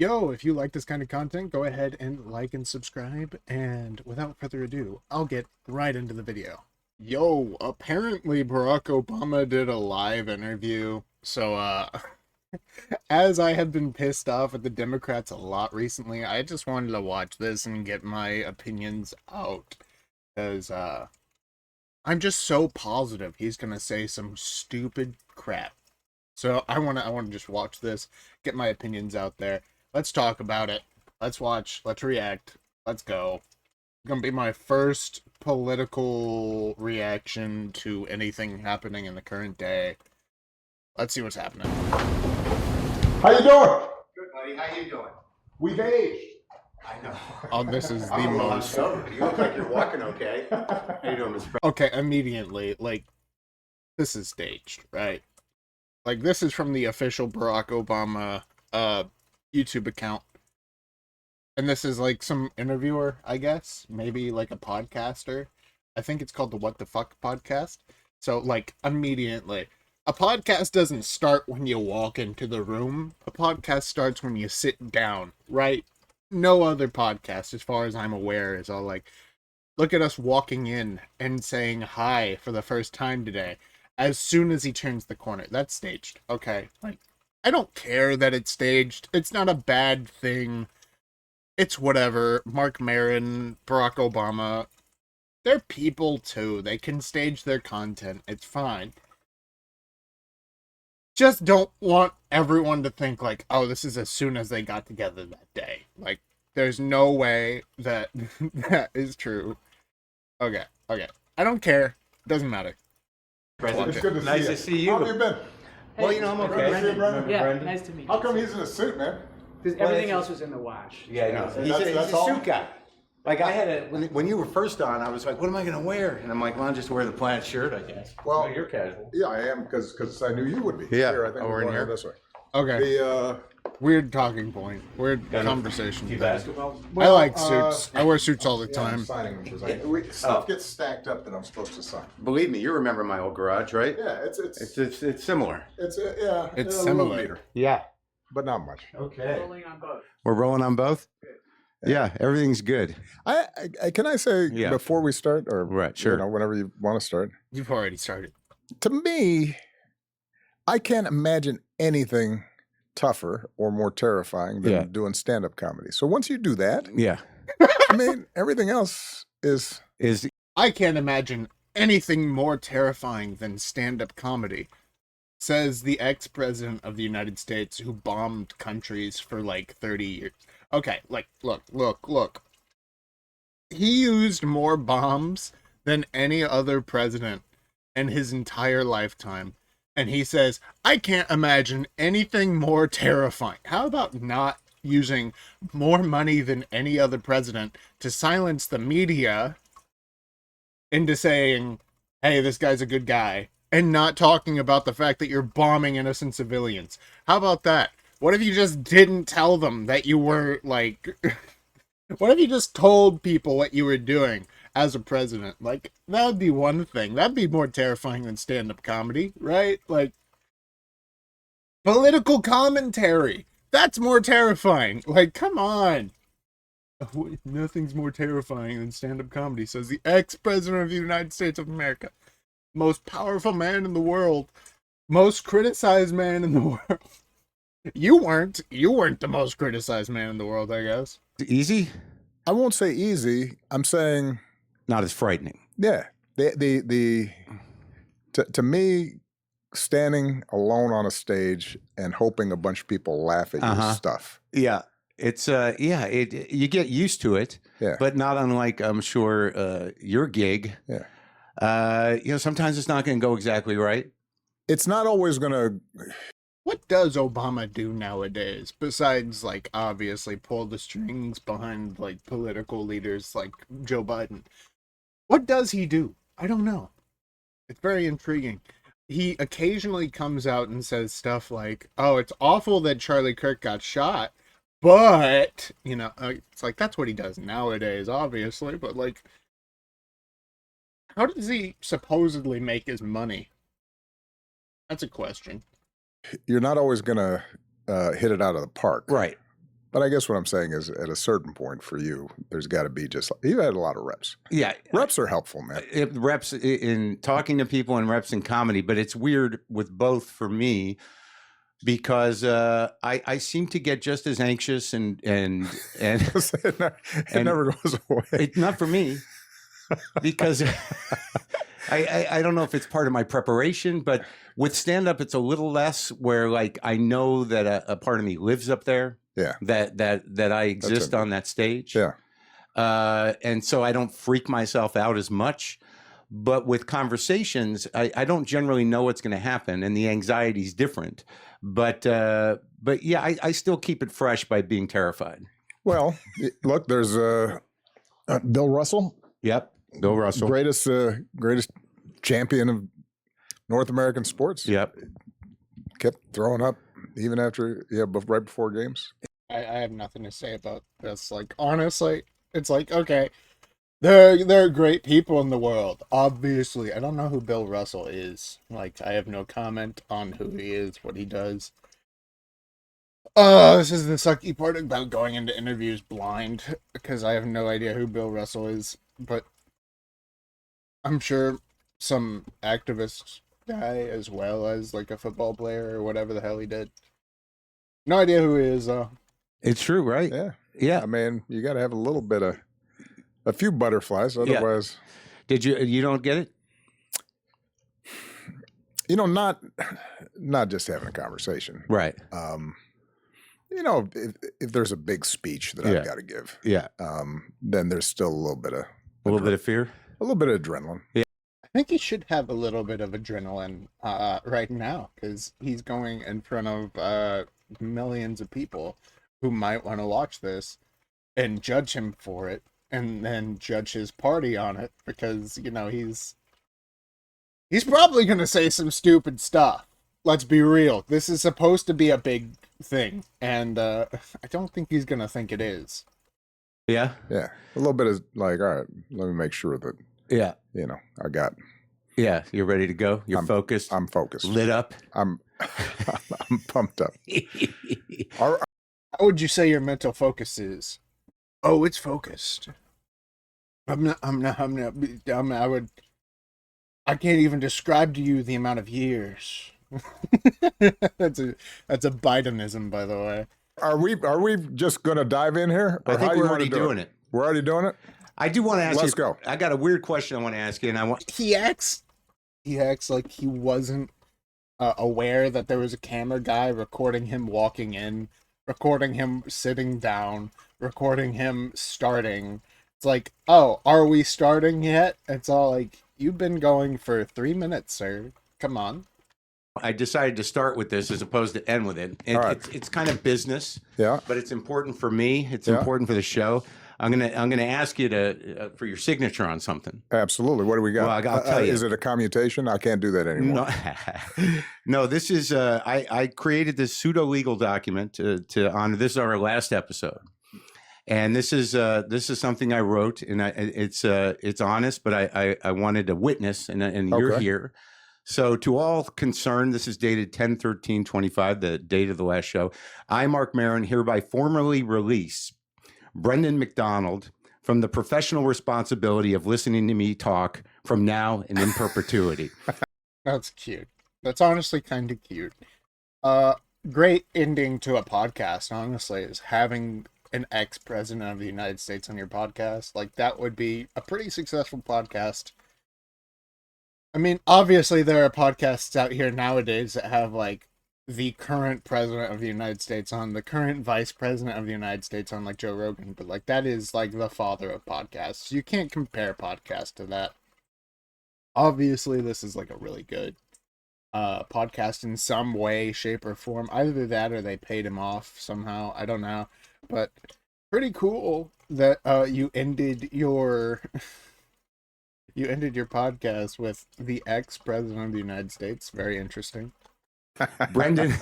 Yo, if you like this kind of content, go ahead and like and subscribe. And without further ado, I'll get right into the video. Yo, apparently Barack Obama did a live interview. As I have been pissed off at the Democrats a lot recently, I just wanted to watch this and get my opinions out. Because, I'm just so positive he's gonna say some stupid crap. So I wanna just watch this, get my opinions out there. Let's talk about it. Let's watch. Let's react. Let's go. Gonna be my first political reaction to anything happening in the current day. Let's see what's happening. How you doing? Good, buddy. How you doing? We've aged. I know. Oh, this is the I'm a little most. hungover. You look like you're walking okay. How you doing, Mr. President? Okay, immediately, like, this is staged, right? Like, this is from the official Barack Obama YouTube account. And this is like some interviewer, I guess. Maybe like a podcaster. I think it's called the What the Fuck podcast. So, like, immediately. A podcast doesn't start when you walk into the room. A podcast starts when you sit down, right? No other podcast, as far as I'm aware, is all like, look at us walking in and saying hi for the first time today. As soon as he turns the corner. That's staged. Okay. Like, I don't care that it's staged. It's not a bad thing. It's whatever. Mark Maron, Barack Obama, they're people too. They can stage their content. It's fine. Just don't want everyone to think like, oh, this is as soon as they got together that day. Like, there's no way that that is true. Okay. I don't care. Doesn't matter. President. It's good to Nice see you. to see you. How have you been? Well, you know, I'm okay. Brendan. Brendan. Yeah, Brendan? nice to meet you. How come he's in a suit, man? Because everything else was in the wash. Yeah, I know. He's That's a all? suit guy. Like, I had when you were first on, I was like, what am I going to wear? And I'm like, well, I'll just wear the plaid shirt, I guess. Well, you're casual. Yeah, I am because I knew you would be. Yeah. Here, I think Oh, we're we're in going here? this way. Okay. The Weird talking point. Weird Got it. conversation. Few today. basketballs? I like suits. I wear suits all the yeah, I'm time. signing them because stuff gets stacked up that I'm supposed to sign. Believe me, you remember my old garage, right? Yeah, it's It's similar. It's a little similar. meter, Yeah. but not much. Okay. Rolling on both. We're rolling on both? Yeah, everything's good. I can I say Yeah. before we start, or Right, sure. you know, whenever you want to start. You've already started. To me, I can't imagine anything tougher or more terrifying than Yeah. doing stand-up comedy. So once you do that, Yeah. I mean, everything else is I can't imagine anything more terrifying than stand-up comedy, says the ex-president of the United States who bombed countries for like 30 years. Okay, like, look. He used more bombs than any other president in his entire lifetime. And he says, I can't imagine anything more terrifying. How about not using more money than any other president to silence the media into saying, hey, this guy's a good guy, and not talking about the fact that you're bombing innocent civilians? How about that? What if you just didn't tell them that you were, like... What if you just told people what you were doing as a president? Like, that would be one thing. That'd be more terrifying than stand-up comedy, right? Like, political commentary. That's more terrifying. Like, come on. Nothing's more terrifying than stand-up comedy, says the ex-president of the United States of America. Most powerful man in the world. Most criticized man in the world. You weren't the most criticized man in the world, I guess. Easy? I won't say easy. I'm saying, Not as frightening. yeah, to me, standing alone on a stage and hoping a bunch of people laugh at your stuff. Yeah. It's you get used to it, Yeah. but not unlike I'm sure your gig. Yeah. You know, sometimes it's not going to go exactly right. It's not always going to. What does Obama do nowadays besides, like, obviously pull the strings behind, like, political leaders like Joe Biden? What does he do? I don't know. It's very intriguing. He occasionally comes out and says stuff like, oh, it's awful that Charlie Kirk got shot, but, you know, it's like, that's what he does nowadays, obviously, but, like, how does he supposedly make his money? That's a question. You're not always going to hit it out of the park. Right. But I guess what I'm saying is, at a certain point for you, there's got to be just you had a lot of reps. Yeah, Reps are helpful, man. reps in talking to people and reps in comedy, but it's weird with both for me because I seem to get just as anxious and it never goes away. not for me because I don't know if it's part of my preparation, but with stand up it's a little less where like I know that a part of me lives up there. Yeah. That I exist on that stage. Yeah. And so I don't freak myself out as much. But with conversations, I don't generally know what's going to happen, and the anxiety is different. But yeah, I still keep it fresh by being terrified. Well, look, there's Bill Russell. Yep, Bill Russell, greatest champion of North American sports. Yep, kept throwing up even after right before games. I have nothing to say about this. Like, honestly, it's like, okay, there are great people in the world. Obviously, I don't know who Bill Russell is. Like, I have no comment on who he is, what he does. This is the sucky part about going into interviews blind, because I have no idea who Bill Russell is. But I'm sure some activist guy, as well as like a football player or whatever the hell he did. No idea who he is, though. It's true, right? Yeah. Yeah. I mean, you got to have a few butterflies, otherwise. Yeah. You don't get it? You know, not just having a conversation. Right. You know, if there's a big speech that I've got to give, then there's still a little bit of fear, a little bit of adrenaline. Yeah. I think he should have a little bit of adrenaline right now, because he's going in front of millions of people who might want to watch this and judge him for it, and then judge his party on it, because, you know, he's probably going to say some stupid stuff. Let's be real. This is supposed to be a big thing, and I don't think he's going to think it is. Yeah? Yeah. A little bit of like, all right, let me make sure that, you know, I got. Yeah, you're ready to go? You're focused? I'm focused. Lit up? I'm pumped up. How would you say your mental focus is? Oh, it's focused. I can't even describe to you the amount of years. That's a Bidenism, by the way. Are we just gonna dive in here? I think we're already doing it. We're already doing it? I do want to ask you. Let's go. I got a weird question I want to ask you, and He acts like he wasn't aware that there was a camera guy recording him walking in, recording him sitting down, recording him starting. It's like, oh, are we starting yet? It's all like, you've been going for 3 minutes, sir. Come on. I decided to start with this as opposed to end with it. It's kind of business, but it's important for me. It's important for the show. I'm gonna ask you to for your signature on something. Absolutely. What do we got? Well, I'll tell you. Is it a commutation? I can't do that anymore. No, this is I created this pseudo legal document to honor. This is our last episode, and this is something I wrote, and it's honest, but I wanted a witness, and you're here. So to all concerned, this is dated 10/13/25, the date of the last show. I, Mark Maron, hereby formally release Brendan McDonald from the professional responsibility of listening to me talk from now and in perpetuity. That's cute. That's honestly kind of cute. Great ending to a podcast, honestly, is having an ex-president of the United States on your podcast. Like, that would be a pretty successful podcast. I mean, obviously there are podcasts out here nowadays that have, like, the current president of the United States on, the current vice president of the United States on, like Joe Rogan, but, like, that is, like, the father of podcasts. You can't compare podcasts to that. Obviously, this is, like, a really good podcast in some way, shape, or form. Either that or they paid him off somehow. I don't know. But pretty cool that you ended your... You ended your podcast with the ex-president of the United States. Very interesting. Brendan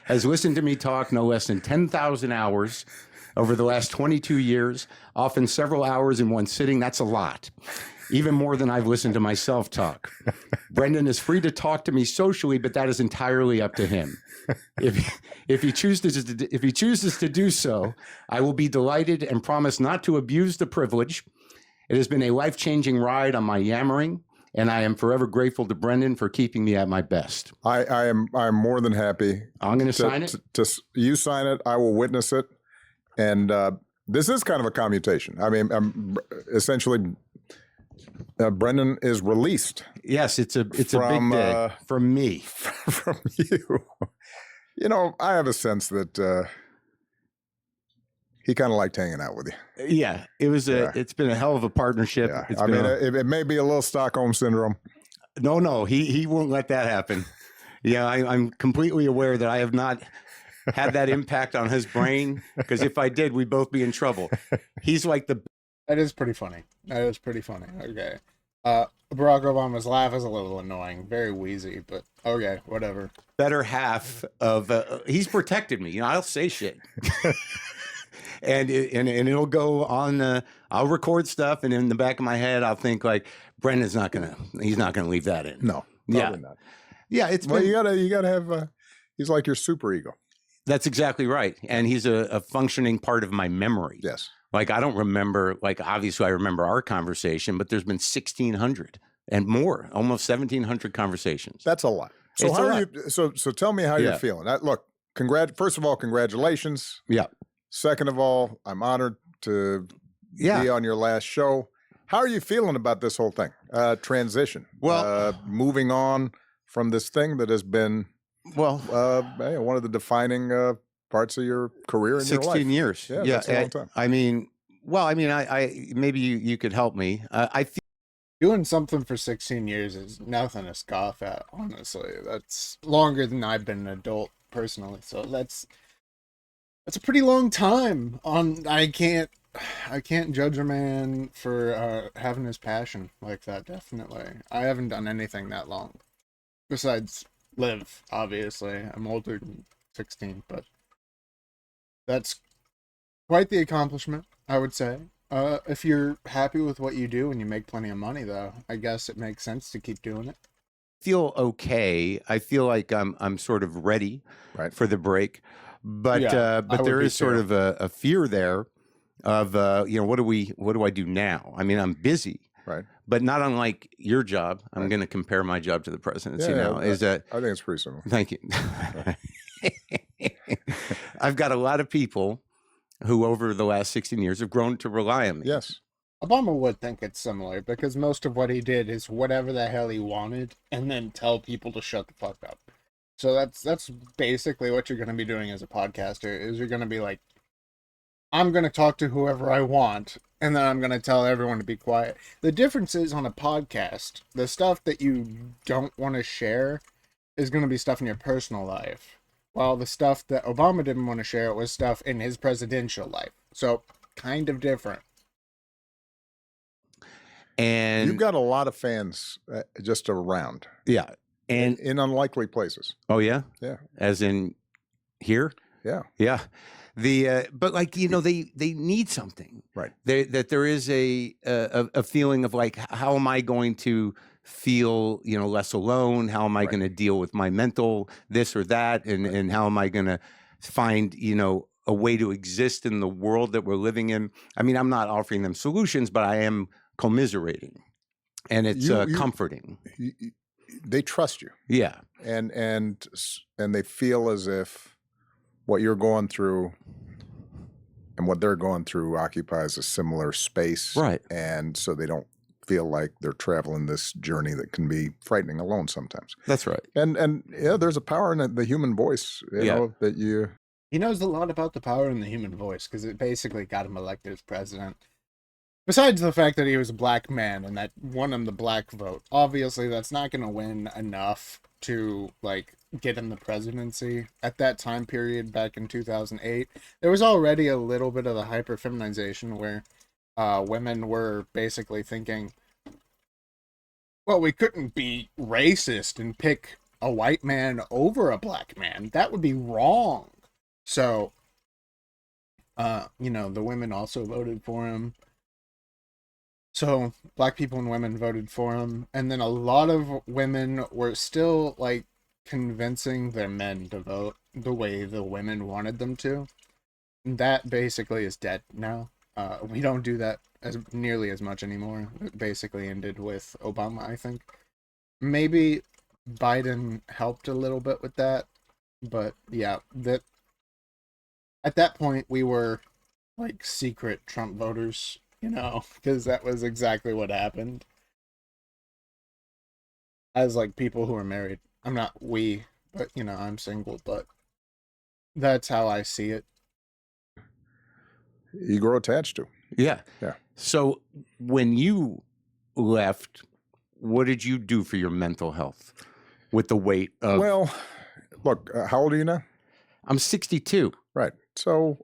has listened to me talk no less than 10,000 hours over the last 22 years, often several hours in one sitting. That's a lot, even more than I've listened to myself talk. Brendan is free to talk to me socially, but that is entirely up to him. If he chooses to do so, I will be delighted and promise not to abuse the privilege. It has been a life-changing ride on my yammering, and I am forever grateful to Brendan for keeping me at my best. I'm more than happy. I'm going to sign it. You sign it. I will witness it. And this is kind of a commutation. I mean, essentially, Brendan is released. Yes, it's a big day from me. From you. You know, I have a sense that he kind of liked hanging out with you. Yeah, it's been a hell of a partnership. Yeah. I mean, it may be a little Stockholm syndrome. No, he won't let that happen. Yeah, I'm completely aware that I have not had that impact on his brain, because if I did, we'd both be in trouble. He's like the... That is pretty funny. Okay. Barack Obama's laugh is a little annoying, very wheezy, but okay, whatever. better half of... he's protected me. You know, I'll say shit. And it'll go on. I'll record stuff, and in the back of my head, I'll think like, Brendan's he's not gonna leave that in. No, probably not. Yeah, you gotta have. He's like your super ego. That's exactly right, and he's a functioning part of my memory. Yes. Like I don't remember. Like obviously, I remember our conversation, but there's been 1,600 and more, almost 1,700 conversations. That's a lot. So It's how a are lot. you? So tell me how you're feeling. Look, first of all, congratulations. Yeah. Second of all, I'm honored to be on your last show. How are you feeling about this whole thing? Transition. Well, moving on from this thing that has been one of the defining parts of your career in your life. 16 years. Yeah, that's a long time. I mean, I maybe you could help me. I feel Doing something for 16 years is nothing to scoff at, honestly. That's longer than I've been an adult personally. So that's a pretty long time. I can't judge a man for having his passion like that, definitely. I haven't done anything that long. Besides live, obviously. I'm older than 16, but that's quite the accomplishment, I would say. If you're happy with what you do and you make plenty of money, though, I guess it makes sense to keep doing it. feel okay. I feel like I'm sort of ready for the break, but there is sort of a fear there of what do I do now? I mean, I'm busy, right? But not unlike your job. I'm going to compare my job to the presidency now. Is that I think it's pretty similar. Thank you. I've got a lot of people who over the last 16 years have grown to rely on me. Yes. Obama would think it's similar because most of what he did is whatever the hell he wanted and then tell people to shut the fuck up. So that's basically what you're going to be doing as a podcaster, is you're going to be like, I'm going to talk to whoever I want, and then I'm going to tell everyone to be quiet. The difference is on a podcast, the stuff that you don't want to share is going to be stuff in your personal life, while the stuff that Obama didn't want to share was stuff in his presidential life. So kind of different. And you've got a lot of fans just around. Yeah. And in unlikely places. Oh, yeah? Yeah. As in here? Yeah. Yeah. But like, they need something. Right. That there is a feeling of like, how am I going to feel, less alone? How am I going to deal with my mental this or that? And how am I going to find, a way to exist in the world that we're living in? I mean, I'm not offering them solutions, but I am commiserating, and it's comforting. They trust you. Yeah. And they feel as if what you're going through and what they're going through occupies a similar space. Right. And so they don't feel like they're traveling this journey that can be frightening alone sometimes. That's right. And yeah, there's a power in the human voice, you know, that you... He knows a lot about the power in the human voice because it basically got him elected as president. Besides the fact that he was a black man and that won him the black vote, obviously that's not going to win enough to, like, get him the presidency. At that time period, back in 2008, there was already a little bit of a hyper-feminization where women were basically thinking, well, we couldn't be racist and pick a white man over a black man. That would be wrong. So The women also voted for him. So black people and women voted for him, and then a lot of women were still like convincing their men to vote the way the women wanted them to. That basically is dead now. We don't do that as nearly as much anymore. It basically ended with Obama, I think. Maybe Biden helped a little bit with that, but yeah, that at that point we were like secret Trump voters, because that was exactly what happened. As like people who are married, I'm not but I'm single, but that's how I see it. You grow attached to. Yeah. Yeah. So when you left, what did you do for your mental health with the weight of? Well, look, how old are you now? I'm 62. Right. So,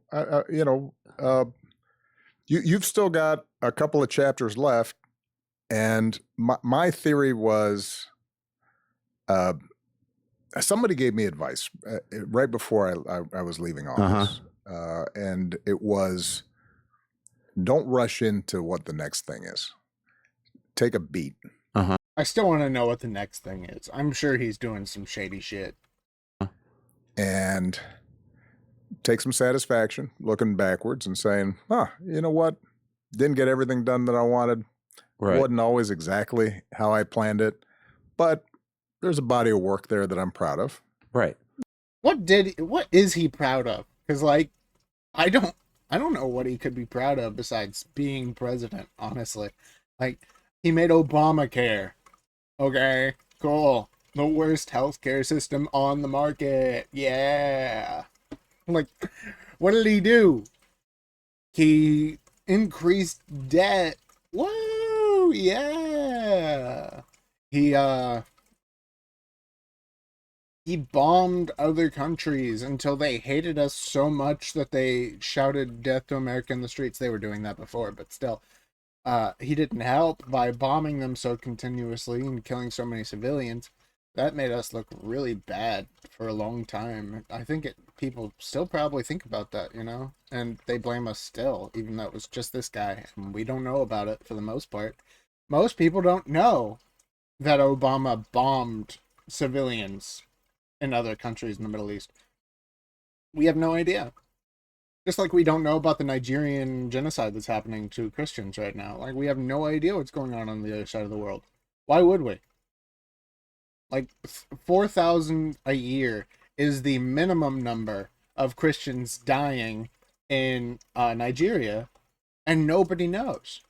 you've still got a couple of chapters left. And my theory was, somebody gave me advice right before I was leaving office. And it was, don't rush into what the next thing is. Take a beat. I still want to know what the next thing is. I'm sure he's doing some shady shit. And take some satisfaction looking backwards and saying, you know what? Didn't get everything done that I wanted. Right. Wasn't always exactly how I planned it. But there's a body of work there that I'm proud of. Right. What is he proud of? Because like, I don't know what he could be proud of besides being president, honestly. Like, he made Obamacare. Okay, cool. The worst healthcare system on the market. Yeah. Like, what did he do? He increased debt. Woo! Yeah. He bombed other countries until they hated us so much that they shouted death to America in the streets. They were doing that before, but still. He didn't help by bombing them so continuously and killing so many civilians. That made us look really bad for a long time. I think people still probably think about that, and they blame us still, even though it was just this guy, and we don't know about it for the most part. Most people don't know that Obama bombed civilians in other countries in the Middle East. We have no idea. Just like we don't know about the Nigerian genocide that's happening to Christians right now. Like, we have no idea what's going on the other side of the world. Why would we? Like, 4,000 a year is the minimum number of Christians dying in Nigeria, and nobody knows.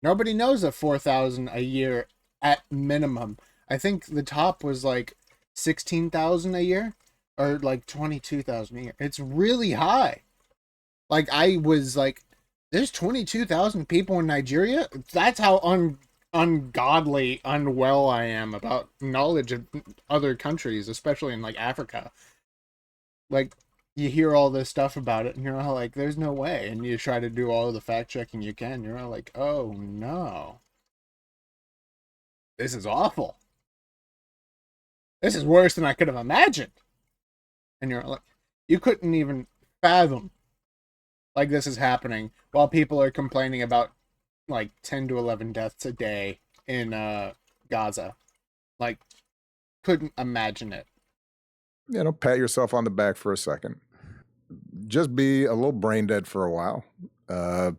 Nobody knows that 4,000 a year at minimum. I think the top was like 16,000 a year, or like 22,000 a year. It's really high. Like, I was like, there's 22,000 people in Nigeria? That's how ungodly unwell I am about knowledge of other countries, especially in, like, Africa. Like, you hear all this stuff about it, and you're all like, there's no way. And you try to do all of the fact-checking you can. You're all like, oh, no. This is awful. This is worse than I could have imagined. And you're like, you couldn't even fathom like this is happening while people are complaining about like 10 to 11 deaths a day in Gaza. Like, couldn't imagine it. Pat yourself on the back for a second. Just be a little brain dead for a while. I've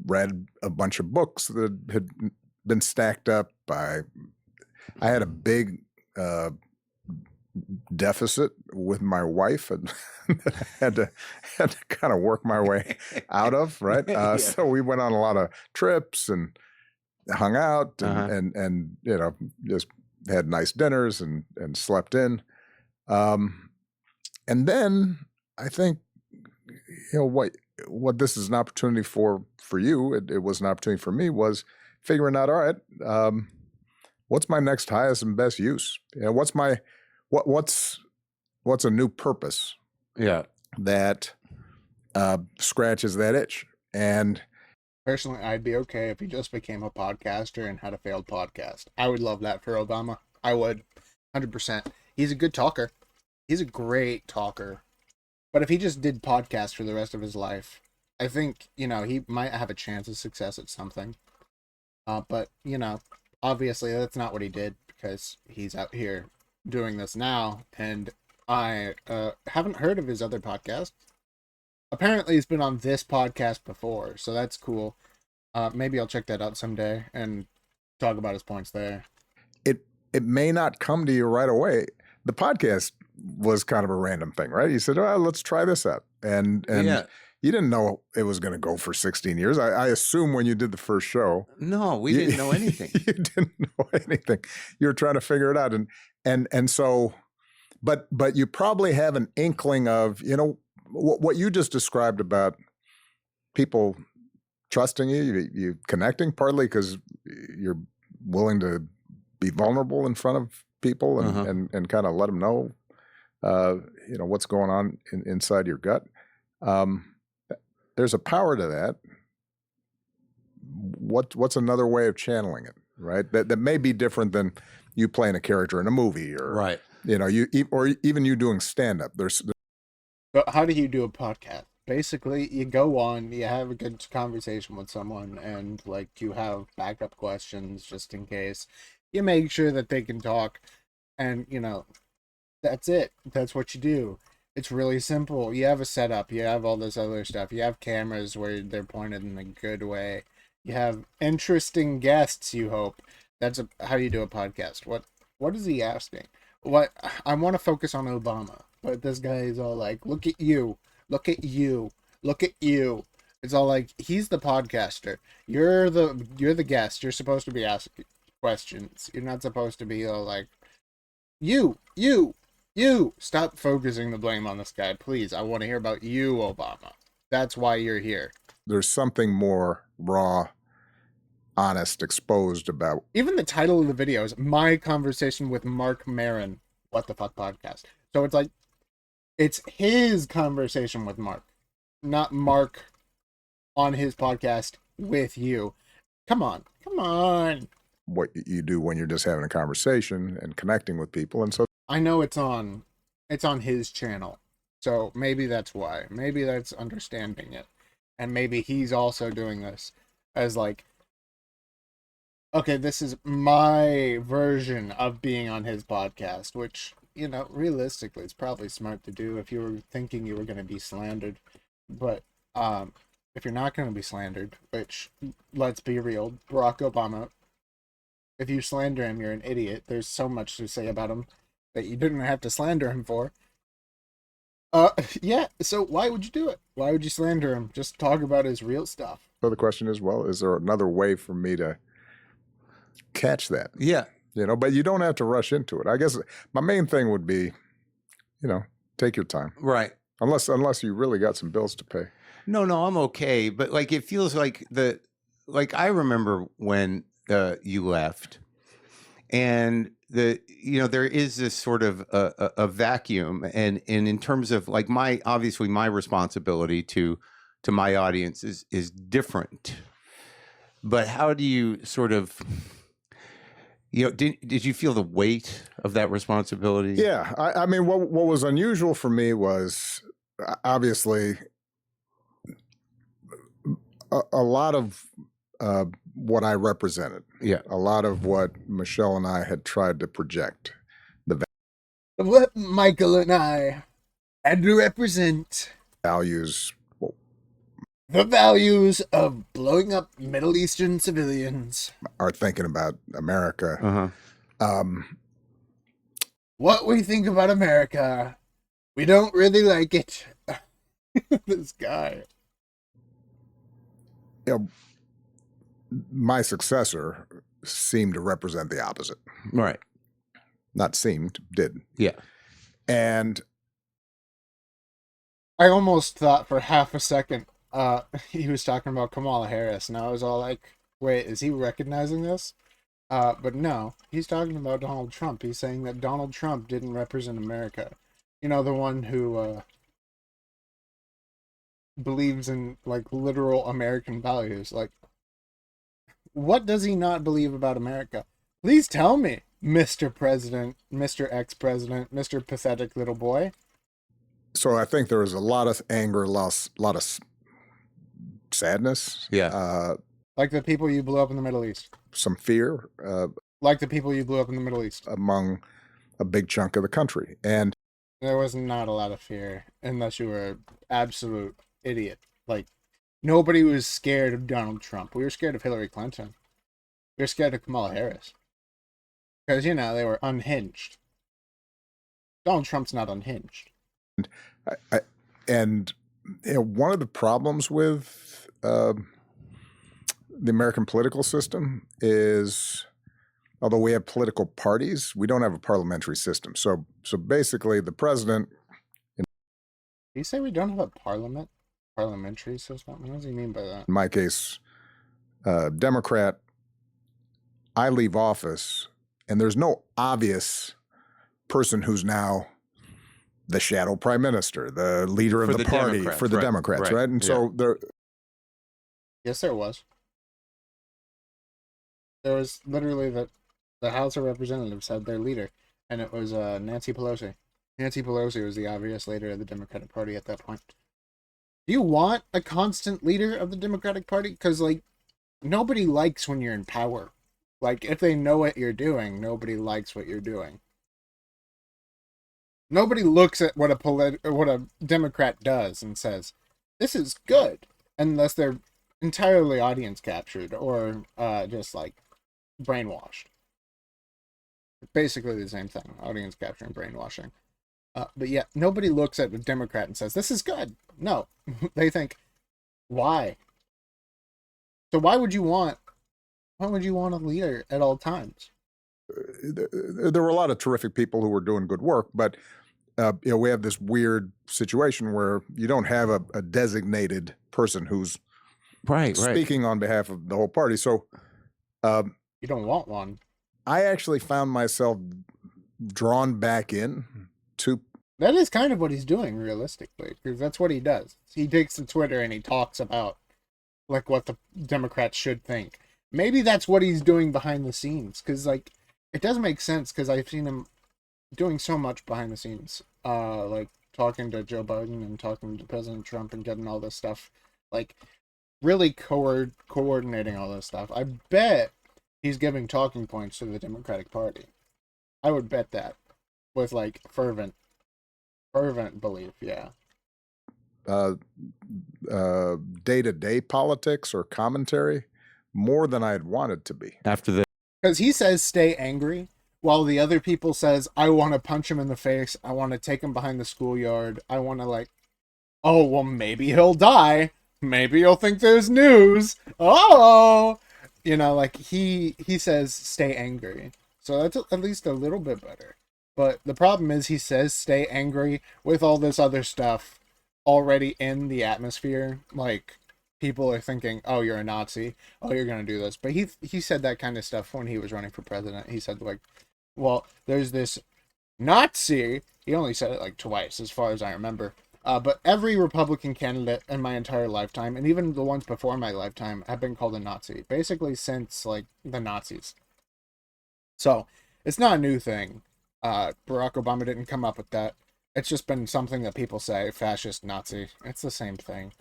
read a bunch of books that had been stacked up. I had a big deficit with my wife and had to kind of work my way out of, right? Yeah. So we went on a lot of trips and hung out and just had nice dinners and slept in. And then I think, what this is an opportunity for you, it was an opportunity for me, was figuring out, all right, what's my next highest and best use? What's a new purpose? Yeah. That scratches that itch. And personally, I'd be okay if he just became a podcaster and had a failed podcast. I would love that for Obama. I would, 100%. He's a good talker. He's a great talker. But if he just did podcasts for the rest of his life, I think, he might have a chance of success at something. But, obviously that's not what he did, because he's out here doing this now, and I haven't heard of his other podcast. Apparently he's been on this podcast before, so that's cool. Maybe I'll check that out someday and talk about his points there. It may not come to you right away. The podcast was kind of a random thing, right? You said, "Oh, let's try this out," and Yeah. you didn't know it was going to go for 16 years. I assume when you did the first show, No, we didn't know anything. You didn't know anything. You were trying to figure it out, and so, but you probably have an inkling of what you just described about people trusting you connecting, partly because you're willing to be vulnerable in front of people and kind of let them know, what's going on inside your gut. There's a power to that. What's another way of channeling it, right? That may be different than you playing a character in a movie, or Right. or even you doing stand up. But how do you do a podcast? Basically, you go on, you have a good conversation with someone, and you have backup questions just in case. You make sure that they can talk, and that's it. That's what you do. It's really simple. You have a setup. You have all this other stuff. You have cameras where they're pointed in a good way. You have interesting guests. You hope. That's how you do a podcast. What is he asking? What I want to focus on Obama, but this guy is all like, "Look at you, look at you, look at you." It's all like, he's the podcaster. You're the guest. You're supposed to be asking questions. You're not supposed to be all like, you. Stop focusing the blame on this guy, please. I want to hear about you, Obama. That's why you're here. There's something more raw, honest, exposed about. Even the title of the video is "My Conversation with Mark Maron, What the Fuck Podcast." So it's like, it's his conversation with Mark, not Mark on his podcast with you. Come on. What you do when you're just having a conversation and connecting with people. And so I know it's on his channel. So maybe that's why. Maybe that's understanding it. And maybe he's also doing this as like, okay, this is my version of being on his podcast, which, realistically, it's probably smart to do if you were thinking you were going to be slandered. But if you're not going to be slandered, which, let's be real, Barack Obama, if you slander him, you're an idiot. There's so much to say about him that you didn't have to slander him for. Yeah, so why would you do it? Why would you slander him? Just talk about his real stuff. So the question is, well, is there another way for me to catch that? Yeah. But you don't have to rush into it. I guess my main thing would be, take your time. Right. Unless you really got some bills to pay. No, I'm okay. But it feels like I remember when you left, and there is this sort of a vacuum, and in terms of obviously my responsibility to my audience is different. But how do you sort of, did you feel the weight of that responsibility? Yeah, I mean, what was unusual for me was obviously a lot of what I represented. Yeah. A lot of what Michelle and I had tried to project. What Michael and I had to represent. Values. The values of blowing up Middle Eastern civilians. Are thinking about America. What we think about America. We don't really like it. This guy. My successor seemed to represent the opposite. Right. Not seemed, did. Yeah. And I almost thought for half a second he was talking about Kamala Harris, and I was all like, wait, is he recognizing this? But no, he's talking about Donald Trump. He's saying that Donald Trump didn't represent America. The one who believes in literal American values. What does he not believe about America? Please tell me, Mr. President, Mr. Ex-President, Mr. Pathetic Little Boy. So I think there was a lot of anger, loss, a lot of sadness. Yeah. Like the people you blew up in the Middle East. Some fear. Like the people you blew up in the Middle East. Among a big chunk of the country. And there was not a lot of fear unless you were an absolute idiot. Like, nobody was scared of Donald Trump. We were scared of Hillary Clinton. We were scared of Kamala Harris. Because, you know, they were unhinged. Donald Trump's not unhinged. And you know, one of the problems with the American political system is, although we have political parties, we don't have a parliamentary system. So basically, the president. Did you say we don't have a parliamentary system? What does he mean by that? In my case, Democrat. I leave office, and there's no obvious person who's now the shadow prime minister, the leader of the party Democrats, for the right, Democrats, right, right? And so there. Yes, there was. There was literally the House of Representatives had their leader, and it was Nancy Pelosi. Nancy Pelosi was the obvious leader of the Democratic Party at that point. Do you want a constant leader of the Democratic Party? Because, like, nobody likes when you're in power. Like, if they know what you're doing, nobody likes what you're doing. Nobody looks at what a Democrat does and says, this is good, unless they're entirely audience captured or just, like, brainwashed. Basically the same thing, audience capture and brainwashing. But yeah, nobody looks at a Democrat and says, this is good. No, they think, why? So why would you want a leader at all times? There were a lot of terrific people who were doing good work, but you know, we have this weird situation where you don't have a designated person who's speaking on behalf of the whole party. So you don't want one. I actually found myself drawn back in to. That is kind of what he's doing, realistically, because that's what he does. He takes to Twitter and he talks about, like, what the Democrats should think. Maybe that's what he's doing behind the scenes, because, like, it does make sense, because I've seen him doing so much behind the scenes, like, talking to Joe Biden and talking to President Trump and getting all this stuff, like, really coordinating all this stuff. I bet he's giving talking points to the Democratic Party. I would bet that, with, like, fervent belief, yeah. Day-to-day politics or commentary more than I had wanted to be. Because he says stay angry, while the other people says, I want to punch him in the face, I want to take him behind the schoolyard, I want to, like, oh, well, maybe he'll die, maybe you'll think there's news, oh! You know, like, he says stay angry. So that's at least a little bit better. But the problem is he says stay angry with all this other stuff already in the atmosphere. Like, people are thinking, oh, you're a Nazi. Oh, you're going to do this. But he said that kind of stuff when he was running for president. He said, like, well, there's this Nazi. He only said it, like, twice, as far as I remember. But every Republican candidate in my entire lifetime, and even the ones before my lifetime, have been called a Nazi. Basically since, like, the Nazis. So, it's not a new thing. Barack Obama didn't come up with that. It's just been something that people say, fascist, Nazi. It's the same thing.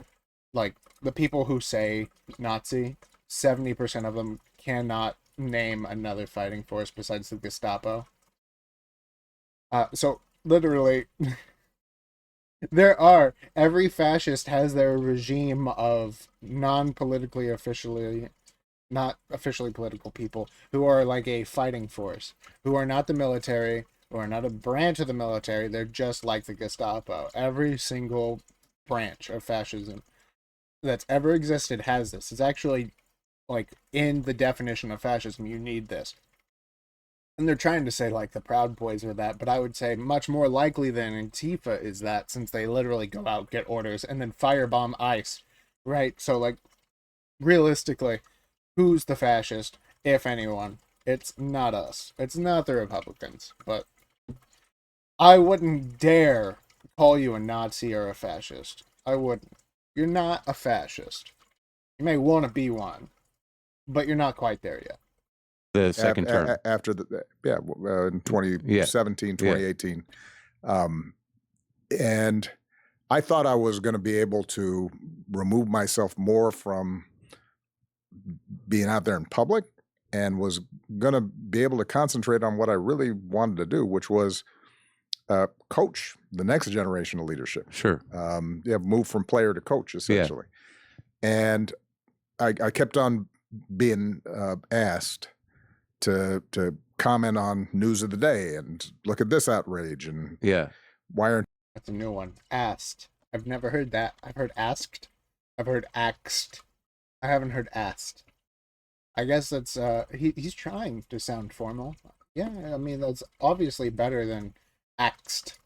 Like, the people who say Nazi, 70% of them cannot name another fighting force besides the Gestapo. So, literally, every fascist has their regime of not officially political people who are like a fighting force, who are not the military, who are not a branch of the military. They're just like the Gestapo. Every single branch of fascism that's ever existed has this. It's actually, like, in the definition of fascism, you need this. And they're trying to say, like, the Proud Boys are that, but I would say much more likely than Antifa is that, since they literally go out, get orders, and then firebomb ICE, right? So, like, realistically, who's the fascist, if anyone? It's not us. It's not the Republicans. But I wouldn't dare call you a Nazi or a fascist. I wouldn't. You're not a fascist. You may want to be one, but you're not quite there yet. The second term. After in 2017, 2018. And I thought I was going to be able to remove myself more from being out there in public and was going to be able to concentrate on what I really wanted to do, which was coach the next generation of leadership. Sure. Move from player to coach, essentially. And I kept on being asked to comment on news of the day and look at this outrage and why aren't. That's a new one. Asked. I've never heard that. I've heard asked. I've heard axed. I haven't heard asked. I guess that's he's trying to sound formal. Yeah, I mean that's obviously better than axed.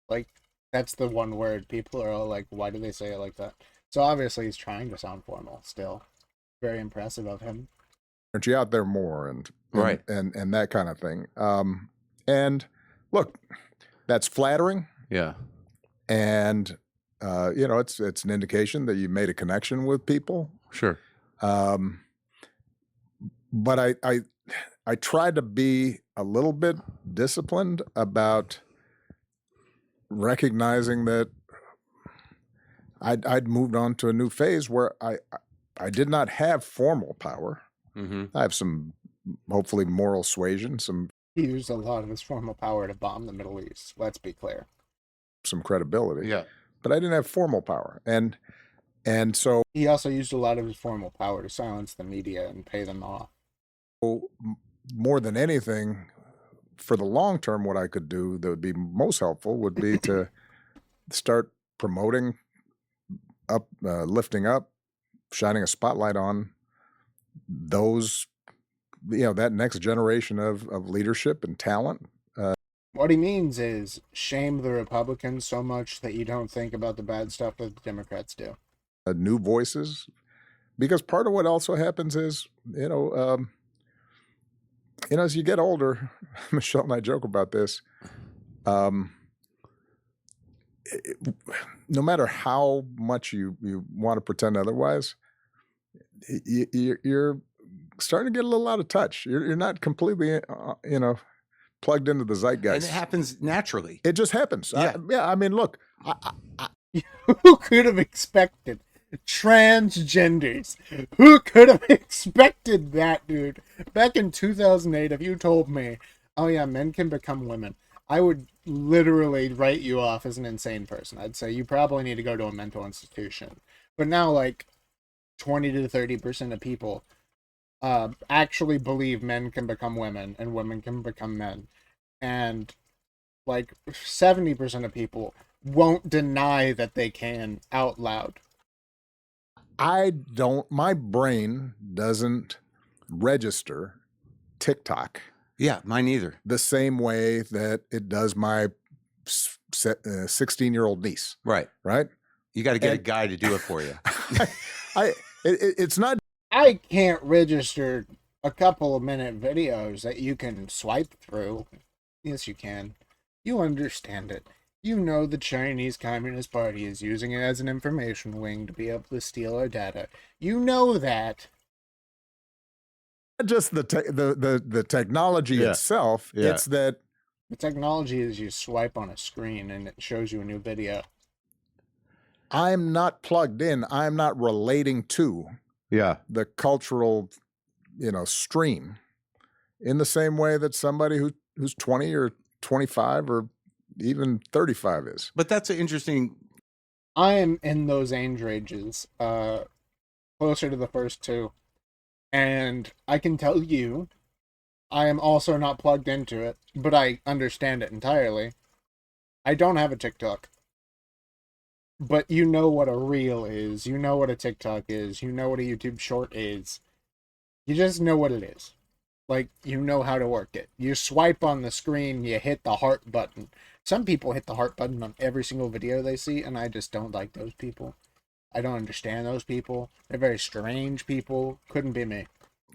Like that's the one word people are all like, why do they say it like that? So obviously he's trying to sound formal still. Very impressive of him. Aren't you out there more and Right. and that kind of thing. And look, that's flattering. Yeah. And it's an indication that you made a connection with people. Sure. But I tried to be a little bit disciplined about recognizing that I'd moved on to a new phase where I did not have formal power. Mm-hmm. I have some, hopefully, moral suasion, He used a lot of his formal power to bomb the Middle East. Let's be clear. some credibility. Yeah. But I didn't have formal power. And so He also used a lot of his formal power to silence the media and pay them off. more than anything, for the long term, what I could do that would be most helpful would be to start promoting up, lifting up, shining a spotlight on those, that next generation of leadership and talent. What he means is shame the Republicans so much that you don't think about the bad stuff that the Democrats do. New voices, because part of what also happens is, as you get older, Michelle and I joke about this. No matter how much you want to pretend otherwise, you're starting to get a little out of touch. You're not completely, plugged into the zeitgeist. And it happens naturally. It just happens. Yeah. I mean, look, Who could have expected transgenders? Who could have expected that, dude? Back in 2008, if you told me, oh yeah, men can become women, I would literally write you off as an insane person. I'd say you probably need to go to a mental institution. But now, like, 20 to 30% of people actually believe men can become women and women can become men. And, like, 70% of people won't deny that they can out loud. my brain doesn't register TikTok Yeah, mine either. the same way that it does my 16-year-old niece. Right. Right? You got to get a guy to do it for you. It's not. I can't register a couple of minute videos that you can swipe through. Yes, you can. You understand it. You know the Chinese Communist Party is using it as an information wing to be able to steal our data. You know that. Not just the technology itself. Yeah. It's that The technology is you swipe on a screen and it shows you a new video. I'm not plugged in. I'm not relating to Yeah. the cultural, stream in the same way that somebody who's 20 or 25 or even 35 is. But that's an interesting. I am in those age ranges, closer to the first two. And I can tell you, I am also not plugged into it, but I understand it entirely. I don't have a TikTok. But you know what a reel is. You know what a TikTok is. You know what a YouTube short is. You just know what it is. Like, you know how to work it. You swipe on the screen, you hit the heart button. Some people hit the heart button on every single video they see, and I just don't like those people. I don't understand those people. They're very strange people. Couldn't be me.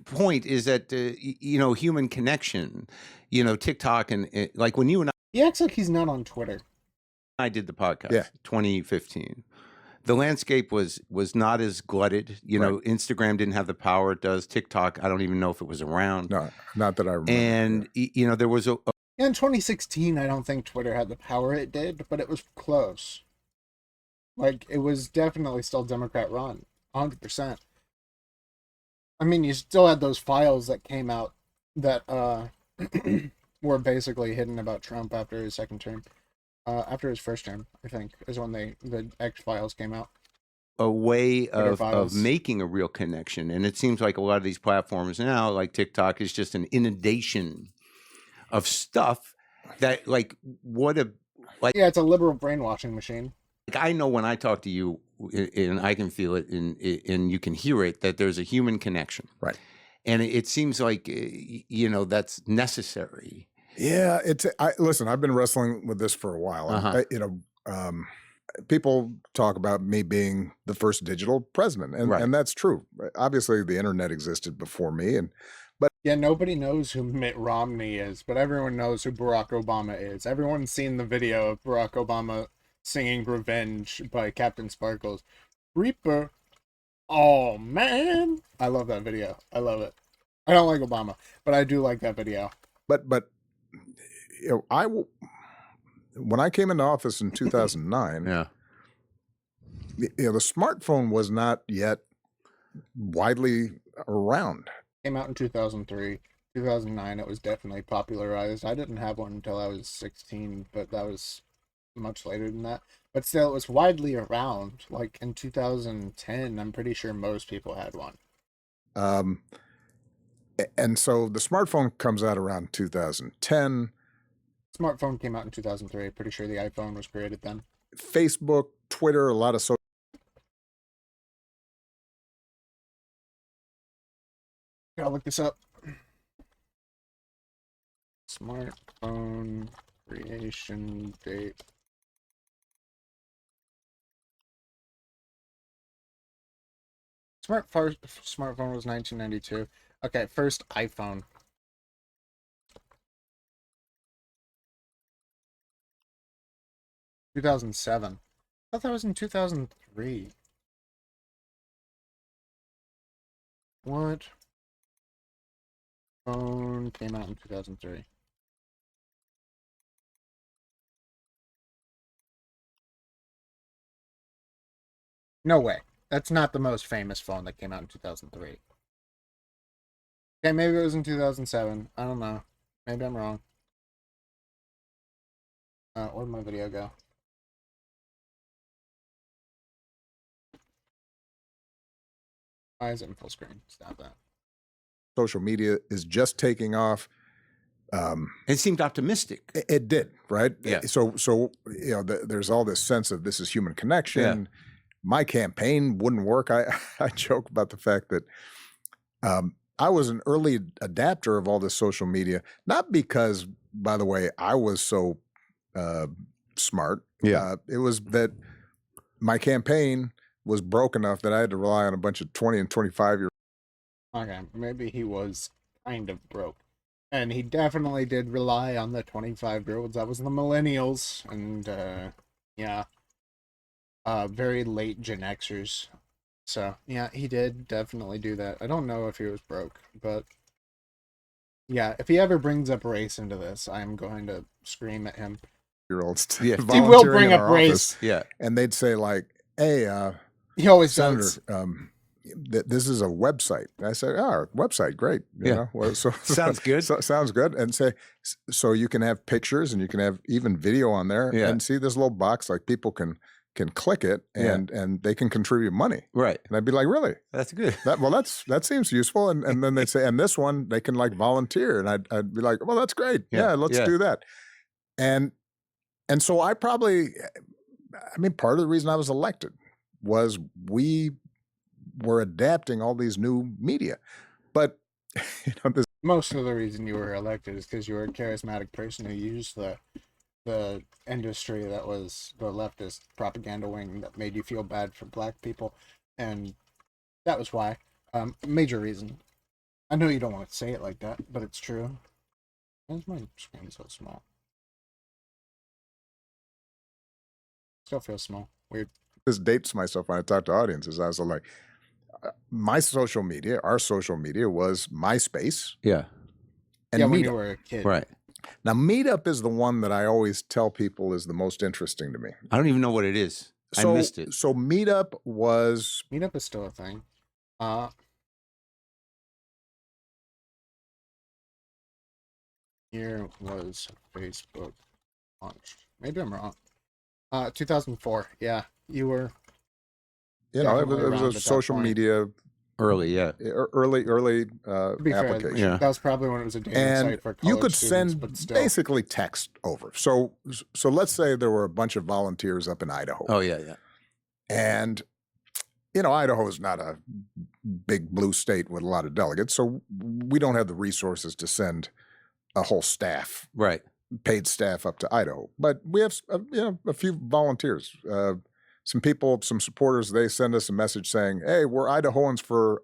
Point is that, human connection, TikTok and like when you and He acts like he's not on Twitter. I did the podcast, Yeah. 2015. The landscape was not as glutted. Instagram didn't have the power it does. TikTok, I don't even know if it was around. No, not that I remember. And there was a In 2016, I don't think Twitter had the power it did, but it was close. Like, it was definitely still Democrat run, 100%. I mean, you still had those files that came out that were basically hidden about Trump after his second term. After his first term, I think, is when the X files came out. A way Twitter of files. making a real connection. And it seems like a lot of these platforms now, like TikTok, is just an inundation of stuff that, like, Yeah, it's a liberal brainwashing machine. like, I know when I talk to you, and I can feel it, and you can hear it, that there's a human connection. Right. And it seems like, that's necessary. Yeah, listen, I've been wrestling with this for a while. People talk about me being the first digital president, and that's true. Obviously, the internet existed before me, but yeah, nobody knows who Mitt Romney is, but everyone knows who Barack Obama is. Everyone's seen the video of Barack Obama singing "Revenge" by Captain Sparkles. Reaper. Oh man, I love that video. I love it. I don't like Obama, but I do like that video. But when I came into office in 2009, Yeah. the smartphone was not yet widely around. Came out in 2003. 2009, it was definitely popularized. I didn't have one until I was 16, but that was much later than that. But still, it was widely around. Like in 2010, I'm pretty sure most people had one. And so the smartphone comes out around 2010. Smartphone came out in 2003. Pretty sure the iPhone was created then. Facebook, Twitter, a lot of social. Gotta look this up. Smartphone creation date. Smartphone was 1992. Okay, first iPhone. Two 2007. I thought that was in 2003. What? Phone came out in 2003. No way. That's not the most famous phone that came out in 2003. Okay, maybe it was in 2007. I don't know. Maybe I'm wrong. Where'd my video go? Why is it in full screen? Stop that. Social media is just taking off. It seemed optimistic. It did, right? Yeah. So there's all this sense of this is human connection. Yeah. My campaign wouldn't work. I joke about the fact that I was an early adapter of all this social media, not because, by the way, I was so smart. Yeah. It was that my campaign was broke enough that I had to rely on a bunch of 20 and 25-year. Okay, maybe he was kind of broke. And he definitely did rely on the 25-year-olds. That was the millennials. And, yeah. Very late Gen Xers. So, yeah, he did definitely do that. I don't know if he was broke, but... yeah, if he ever brings up race into this, I'm going to scream at him. Year-olds Yeah. He will bring up race. Yeah. And they'd say like, hey, He always Senator, does. This is a website. And I said, oh, website, great. You know? Well, Sounds good. Sounds good. And say, so you can have pictures and you can have even video on there. Yeah. And see this little box, like people can click it and they can contribute money. Right. And I'd be like, really? That's good. That seems useful. And then they'd say, and this one, they can like volunteer. And I'd be like, well, that's great. Yeah, let's do that. And so I part of the reason I was elected was we were adapting all these new media. But most of the reason you were elected is because you were a charismatic person who used the industry that was the leftist propaganda wing that made you feel bad for black people, and that was why. Major reason. I know you don't want to say it like that, but it's true. Why is my screen so small? Still feels small. Weird. This dates myself when I talk to audiences. I was like, my social media, our social media was MySpace. Yeah. And when Meetup. you were a kid. Right. Now, Meetup is the one that I always tell people is the most interesting to me. I don't even know what it is. I missed it. So Meetup was Meetup is still a thing. Here was Facebook launched. Maybe I'm wrong. 2004. Yeah, you were. it Definitely was around a at that social point. media Early, yeah. early To be fair, application. Yeah. that was probably when it was a dating And site for college you could students, send but still. basically text over. So let's say there were a bunch of volunteers up in Idaho. Oh, yeah, yeah. And Idaho is not a big blue state with a lot of delegates, so we don't have the resources to send a whole staff, Right. paid staff up to Idaho. But we have a few volunteers, some people, some supporters. They send us a message saying, "Hey, we're Idahoans for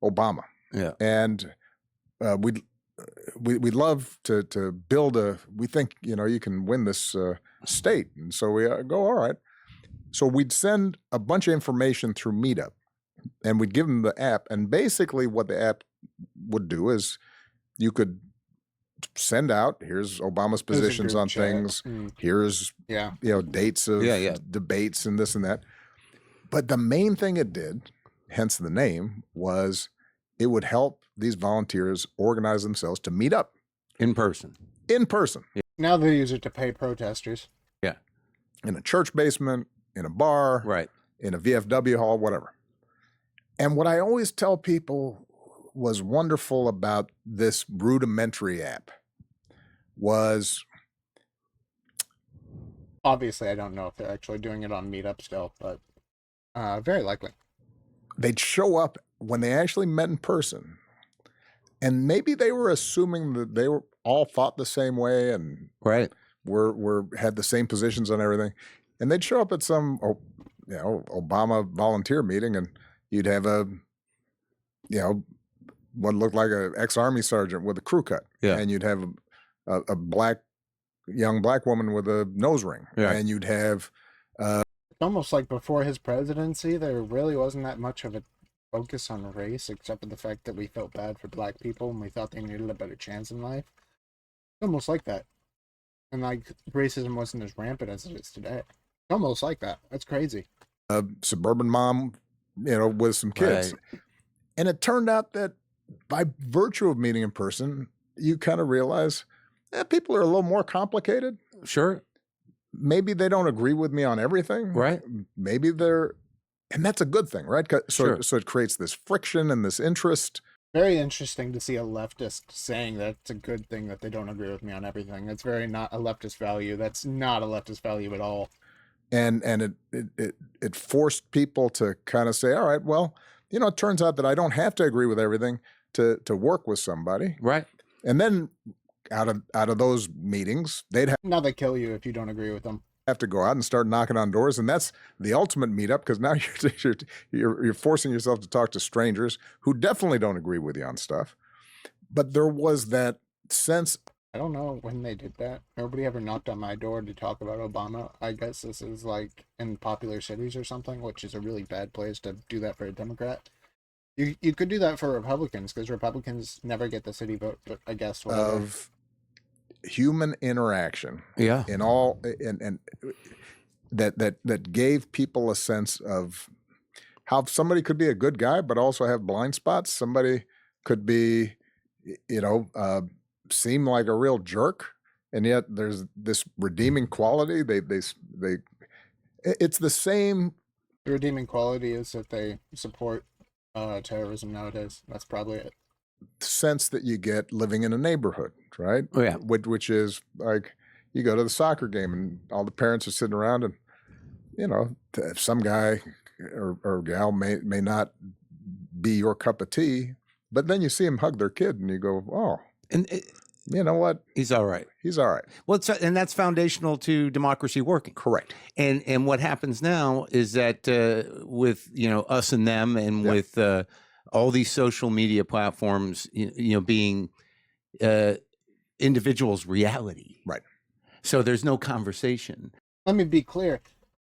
Obama." Yeah. And we'd love to build we think you can win this state. And so we go, all right. So we'd send a bunch of information through Meetup, and we'd give them the app. And basically what the app would do is you could send out, here's Obama's There's a positions group on chat. things, here's Yeah. dates of debates and this and that. But the main thing it did, hence the name, was it would help these volunteers organize themselves to meet up In person. Now they use it to pay protesters. Yeah. In a church basement, in a bar, Right. in a VFW hall, whatever. And what I always tell people was wonderful about this rudimentary app was, Obviously, I don't know if they're actually doing it on Meetup still, but very likely. they'd show up when they actually met in person. And maybe they were assuming that they were all thought the same way and Right. had the same positions on everything. And they'd show up at some Obama volunteer meeting, and you'd have what looked like an ex-army sergeant with a crew cut. Yeah. And you'd have a young black woman with a nose ring. Yeah. And you'd have It's almost like before his presidency, there really wasn't that much of a focus on race, except for the fact that we felt bad for black people and we thought they needed a better chance in life. It's almost like that. And like racism wasn't as rampant as it is today. It's almost like that. That's crazy. a suburban mom, with some kids. Right. And it turned out that by virtue of meeting in person, you kind of realize people are a little more complicated. Sure. Maybe they don't agree with me on everything. Right. Maybe and that's a good thing, right? Sure. So it creates this friction and this interest. Very interesting to see a leftist saying that it's a good thing that they don't agree with me on everything. That's very not a leftist value. That's not a leftist value at all. And it forced people to kind of say, all right, well, it turns out that I don't have to agree with everything to work with somebody. Right. And then out of those meetings, they'd Now they kill you if you don't agree with them. have to go out and start knocking on doors, and that's the ultimate meetup, because now you're forcing yourself to talk to strangers who definitely don't agree with you on stuff. But there was that sense. I don't know when they did that. Nobody ever knocked on my door to talk about Obama. I guess this is like in popular cities or something, which is a really bad place to do that for a Democrat. You could do that for Republicans, because Republicans never get the city vote, but I guess whatever. Of human interaction, Yeah. in all, and that gave people a sense of how somebody could be a good guy but also have blind spots. Somebody could be, seem like a real jerk, and yet there's this redeeming quality. It's the same. The redeeming quality is that they support terrorism nowadays. That's probably it. sense that you get living in a neighborhood, right? Oh, yeah. Which is like you go to the soccer game and all the parents are sitting around, and some guy or gal may not be your cup of tea, but then you see him hug their kid and you go, oh, And you know what? he's all right. He's all right. Well, and that's foundational to democracy working. Correct. And what happens now is that with us and them, and Yeah. with all these social media platforms, being individuals' reality. Right. So there's no conversation. Let me be clear.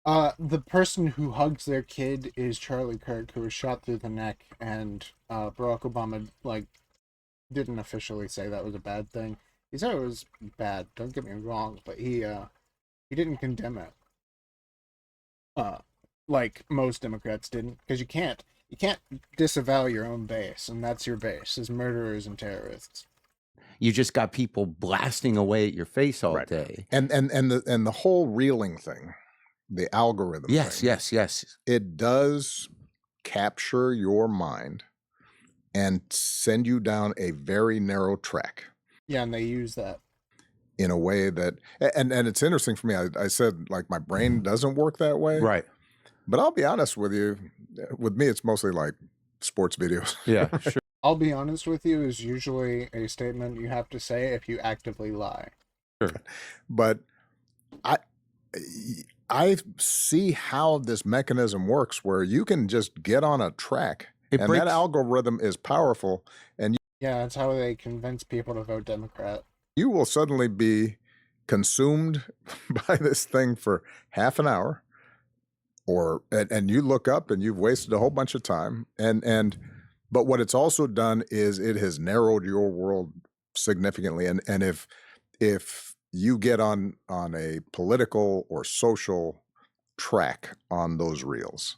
The person who hugs their kid is Charlie Kirk, who was shot through the neck, and Barack Obama didn't officially say that was a bad thing. He said it was bad. Don't get me wrong, but he didn't condemn it. uh, like most Democrats didn't, because you can't disavow your own base, and that's your base is murderers and terrorists. You just got people blasting away at your face all Right. day. And the whole reeling thing, the algorithm Yes, thing, yes. it does capture your mind and send you down a very narrow track Yeah, and they use that. in a way that, and it's interesting for me. I said, like, my brain doesn't work that way. Right. But I'll be honest with you, with me, it's mostly like sports videos. Yeah, sure. I'll be honest with you is usually a statement you have to say if you actively lie. But I see how this mechanism works, where you can just get on a track, and that algorithm is powerful, and Yeah, that's how they convince people to vote Democrat. you will suddenly be consumed by this thing for half an hour, and you look up and you've wasted a whole bunch of time, but what it's also done is it has narrowed your world significantly, and if you get on a political or social track on those reels,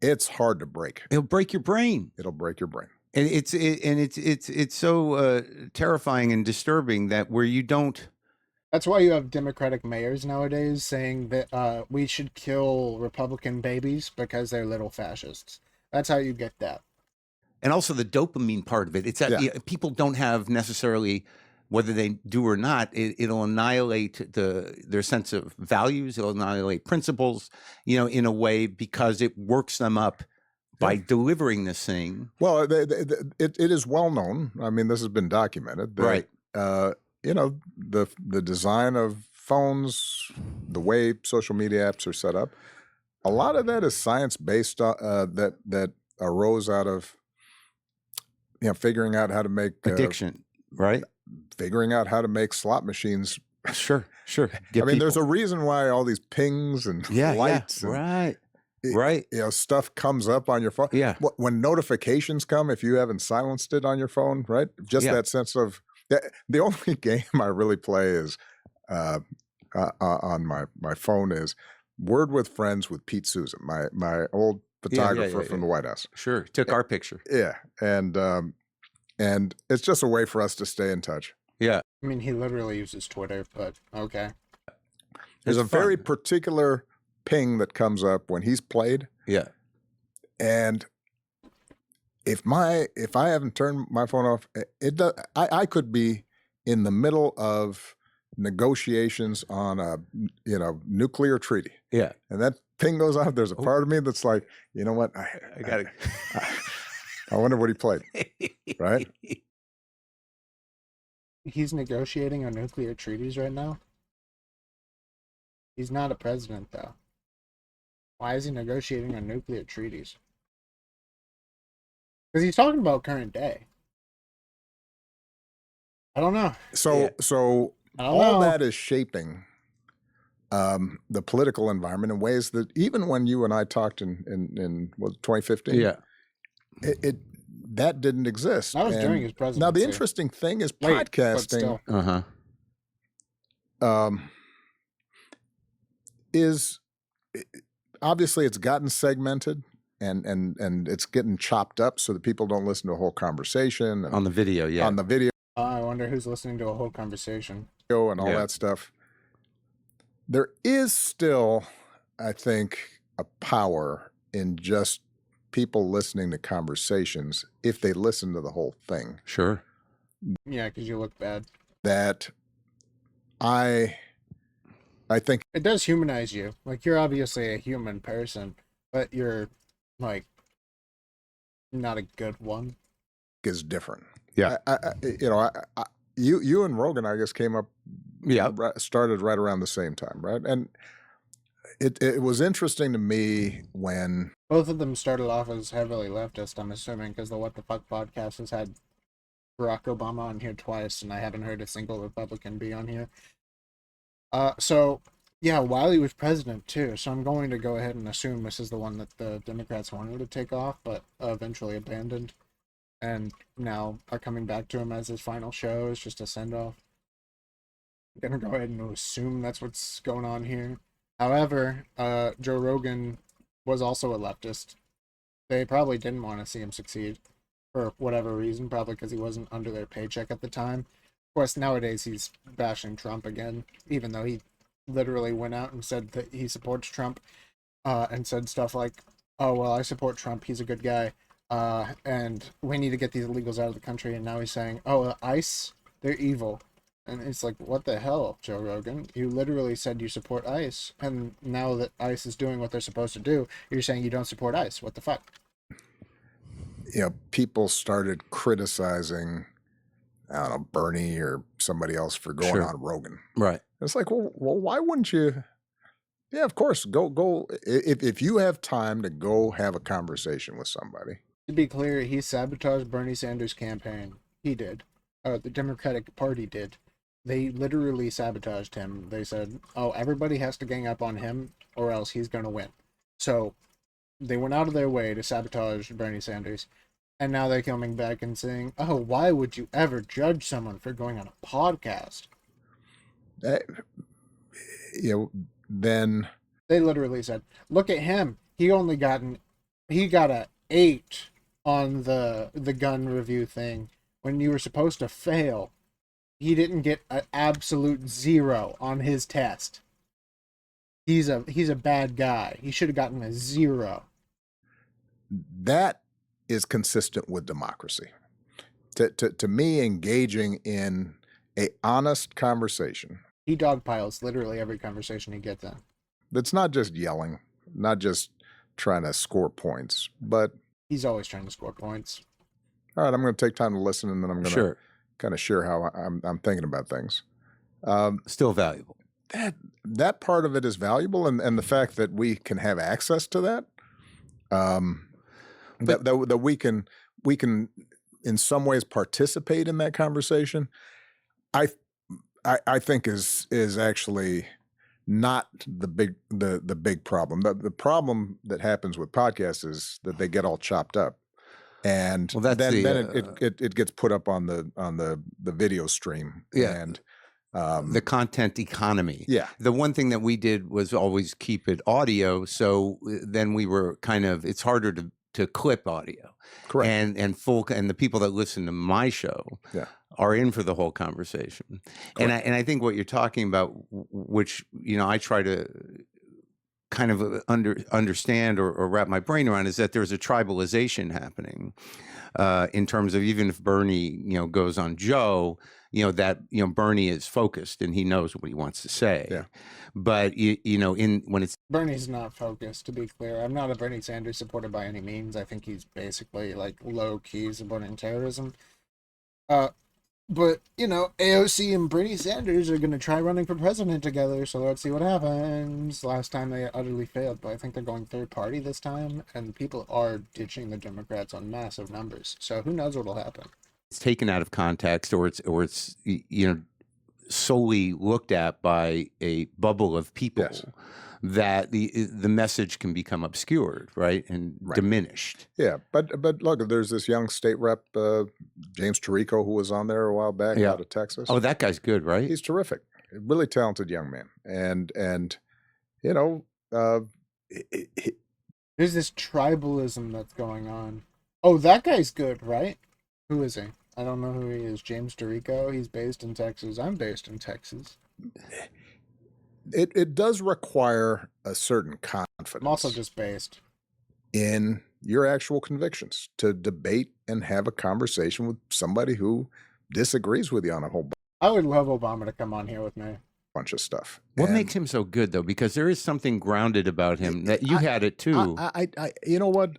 it's hard to break. It'll break your brain. It'll break your brain. And it's so terrifying and disturbing that where you don't. That's why you have Democratic mayors nowadays saying that we should kill Republican babies because they're little fascists. That's how you get that. And also the dopamine part of it. It's that people don't have necessarily, whether they do or not, it'll annihilate their sense of values. It'll annihilate principles, in a way, because it works them up by delivering this thing. Well, it is well known. I mean, this has been documented. That, right. The design of phones, the way social media apps are set up, a lot of that is science based. That arose out of figuring out how to make addiction, right? Figuring out how to make slot machines. Sure. There's a reason why all these pings and lights, and, right. Stuff comes up on your phone. Yeah. When notifications come, if you haven't silenced it on your phone, right? Just that sense of the only game I really play is on my phone is Word with Friends with Pete Souza, my old photographer from the White House. Sure, took our picture. Yeah, and it's just a way for us to stay in touch. Yeah, I mean, he literally uses Twitter, but okay. There's a very particular ping that comes up when he's played. Yeah, and if I haven't turned my phone off, I could be in the middle of negotiations on a nuclear treaty. Yeah, and that ping goes off. There's a part of me that's like, you know what, I got to. I wonder what he played. Right? He's negotiating on nuclear treaties right now. He's not a president, though. Why is he negotiating on nuclear treaties? Because he's talking about current day. I don't know. So all that is shaping the political environment in ways that even when you and I talked in 2015, that didn't exist. That was during his presidency. Now the interesting thing is podcasting. Is obviously it's gotten segmented and it's getting chopped up so that people don't listen to a whole conversation on the video. Yeah, on the video. I wonder who's listening to a whole conversation and all that stuff. There is still, I think, a power in just people listening to conversations if they listen to the whole thing. Sure. Yeah, because you look bad. That I think it does humanize you. Like, you're obviously a human person, but you're like not a good one. Is different. Yeah. You and Rogan, I guess, came up. Yeah. Started right around the same time, right? And it was interesting to me when both of them started off as heavily leftist, I'm assuming, because the What the Fuck podcast has had Barack Obama on here twice, and I haven't heard a single Republican be on here. So yeah, Wiley was president too, so I'm going to go ahead and assume this is the one that the Democrats wanted to take off, but eventually abandoned, and now are coming back to him as his final show. It's just a send-off. I'm gonna go ahead and assume that's what's going on here. However, Joe Rogan was also a leftist. They probably didn't want to see him succeed for whatever reason, probably because he wasn't under their paycheck at the time. Of course, nowadays he's bashing Trump again, even though he literally went out and said that he supports Trump, and said stuff like, "Oh well, I support Trump. He's a good guy, and we need to get these illegals out of the country." And now he's saying, "Oh, ICE, they're evil." And it's like, what the hell, Joe Rogan? You literally said you support ICE, and now that ICE is doing what they're supposed to do, you're saying you don't support ICE. What the fuck? People started criticizing, I don't know, Bernie or somebody else for going Sure. on Rogan. Right. It's like, well, why wouldn't you? Yeah, of course, go. If you have time to go have a conversation with somebody. To be clear, he sabotaged Bernie Sanders' campaign. He did. The Democratic Party did. They literally sabotaged him. They said, "Oh, everybody has to gang up on him, or else he's going to win." So they went out of their way to sabotage Bernie Sanders, and now they're coming back and saying, "Oh, why would you ever judge someone for going on a podcast?" Eh, then They literally said, "Look at him. He got a 8 on the gun review thing when you were supposed to fail. He didn't get an absolute 0 on his test. He's a bad guy. He should have gotten a 0." that is consistent with democracy. To me, engaging in a honest conversation He dogpiles literally every conversation he gets in. that's not just yelling, not just trying to score points, but He's always trying to score points. all right, I'm going to take time to listen, and then I'm going to Sure. kind of share how I'm thinking about things. Still valuable. That part of it is valuable, and the fact that we can have access to that, that we can in some ways participate in that conversation. I think is actually not the big problem. The problem that happens with podcasts is that they get all chopped up, and Well, that's then it gets put up on the video stream. Yeah. And the content economy. yeah, The one thing that we did was always keep it audio. So then we were it's harder to clip audio. correct. And the people that listen to my show Yeah. are in for the whole conversation. And I think what you're talking about, which, I try to kind of understand or wrap my brain around, is that there's a tribalization happening in terms of, even if Bernie, goes on Joe, that, Bernie is focused and he knows what he wants to say. Yeah. But, when it's Bernie's not focused, to be clear. I'm not a Bernie Sanders supporter by any means. I think he's basically like low-key supporting terrorism. But, AOC and Bernie Sanders are going to try running for president together, so let's see what happens. Last time they utterly failed, but I think they're going third party this time, and people are ditching the Democrats on massive numbers. So who knows what will happen. taken out of context, or it's solely looked at by a bubble of people, Yes. that the message can become obscured, right, and diminished. Yeah, but look, there's this young state rep, James Tirico, who was on there a while back out of Texas. Oh, that guy's good, right? He's terrific, a really talented young man, and There's this tribalism that's going on. Oh, that guy's good, right? Who is he? I don't know who he is. James Dorico. He's based in Texas. I'm based in Texas. it does require a certain confidence. I'm also just based in your actual convictions to debate and have a conversation with somebody who disagrees with you on a whole I would love Obama to come on here with me. bunch of stuff. What And makes him so good, though? Because there is something grounded about him that you had it too. I you know what?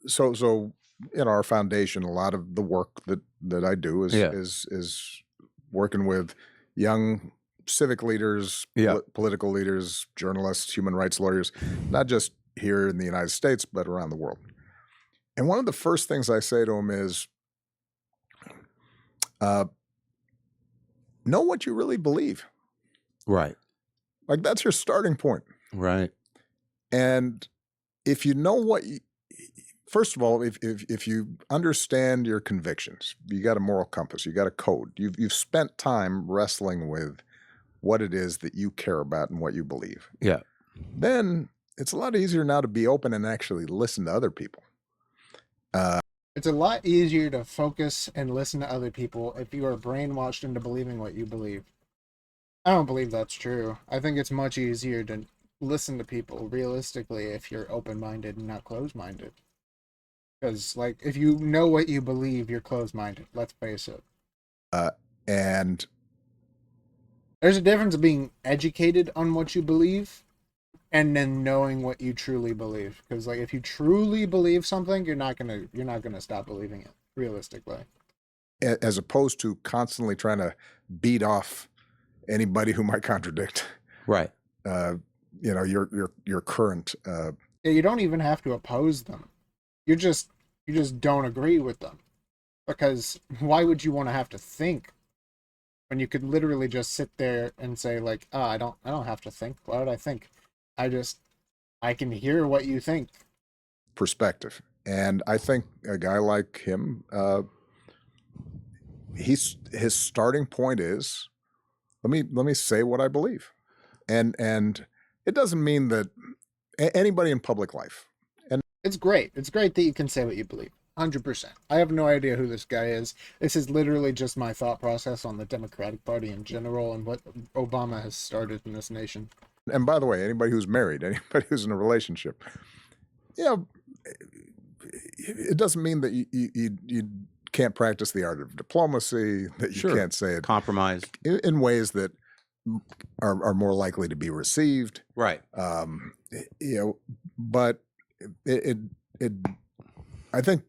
So in our foundation, a lot of the work that I do is working with young civic leaders, political leaders, journalists, human rights lawyers, not just here in the United States, but around the world. And one of the first things I say to them is, know what you really believe. Right. Like, that's your starting point. Right. And if you know what first of all, if you understand your convictions, you got a moral compass, you got a code, you've spent time wrestling with what it is that you care about and what you believe. Yeah. Then it's a lot easier now to be open and actually listen to other people. It's a lot easier to focus and listen to other people if you are brainwashed into believing what you believe. I don't believe that's true. I think it's much easier to listen to people realistically if you're open-minded and not closed-minded. Because, like, if you know what you believe, you're closed-minded. Let's face it. And There's a difference being educated on what you believe and then knowing what you truly believe. Because, like, if you truly believe something, you're not gonna stop believing it realistically. as opposed to constantly trying to beat off anybody who might contradict, Right. your current. Yeah, you don't even have to oppose them. You just don't agree with them. Because why would you want to have to think when you could literally just sit there and say, like, oh, I don't have to think. Why would I think? I can hear what you think. Perspective. And I think a guy like him, his starting point is, let me say what I believe, and it doesn't mean that anybody in public life. And It's great. It's great that you can say what you believe. 100%. I have no idea who this guy is. This is literally just my thought process on the Democratic Party in general and what Obama has started in this nation. and by the way, anybody who's married, anybody who's in a relationship, it doesn't mean that you can't practice the art of diplomacy, that you Sure. can't say it Compromise. in ways that are more likely to be received. Right. But it I think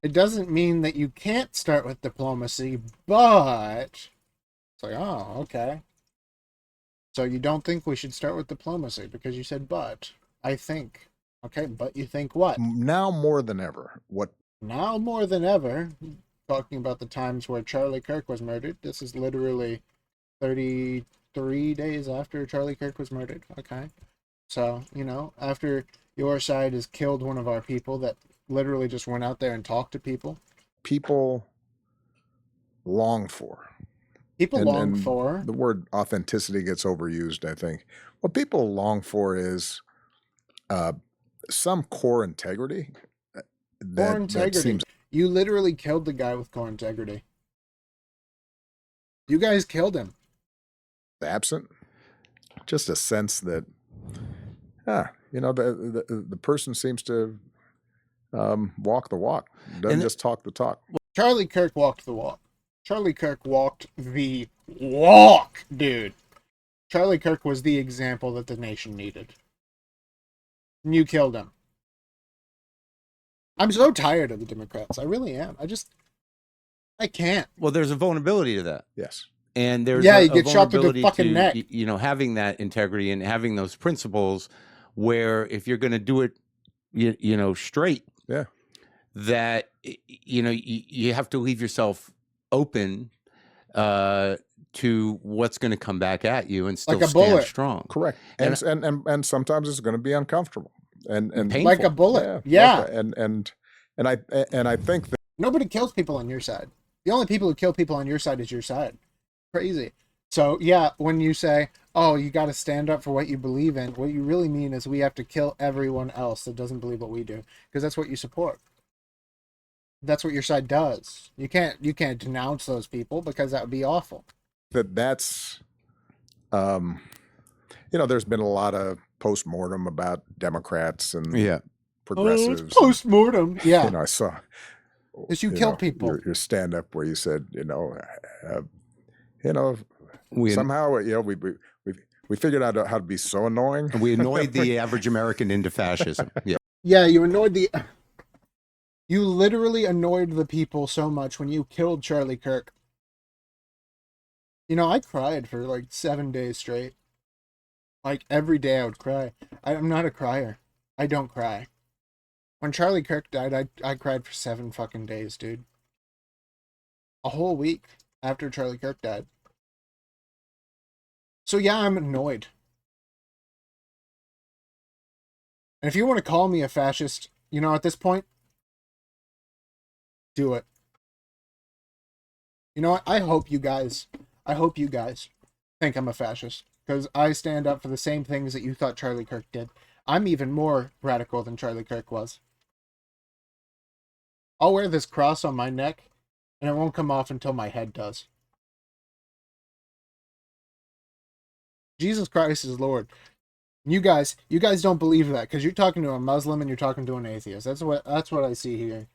It doesn't mean that you can't start with diplomacy, but it's like, oh, okay. So you don't think we should start with diplomacy because you said, but I think. Okay, but you think what? now more than ever, Now more than ever, talking about the times where Charlie Kirk was murdered. This is literally 33 days after Charlie Kirk was murdered. Okay. So, after your side has killed one of our people that literally just went out there and talked to people. people long for. People And- long and for. The word authenticity gets overused, I think. What people long for is some core integrity. Core integrity. Seems You literally killed the guy with core integrity. You guys killed him. absent. Just a sense that, the person seems to walk the walk, doesn't just talk the talk. Charlie Kirk walked the walk. Charlie Kirk walked the walk, dude. Charlie Kirk was the example that the nation needed. And you killed him. I'm so tired of the Democrats. I really am. I can't. Well, there's a vulnerability to that. Yes. And there's Yeah, a you get shot through the vulnerability fucking to, neck. having that integrity and having those principles where if you're going to do it, straight, Yeah. that, you have to leave yourself open to what's going to come back at you and still Like a stand bullet. strong. Correct. And sometimes it's going to be uncomfortable and painful. Like a bullet. Yeah. And I think that Nobody kills people on your side. The only people who kill people on your side is your side. Crazy. So, yeah, when you say, oh, you got to stand up for what you believe in, what you really mean is we have to kill everyone else that doesn't believe what we do. Because that's what you support. That's what your side does. You can't denounce those people because that would be awful. that's there's been a lot of post-mortem about Democrats and progressives. Post-mortem. Yeah. I saw Because you killed people. your stand-up where you said, We, somehow we figured out how to be so annoying. we annoyed the average American into fascism. Yeah. Yeah, you literally annoyed the people so much when you killed Charlie Kirk. I cried for like 7 days straight. Like every day I would cry. I'm not a crier. I don't cry. When Charlie Kirk died, I cried for 7 fucking days, dude. A whole week after Charlie Kirk died. So yeah, I'm annoyed. And if you want to call me a fascist, at this point, do it. You know what? I hope you guys think I'm a fascist because I stand up for the same things that you thought Charlie Kirk did. I'm even more radical than Charlie Kirk was. I'll wear this cross on my neck, and it won't come off until my head does. Jesus Christ is Lord. You guys don't believe that because you're talking to a Muslim and you're talking to an atheist. That's what I see here.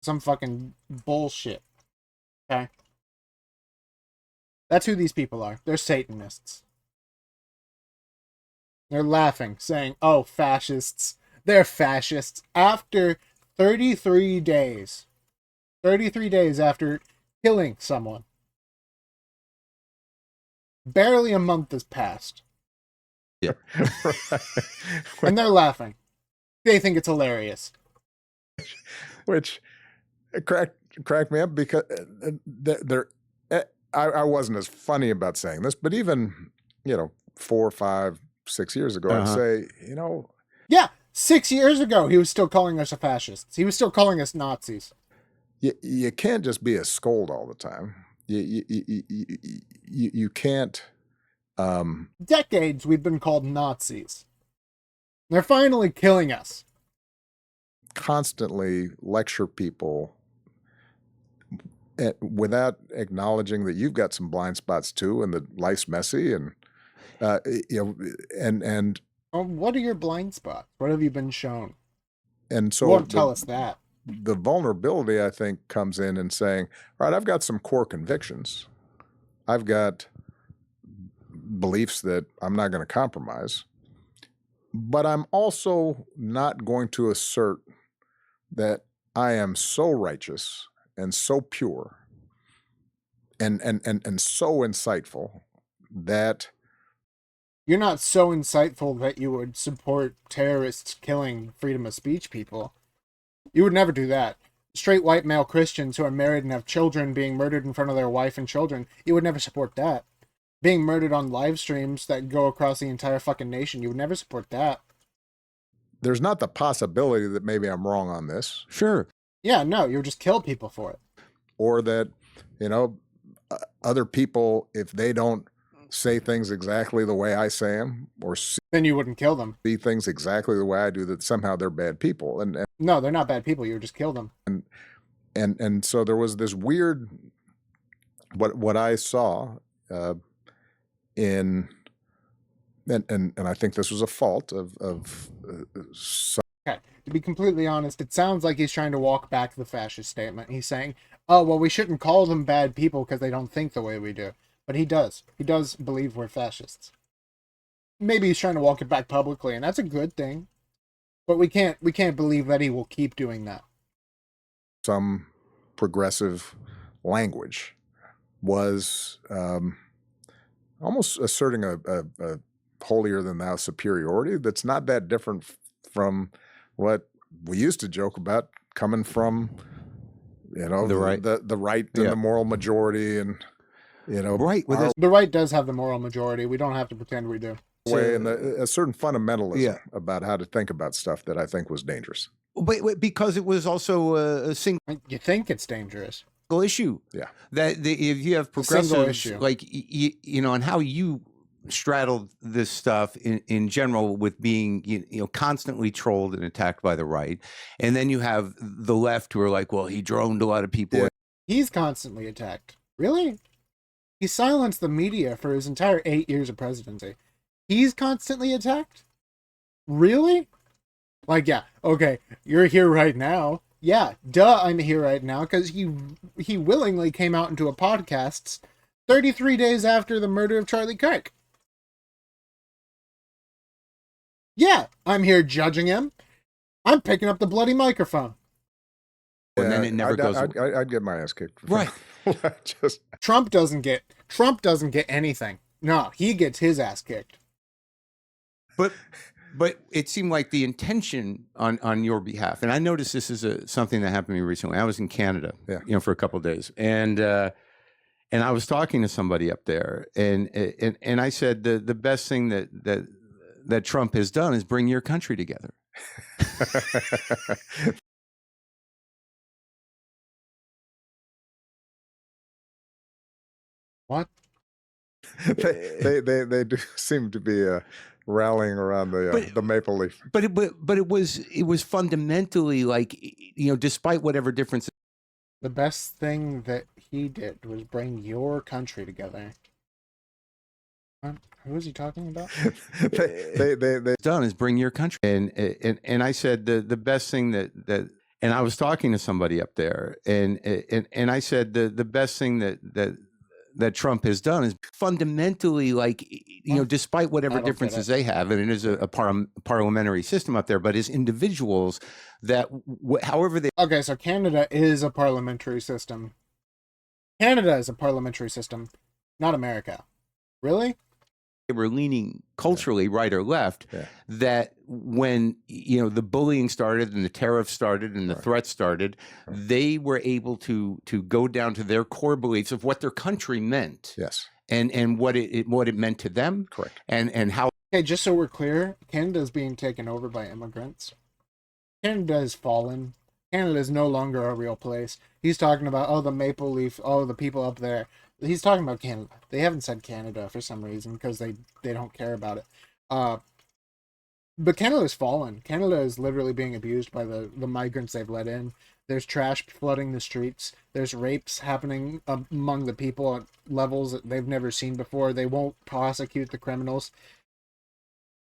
Some fucking bullshit. Okay? That's who these people are. They're Satanists. They're laughing, saying, "Oh, fascists. They're fascists." After 33 days. 33 days after killing someone. Barely a month has passed. Yeah. And they're laughing. They think it's hilarious. Which cracked me up because I wasn't as funny about saying this, but even 4, 5, 6 years ago, I'd say Yeah, 6 years ago, he was still calling us fascists. He was still calling us Nazis. you can't just be a scold all the time. You can't. Decades we've been called Nazis. They're finally killing us. Constantly lecture people without acknowledging that you've got some blind spots too, and that life's messy, and and What are your blind spots? What have you been shown? so You won't tell us that. The vulnerability, I think, comes in saying, all right, I've got some core convictions. I've got beliefs that I'm not going to compromise, but I'm also not going to assert that I am so righteous and so pure and so insightful that You're not so insightful that you would support terrorists killing freedom of speech people. You would never do that. Straight white male Christians who are married and have children being murdered in front of their wife and children, you would never support that. Being murdered on live streams that go across the entire fucking nation, you would never support that. There's not the possibility that maybe I'm wrong on this. Sure. Yeah, no, you would just kill people for it. Or that, other people, if they don't say things exactly the way I say them, or Then you wouldn't kill them. see things exactly the way I do, that somehow they're bad people. And No, they're not bad people. You would just kill them. and so there was this weird, what I saw in, and I think this was a fault of some. Okay, to be completely honest, it sounds like he's trying to walk back the fascist statement. He's saying, oh, well, we shouldn't call them bad people because they don't think the way we do. But he does. He does believe we're fascists. Maybe he's trying to walk it back publicly, and that's a good thing. But we can't believe that he will keep doing that. Some progressive language was almost asserting a holier than thou superiority that's not that different from what we used to joke about coming from the right, the right and the moral majority, and right. The right does have the moral majority. We don't have to pretend we do. Way and a certain fundamentalism about how to think about stuff that I think was dangerous. Wait, because it was also a single. You think it's dangerous? Issue. Yeah. That if you have progressives, like and how you straddled this stuff in general with being constantly trolled and attacked by the right, and then you have the left who are like, well, he droned a lot of people. Yeah. He's constantly attacked. Really? He silenced the media for his entire 8 years of presidency. He's constantly attacked? Really? Like, yeah, okay, you're here right now. Yeah, duh, I'm here right now, because he willingly came out into a podcast 33 days after the murder of Charlie Kirk. Yeah, I'm here judging him. I'm picking up the bloody microphone. And then it never goes. I'd get my ass kicked. Right. Trump doesn't get anything. No, he gets his ass kicked. But it seemed like the intention on your behalf, and I noticed this is something that happened to me recently. I was in Canada, for a couple of days, and I was talking to somebody up there, and I said the best thing that Trump has done is bring your country together. What? they do seem to be rallying around the maple leaf. But it was fundamentally like, despite whatever difference. The best thing that he did was bring your country together. Who is he talking about? they done is bring your country, and I said the best thing that and I was talking to somebody up there, and I said the best thing that Trump has done is fundamentally like, despite whatever differences they have, and it is a parliamentary system up there, but as individuals that however they. Okay, so Canada is a parliamentary system. Canada is a parliamentary system, not America. Really? They were leaning culturally right or left, that when the bullying started and the tariffs started and the threats started, they were able to go down to their core beliefs of what their country meant. Yes. And what it meant to them. Correct. And how. Okay, just so we're clear, Canada is being taken over by immigrants. Canada has fallen. Canada is no longer a real place. He's talking about, the maple leaf, the people up there. He's talking about Canada. They haven't said Canada for some reason because they don't care about it. But Canada's fallen. Canada is literally being abused by the migrants they've let in. There's trash flooding the streets. There's rapes happening among the people at levels that they've never seen before. They won't prosecute the criminals.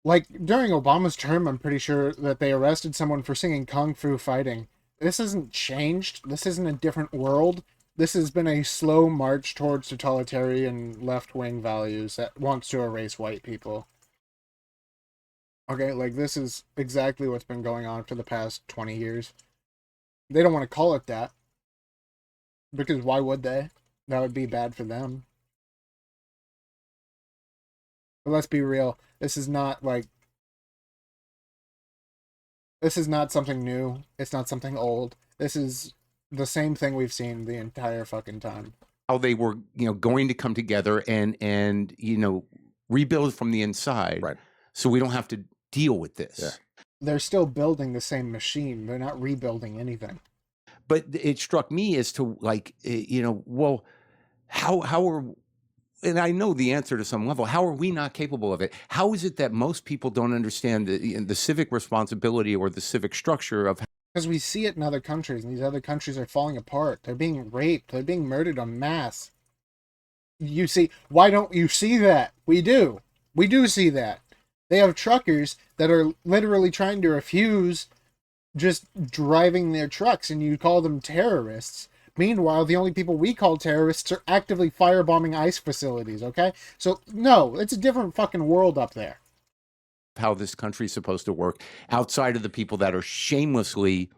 Like, during Obama's term, I'm pretty sure that they arrested someone for singing Kung Fu Fighting. This hasn't changed. This isn't a different world. This has been a slow march towards totalitarian left-wing values that wants to erase white people. Okay, like, this is exactly what's been going on for the past 20 years. They don't want to call it that. Because why would they? That would be bad for them. But let's be real. This is not, this is not something new. It's not something old. This is the same thing we've seen the entire fucking time. How they were, going to come together and rebuild from the inside. Right. So we don't have to deal with this. Yeah. They're still building the same machine. They're not rebuilding anything. But it struck me as to well, how are, and I know the answer to some level, how are we not capable of it? How is it that most people don't understand the civic responsibility or the civic structure of? Because we see it in other countries, and these other countries are falling apart. They're being raped. They're being murdered en masse. You see, why don't you see that? We do. We do see that. They have truckers that are literally trying to refuse just driving their trucks, and you call them terrorists. Meanwhile, the only people we call terrorists are actively firebombing ICE facilities, okay? So, no, it's a different fucking world up there. How this country is supposed to work outside of the people that are shamelessly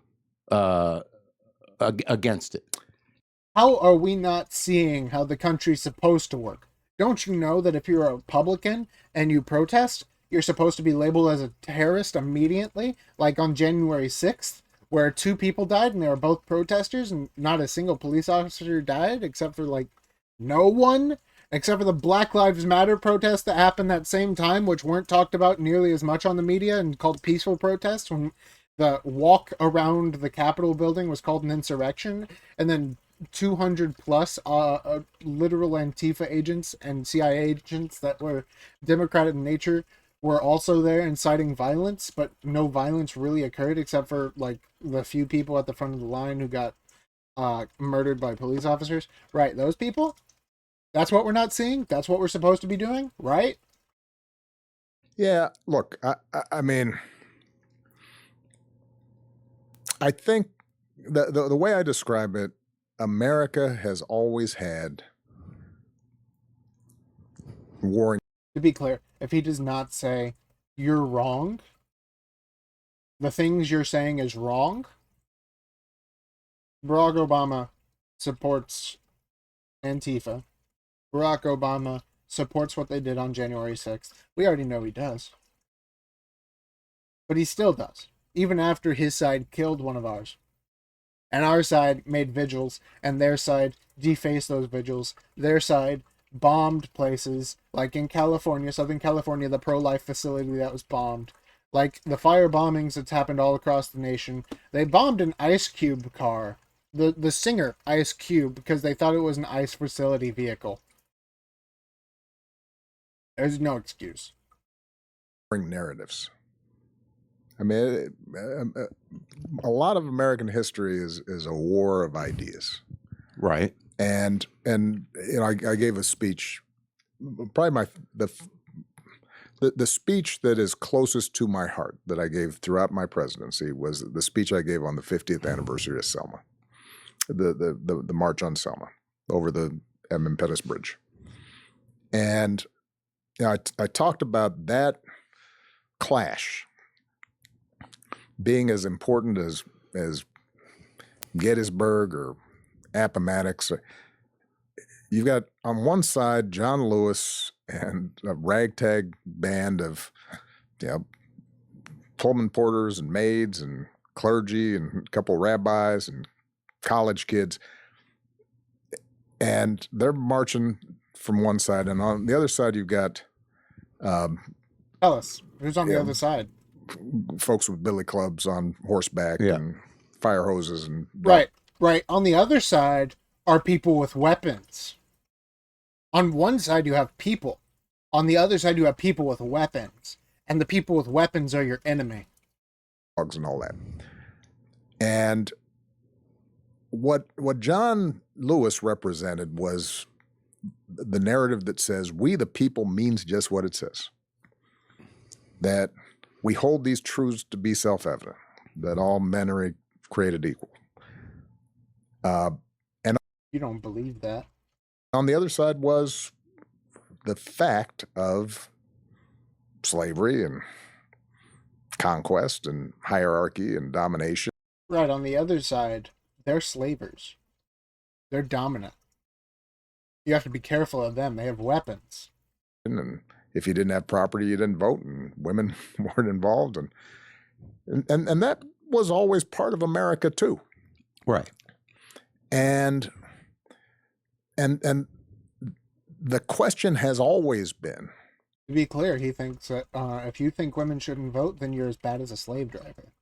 against it. How are we not seeing how the country's supposed to work? Don't you know that if you're a Republican and you protest, you're supposed to be labeled as a terrorist immediately? Like on January 6th, where 2 people died and they were both protesters and not a single police officer died except for no one? Except for the Black Lives Matter protests that happened that same time, which weren't talked about nearly as much on the media and called peaceful protests, when the walk around the Capitol building was called an insurrection, and then 200 plus literal Antifa agents and CIA agents that were Democratic in nature were also there inciting violence, but no violence really occurred except for the few people at the front of the line who got murdered by police officers. Right, those people? That's what we're not seeing? That's what we're supposed to be doing, right? Yeah, look, I mean, I think the way I describe it, America has always had warring. To be clear, if he does not say, you're wrong, the things you're saying is wrong, Barack Obama supports Antifa. Barack Obama supports what they did on January 6th. We already know he does. But he still does, even after his side killed one of ours. And our side made vigils, and their side defaced those vigils. Their side bombed places, like in California, Southern California, the pro-life facility that was bombed. Like the fire bombings that's happened all across the nation. They bombed an Ice Cube car. The singer, Ice Cube, because they thought it was an ICE facility vehicle. There's no excuse. Narratives. I mean, a lot of American history is a war of ideas. Right. And you know, I gave a speech, probably the speech that is closest to my heart that I gave throughout my presidency was the speech I gave on the 50th anniversary of Selma, the March on Selma over the Edmund Pettus Bridge. And you know, I talked about that clash being as important as Gettysburg or Appomattox. You've got on one side John Lewis and a ragtag band of, you know, Pullman porters and maids and clergy and a couple of rabbis and college kids, and they're marching from one side, and on the other side you've got Tell us who's on the other side. folks with billy clubs on horseback and fire hoses and right. On the other side are people with weapons. On one side you have people. On the other side you have people with weapons, and the people with weapons are your enemy. Dogs and all that. And what John Lewis represented was the narrative that says we the people means just what it says. That we hold these truths to be self-evident, that all men are created equal. And you don't believe that. On the other side was the fact of slavery and conquest and hierarchy and domination. Right, on the other side, they're slavers. They're dominant. You have to be careful of them. They have weapons. And if you didn't have property, you didn't vote, and women weren't involved. And that was always part of America too. Right. And the question has always been, to be clear, he thinks that if you think women shouldn't vote, then you're as bad as a slave driver.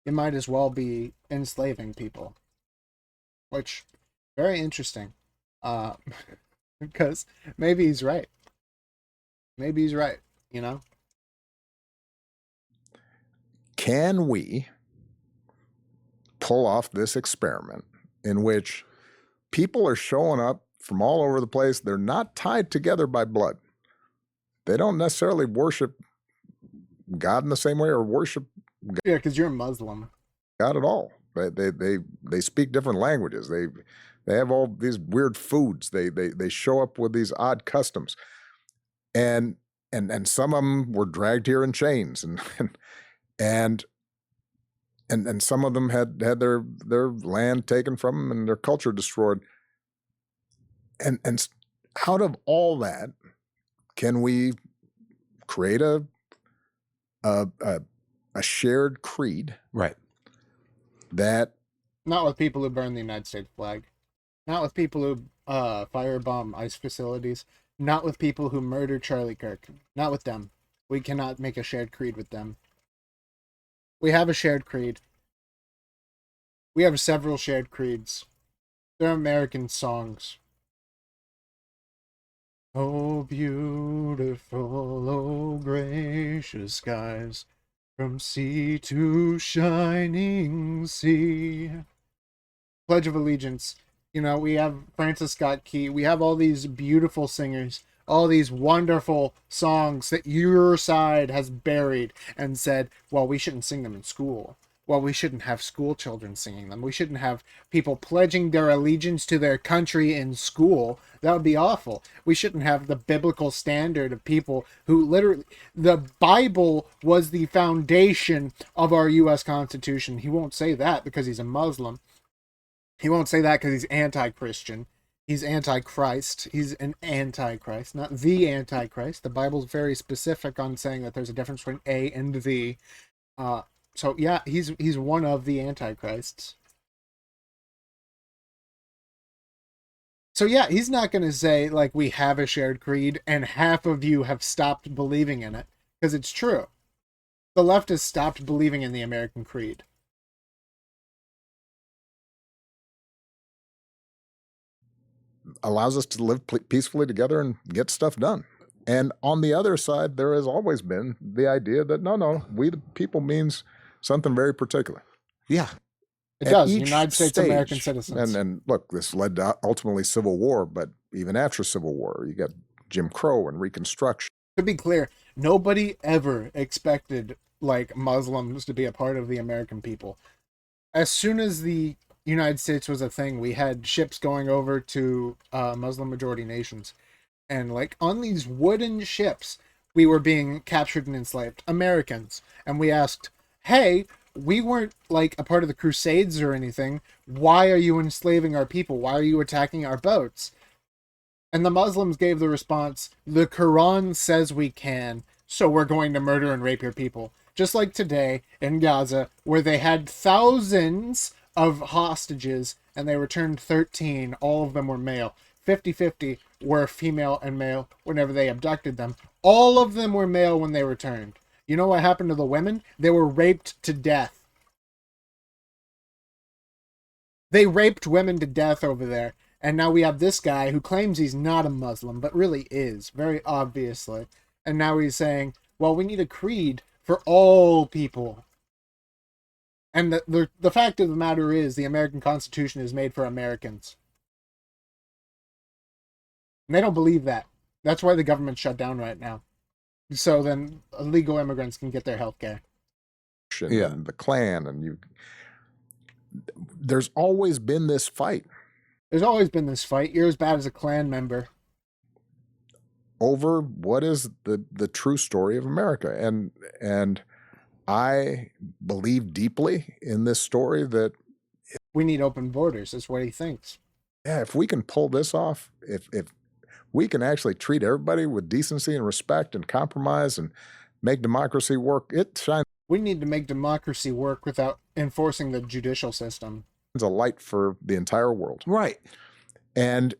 You might as well be enslaving people. Which, very interesting. Because maybe he's right. Maybe he's right, you know? Can we pull off this experiment in which people are showing up from all over the place? They're not tied together by blood. They don't necessarily worship God in the same way or worship God. Yeah, because you're a Muslim. God at all. They speak different languages. They have all these weird foods. They show up with these odd customs. And some of them were dragged here in chains, and some of them had their land taken from them and their culture destroyed. And out of all that, can we create a shared creed? Right. That not with people who burn the United States flag, not with people who firebomb ICE facilities, not with people who murder Charlie Kirk, not with them. We cannot make a shared creed with them. We have a shared creed. We have several shared creeds. They're American songs. Oh, beautiful, oh, gracious skies, from sea to shining sea. Pledge of Allegiance. You know, we have Francis Scott Key. We have all these beautiful singers, all these wonderful songs that your side has buried and said, well, we shouldn't sing them in school. Well, we shouldn't have school children singing them. We shouldn't have people pledging their allegiance to their country in school. That would be awful. We shouldn't have the biblical standard of people who literally... The Bible was the foundation of our U.S. Constitution. He won't say that because he's a Muslim. He won't say that because he's anti-Christian. He's anti-Christ. He's an anti-Christ, not the anti-Christ. The Bible's very specific on saying that there's a difference between a and the. So yeah, he's one of the antichrists. So yeah, he's not going to say like we have a shared creed and half of you have stopped believing in it, because it's true. The left has stopped believing in the American creed. Allows us to live peacefully together and get stuff done. And on the other side, there has always been the idea that no, we the people means something very particular. Yeah. It At does. each United States stage, American citizens. and look, this led to ultimately Civil War, but even after Civil War, you got Jim Crow and Reconstruction. To be clear, nobody ever expected like Muslims to be a part of the American people. As soon as the United States was a thing, we had ships going over to Muslim majority nations. And like on these wooden ships, we were being captured and enslaved. Americans. And we asked, hey, we weren't like a part of the Crusades or anything. Why are you enslaving our people? Why are you attacking our boats? And the Muslims gave the response, the Quran says we can, so we're going to murder and rape your people. Just like today in Gaza, where they had thousands of hostages and they returned 13. All of them were male. 50-50 were female and male whenever they abducted them. All of them were male when they returned. You know what happened to the women? They were raped to death. They raped women to death over there. And now we have this guy who claims he's not a Muslim, but really is, very obviously. And now he's saying, well, we need a creed for all people. And the fact of the matter is, the American Constitution is made for Americans. And they don't believe that. That's why the government's shut down right now. So then illegal immigrants can get their health care. Yeah. And the Klan, and there's always been this fight. There's always been this fight. You're as bad as a Klan member. Over what is the true story of America. And I believe deeply in this story that we need open borders, is what he thinks. Yeah, if we can pull this off, if we can actually treat everybody with decency and respect and compromise and make democracy work, it shines We need to make democracy work without enforcing the judicial system. a light for the entire world. Right. And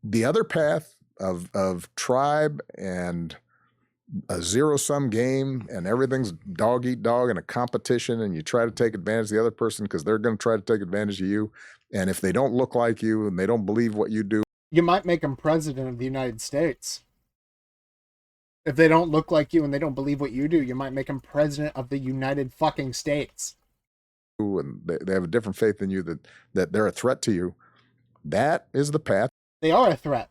the other path of tribe and a zero-sum game and everything's dog eat dog and a competition, and you try to take advantage of the other person because they're going to try to take advantage of you. And if they don't look like you and they don't believe what you do, you might make them president of the United States. If they don't look like you and they don't believe what you do, you might make them president of the United fucking States. And they have a different faith than you, that they're a threat to you. That is the path. They are a threat.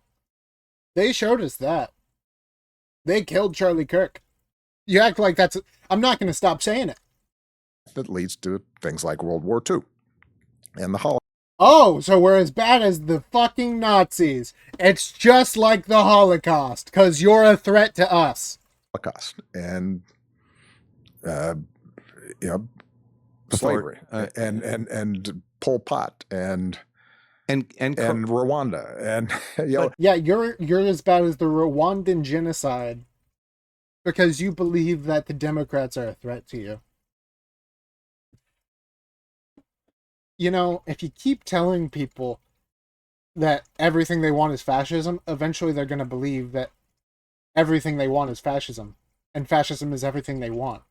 They showed us that. They killed Charlie Kirk. You act like that's... I'm not going to stop saying it. That leads to things like World War II and the Holocaust. Oh, so we're as bad as the fucking Nazis. It's just like the Holocaust, because you're a threat to us. And, slavery and Pol Pot and Rwanda and yeah, you're as bad as the Rwandan genocide because you believe that the Democrats are a threat to you. You know, if you keep telling people that everything they want is fascism, eventually they're going to believe that everything they want is fascism, and fascism is everything they want.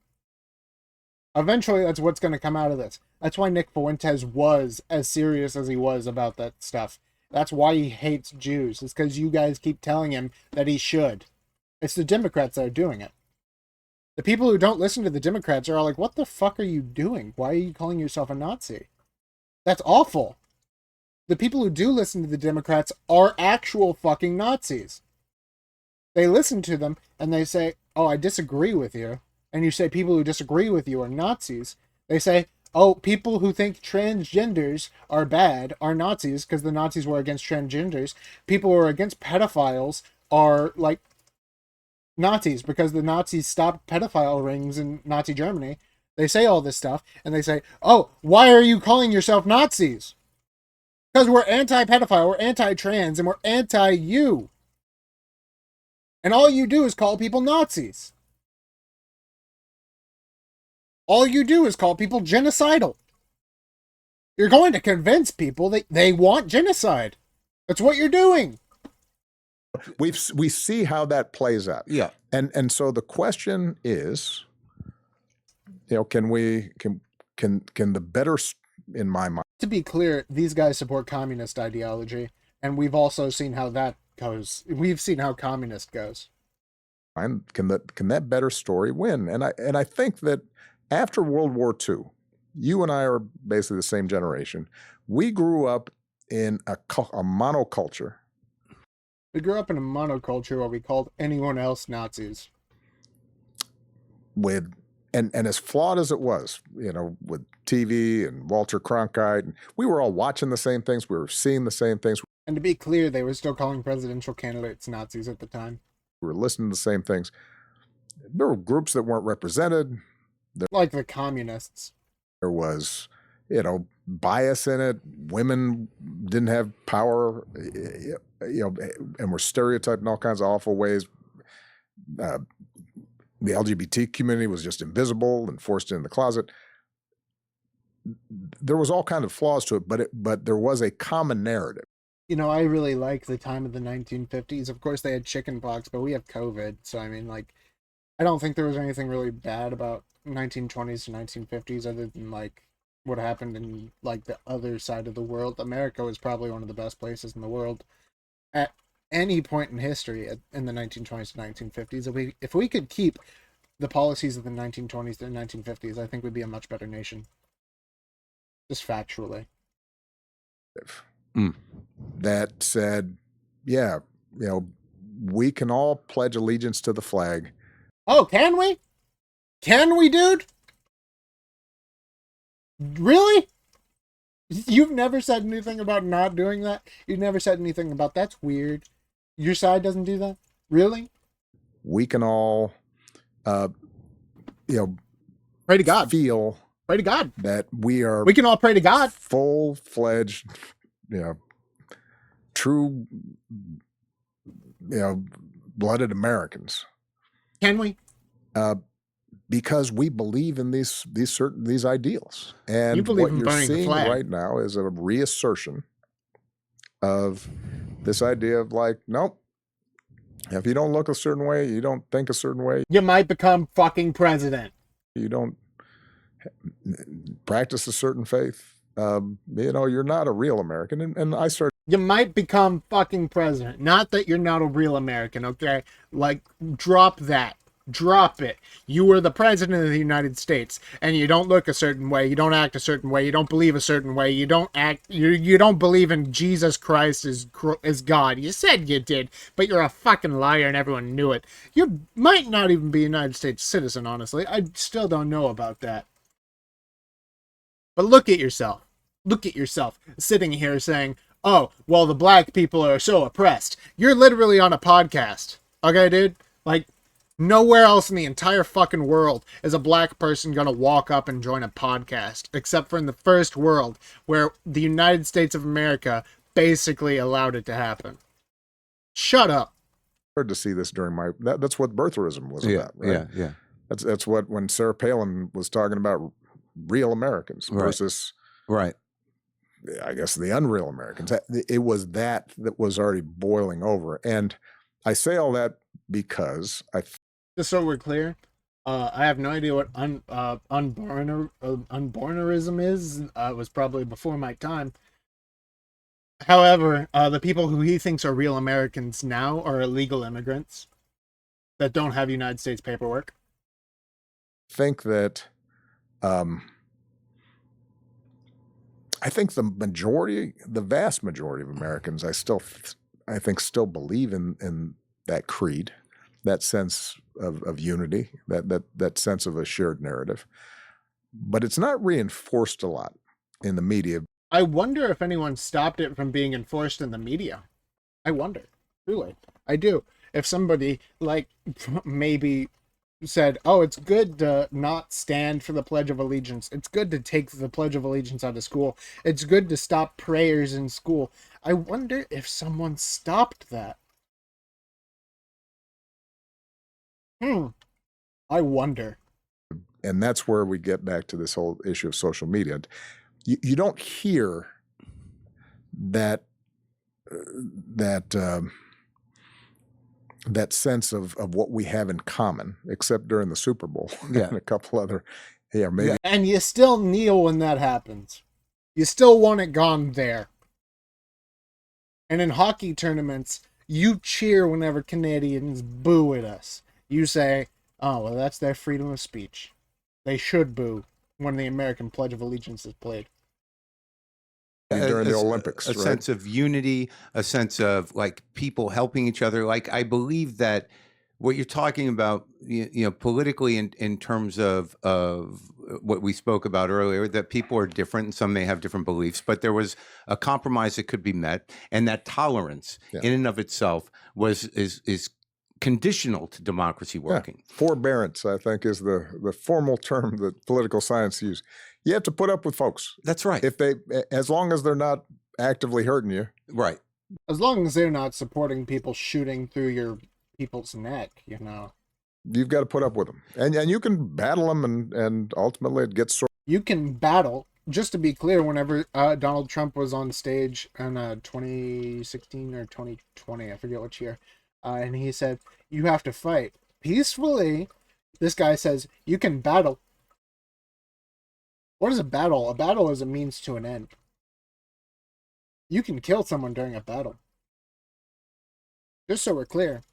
Eventually, that's what's going to come out of this. That's why Nick Fuentes was as serious as he was about that stuff. That's why he hates Jews. It's because you guys keep telling him that he should. It's the Democrats that are doing it. The people who don't listen to the Democrats are all like, what the fuck are you doing? Why are you calling yourself a Nazi? That's awful. The people who do listen to the Democrats are actual fucking Nazis. They listen to them and they say, oh, I disagree with you. And you say people who disagree with you are Nazis. They say, oh, people who think transgenders are bad are Nazis because the Nazis were against transgenders. People who are against pedophiles are like Nazis because the Nazis stopped pedophile rings in Nazi Germany. They say all this stuff, and they say, oh, why are you calling yourself Nazis? Because we're anti-pedophile, we're anti-trans, and we're anti-you. And all you do is call people Nazis. All you do is call people genocidal. You're going to convince people that they want genocide. That's what you're doing. We see how that plays out. Yeah. And so the question is, can the better, in my mind. To be clear, these guys support communist ideology, and we've also seen how that goes. We've seen how communist goes. Can that better story win? And I think that after World War II, you and I are basically the same generation. We grew up in a monoculture. We grew up in a monoculture where we called anyone else Nazis. With and as flawed as it was, with TV and Walter Cronkite, and we were all watching the same things, we were seeing the same things, And to be clear, they were still calling presidential candidates Nazis at the time. we were listening to the same things. There were groups that weren't represented. Like the communists. There was, bias in it. Women didn't have power, and were stereotyped in all kinds of awful ways. The LGBT community was just invisible and forced into the closet. There was all kinds of flaws to it, but there was a common narrative. I really like the time of the 1950s. Of course, they had chicken pox, but we have COVID. So, I mean, I don't think there was anything really bad about 1920s to 1950s other than, what happened in, the other side of the world. America was probably one of the best places in the world at any point in history in the 1920s to 1950s. If we could keep the policies of the 1920s to the 1950s, I think we'd be a much better nation. Just factually. That said, yeah, we can all pledge allegiance to the flag. Oh, can we? Can we, dude? Really? You've never said anything about not doing that? You've never said anything about that's weird. Your side doesn't do that? Really? We can all, pray to God. Feel pray to God that we can all pray to God. Full-fledged, true, blooded Americans. Can we? Because we believe in these ideals, and you believe what in you're burning the seeing flag right now is a reassertion of this idea of nope. If you don't look a certain way, you don't think a certain way, you might become fucking president. You don't practice a certain faith, you're not a real American. And I started. You might become fucking president. Not that you're not a real American, okay? Drop that. Drop it. You were the president of the United States, and you don't look a certain way, you don't act a certain way, you don't believe a certain way, you don't believe in Jesus Christ as God. You said you did, but you're a fucking liar and everyone knew it. You might not even be a United States citizen, honestly. I still don't know about that. But look at yourself. Look at yourself sitting here saying, oh, well, the black people are so oppressed. You're literally on a podcast. Okay, dude? Nowhere else in the entire fucking world is a black person gonna walk up and join a podcast, except for in the first world, where the United States of America basically allowed it to happen. Shut up. Hard to see this during that's what birtherism was about, right? Yeah. That's what, when Sarah Palin was talking about real Americans versus, right, I guess, the unreal Americans. It was that was already boiling over. And I say all that because just so we're clear, I have no idea what unbornerism is. It was probably before my time. However, the people who he thinks are real Americans now are illegal immigrants that don't have United States paperwork. Think that I think the vast majority of Americans, I think still believe in that creed, that sense of unity, that sense of a shared narrative. But it's not reinforced a lot in the media. I wonder if anyone stopped it from being enforced in the media. I wonder. Really. I do. If somebody, maybe said, oh, it's good to not stand for the Pledge of Allegiance. It's good to take the Pledge of Allegiance out of school. It's good to stop prayers in school. I wonder if someone stopped that. I wonder. And that's where we get back to this whole issue of social media. You don't hear that sense of what we have in common, except during the Super Bowl and a couple other, maybe. Yeah. And you still kneel when that happens. You still want it gone there. And in hockey tournaments, you cheer whenever Canadians boo at us. You say, oh, well, that's their freedom of speech. They should boo when the American Pledge of Allegiance is played. During the Olympics, a right? sense of unity, a sense of like people helping each other. Like I believe that what you're talking about, politically in terms of what we spoke about earlier, that people are different and some may have different beliefs, but there was a compromise that could be met, and that tolerance in and of itself is conditional to democracy working. Forbearance, I think, is the formal term that political science uses. You have to put up with folks. That's right. As long as they're not actively hurting you. Right. As long as they're not supporting people shooting through your people's neck, You've got to put up with them. And you can battle them, and ultimately it gets sorted. You can battle. Just to be clear, whenever Donald Trump was on stage in 2016 or 2020, I forget which year, and he said, you have to fight peacefully. This guy says, you can battle. What is a battle? A battle is a means to an end. You can kill someone during a battle. Just so we're clear.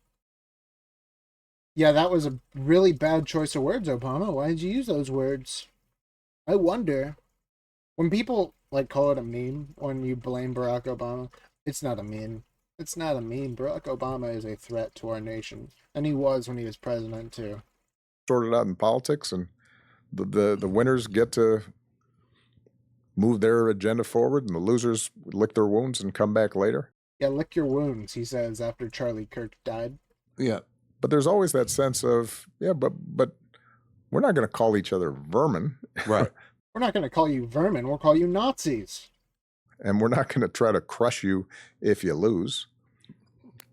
Yeah, that was a really bad choice of words, Obama. Why did you use those words? I wonder. When people call it a meme when you blame Barack Obama, it's not a meme. It's not a meme. Barack Obama is a threat to our nation. And he was when he was president too. Sorted out in politics, and the winners get to move their agenda forward, and the losers lick their wounds and come back later. Yeah, lick your wounds, he says after Charlie Kirk died. Yeah. But there's always that sense of, but we're not going to call each other vermin. Right. We're not going to call you vermin. We'll call you Nazis. And we're not going to try to crush you if you lose.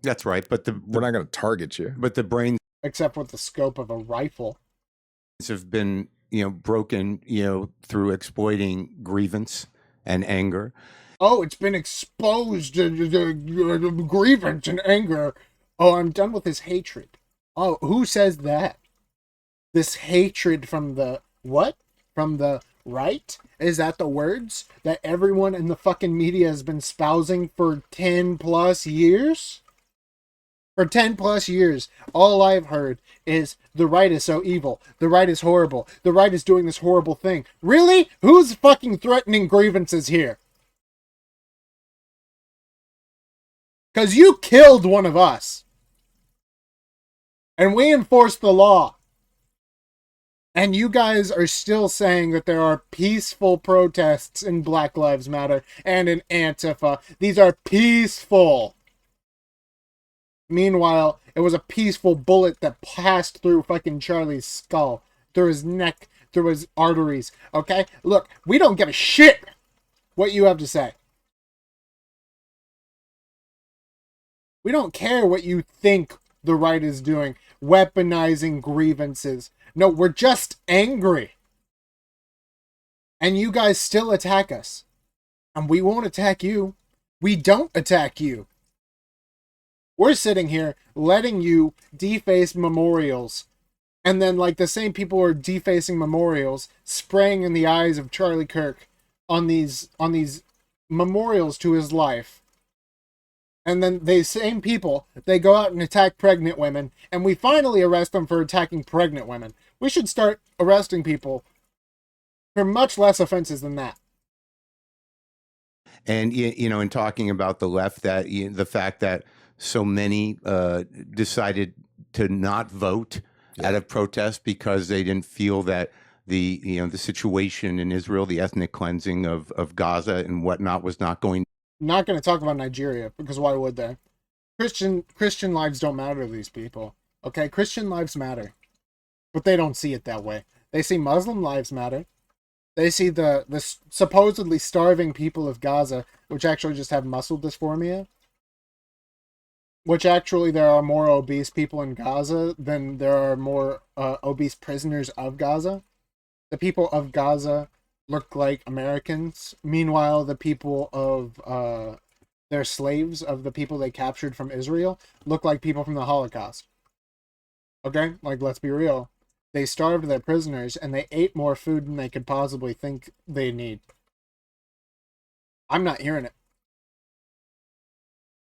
That's right. But we're not going to target you. But the brains, except with the scope of a rifle, have been, broken, through exploiting grievance and anger. Oh, it's been exposed to grievance and anger. Oh, I'm done with this hatred. Oh, who says that? This hatred from the what? From the right? Is that the words that everyone in the fucking media has been espousing for 10 plus years? For 10 plus years, all I've heard is the right is so evil. The right is horrible. The right is doing this horrible thing. Really? Who's fucking threatening grievances here? Because you killed one of us. And we enforced the law. And you guys are still saying that there are peaceful protests in Black Lives Matter and in Antifa. These are peaceful. Meanwhile, it was a peaceful bullet that passed through fucking Charlie's skull, through his neck, through his arteries. Okay? Look, we don't give a shit what you have to say. We don't care what you think the right is doing, weaponizing grievances. No, we're just angry. And you guys still attack us. And we won't attack you. We don't attack you. We're sitting here letting you deface memorials. And then the same people who are defacing memorials, spraying in the eyes of Charlie Kirk on these memorials to his life. And then the same people, they go out and attack pregnant women, and we finally arrest them for attacking pregnant women. We should start arresting people for much less offenses than that. And, in talking about the left, that the fact that so many decided to not vote out of protest because they didn't feel that the situation in Israel, the ethnic cleansing of Gaza and whatnot was not going. Not going to talk about Nigeria, because why would they? Christian lives don't matter to these people. Okay, Christian lives matter. But they don't see it that way. They see Muslim lives matter. They see the supposedly starving people of Gaza, which actually just have muscle dysphoria. Which actually there are more obese people in Gaza than there are more obese prisoners of Gaza. The people of Gaza look like Americans. Meanwhile, the people of their slaves, of the people they captured from Israel, look like people from the Holocaust. Okay? Let's be real. They starved their prisoners, and they ate more food than they could possibly think they need. I'm not hearing it.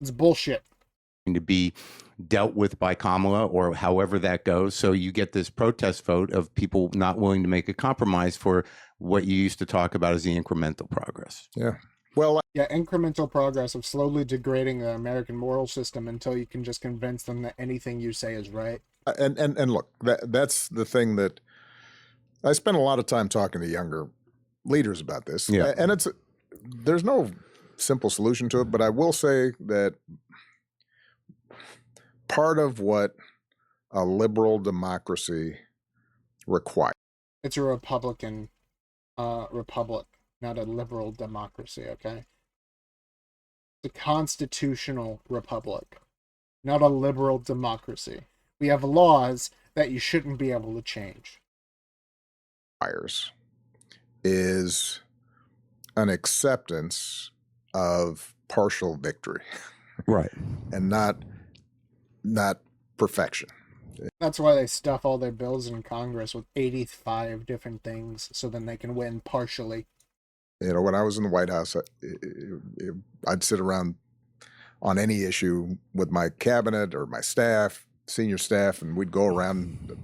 It's bullshit. to be dealt with by Kamala or however that goes. So you get this protest vote of people not willing to make a compromise for what you used to talk about as the incremental progress. Yeah. Well, Yeah, incremental progress of slowly degrading the American moral system until you can just convince them that anything you say is right. and look, that's the thing that I spend a lot of time talking to younger leaders about this. Yeah. And there's no simple solution to it, but I will say that part of what a liberal democracy requires. It's a Republican republic, not a liberal democracy, okay? It's a constitutional republic, not a liberal democracy. We have laws that you shouldn't be able to change. Is an acceptance of partial victory, Right. and not perfection. That's why they stuff all their bills in Congress with 85 different things so then they can win partially. You know, when I was in the White House, I'd sit around on any issue with my cabinet or my staff, senior staff, and we'd go around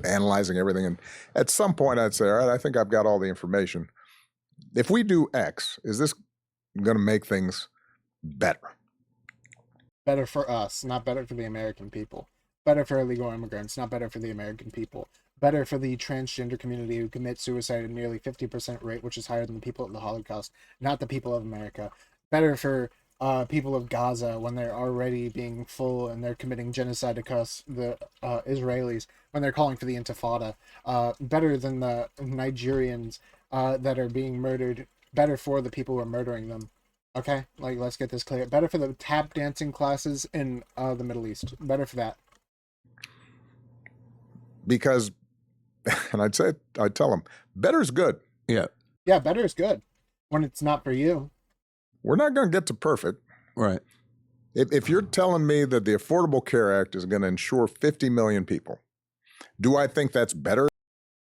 analyzing everything. And at some point, I'd say, all right, I think I've got all the information. If we do X, is this going to make things better? Better for us, not better for the American people. Better for illegal immigrants, not better for the American people. Better for the transgender community who commit suicide at nearly 50% rate, which is higher than the people of the Holocaust, not the people of America. Better for people of Gaza when they're already being full and they're committing genocide across the Israelis when they're calling for the Intifada. Better than the Nigerians that are being murdered. Better for the people who are murdering them. Okay, like, let's get this clear. Better for the tap dancing classes in the Middle East. Better for that. Because, and I'd tell them, better is good. Yeah. Yeah, better is good when it's not for you. We're not going to get to perfect. Right. If you're telling me that the Affordable Care Act is going to insure 50 million people, do I think that's better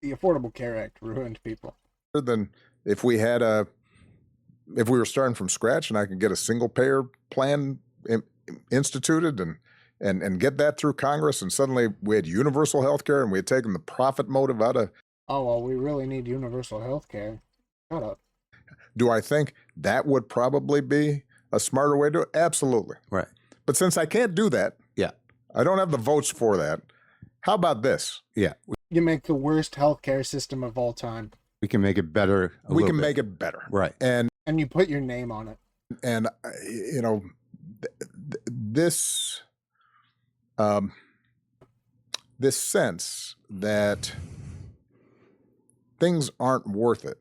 The Affordable Care Act ruined people. than if we were starting from scratch and I could get a single payer plan instituted and get that through Congress, and suddenly we had universal health care and we had taken the profit motive out of. Oh, well, we really need universal health care. Shut up. Do I think that would probably be a smarter way to do it? Absolutely. Right. But since I can't do that, Yeah. I don't have the votes for that. How about this? Yeah. You make the worst healthcare system of all time, We can make it better. We can make it better. Right. And and you put your name on it. you know, this this sense that things aren't worth it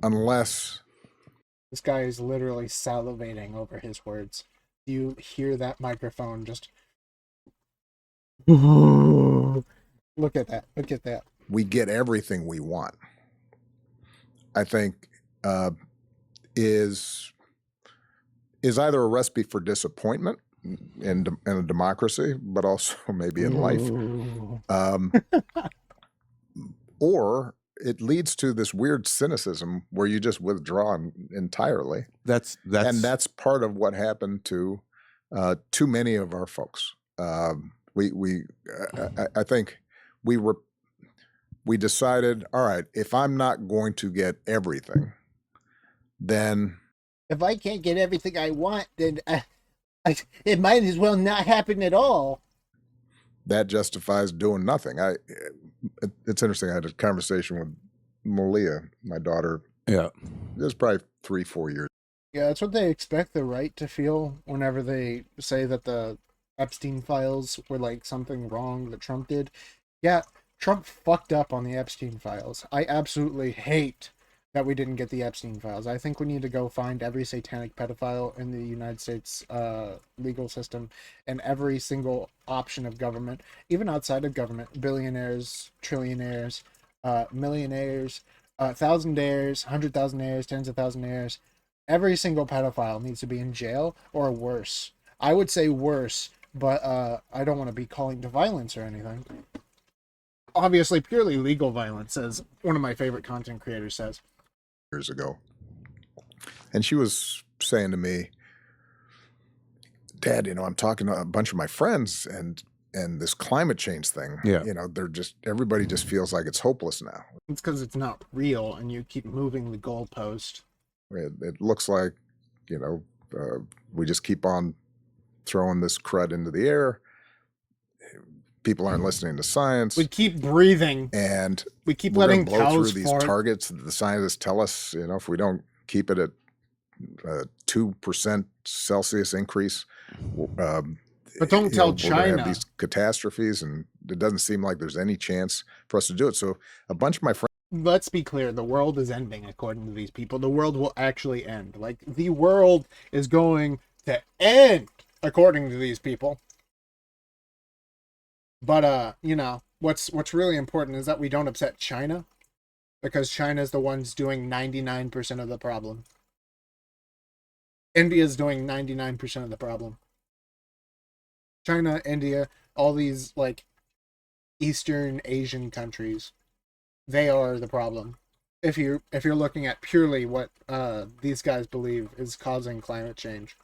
unless This guy is literally salivating over his words. Do you hear that microphone just... Look at that. Look at that. we get everything we want, I think is either a recipe for disappointment in a democracy, but also maybe in life, or it leads to this weird cynicism where you just withdraw entirely. That's And that's part of what happened to too many of our folks. I think we decided, all right, if I'm not going to get everything, then If I can't get everything I want, then it might as well not happen at all. that justifies doing nothing. It's interesting. I had a conversation with Malia, my daughter. yeah. It was probably 3-4 years. Yeah, that's what they expect the right to feel whenever they say that the Epstein files were like something wrong that Trump did. Yeah, Trump fucked up on the Epstein files. I absolutely hate that we didn't get the Epstein files. I think we need to go find every satanic pedophile in the United States legal system and every single option of government, even outside of government, billionaires, trillionaires, millionaires, thousandaires, 100,000aires, tens of thousandaires. Every single pedophile needs to be in jail or worse. I would say worse, but I don't want to be calling to violence or anything. Obviously, purely legal violence, as one of my favorite content creators says. Years ago. And she was saying to me, Dad, I'm talking to a bunch of my friends, and this climate change thing, Yeah. everybody just feels like it's hopeless now. It's because it's not real, and you keep moving the goalpost. It looks like, we just keep on throwing this crud into the air. People aren't listening to science. We keep breathing, and we keep we're letting gonna blow cows through these fart. targets that the scientists tell us, if we don't keep it at 2% Celsius increase, But don't tell we're going to China. have these catastrophes, and it doesn't seem like there's any chance for us to do it. So a bunch of my friends. Let's be clear, the world is ending according to these people. The world will actually end. Like, the world is going to end according to these people. But what's really important is that we don't upset China, because China's the ones doing 99% of the problem. India's doing 99% of the problem. China, India, all these like Eastern Asian countries, they are the problem. If you're looking at purely what these guys believe is causing climate change.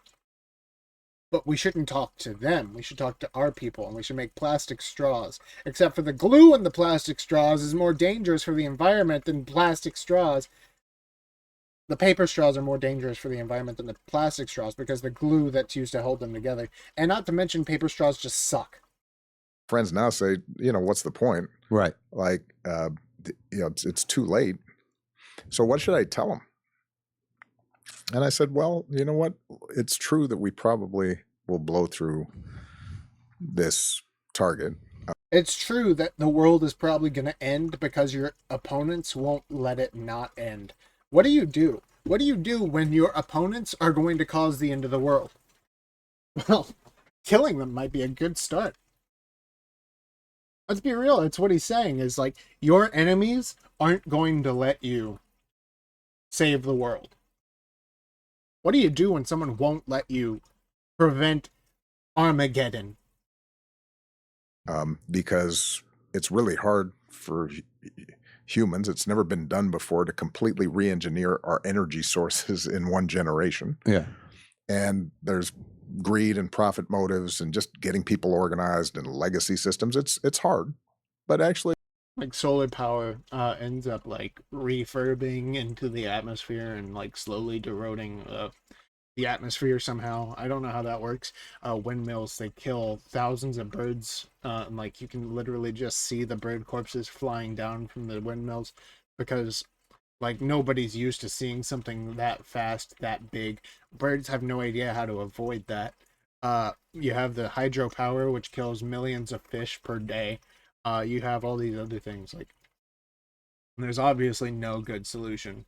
But we shouldn't talk to them. We should talk to our people, and we should make plastic straws. Except for the glue in the plastic straws is more dangerous for the environment than plastic straws. The paper straws are more dangerous for the environment than the plastic straws because the glue that's used to hold them together. And not to mention, paper straws just suck. Friends now say, what's the point? Right. Like, it's too late. So what should I tell them? And I said, well, you know what? It's true that we probably will blow through this target. It's true that the world is probably going to end because your opponents won't let it not end. What do you do? What do you do when your opponents are going to cause the end of the world? Well, killing them might be a good start. Let's be real. It's what he's saying is like, your enemies aren't going to let you save the world. What do you do when someone won't let you prevent Armageddon? Because it's really hard for humans. It's never been done before to completely re-engineer our energy sources in one generation. Yeah. And there's greed and profit motives and just getting people organized and legacy systems. It's hard, but actually, like solar power ends up like refurbing into the atmosphere and like slowly eroding the atmosphere somehow. I don't know how that works. Windmills, they kill thousands of birds, and like you can literally just see the bird corpses flying down from the windmills because like nobody's used to seeing something that fast, that big. Birds have no idea how to avoid that. You have the hydropower, which kills millions of fish per day. You have all these other things, like there's obviously no good solution.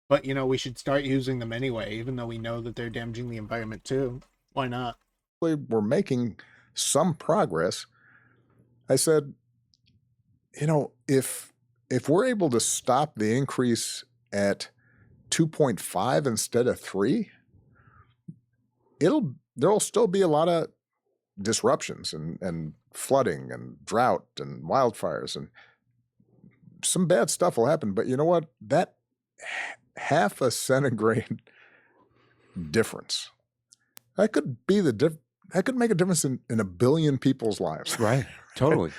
But we should start using them anyway, even though we know that they're damaging the environment too. Why not? we're making some progress. I said, if we're able to stop the increase at 2.5 instead of 3, there'll still be a lot of disruptions and flooding and drought and wildfires, and some bad stuff will happen. But you know what? That half a centigrade difference, that could be that could make a difference in a billion people's lives. Right. Totally.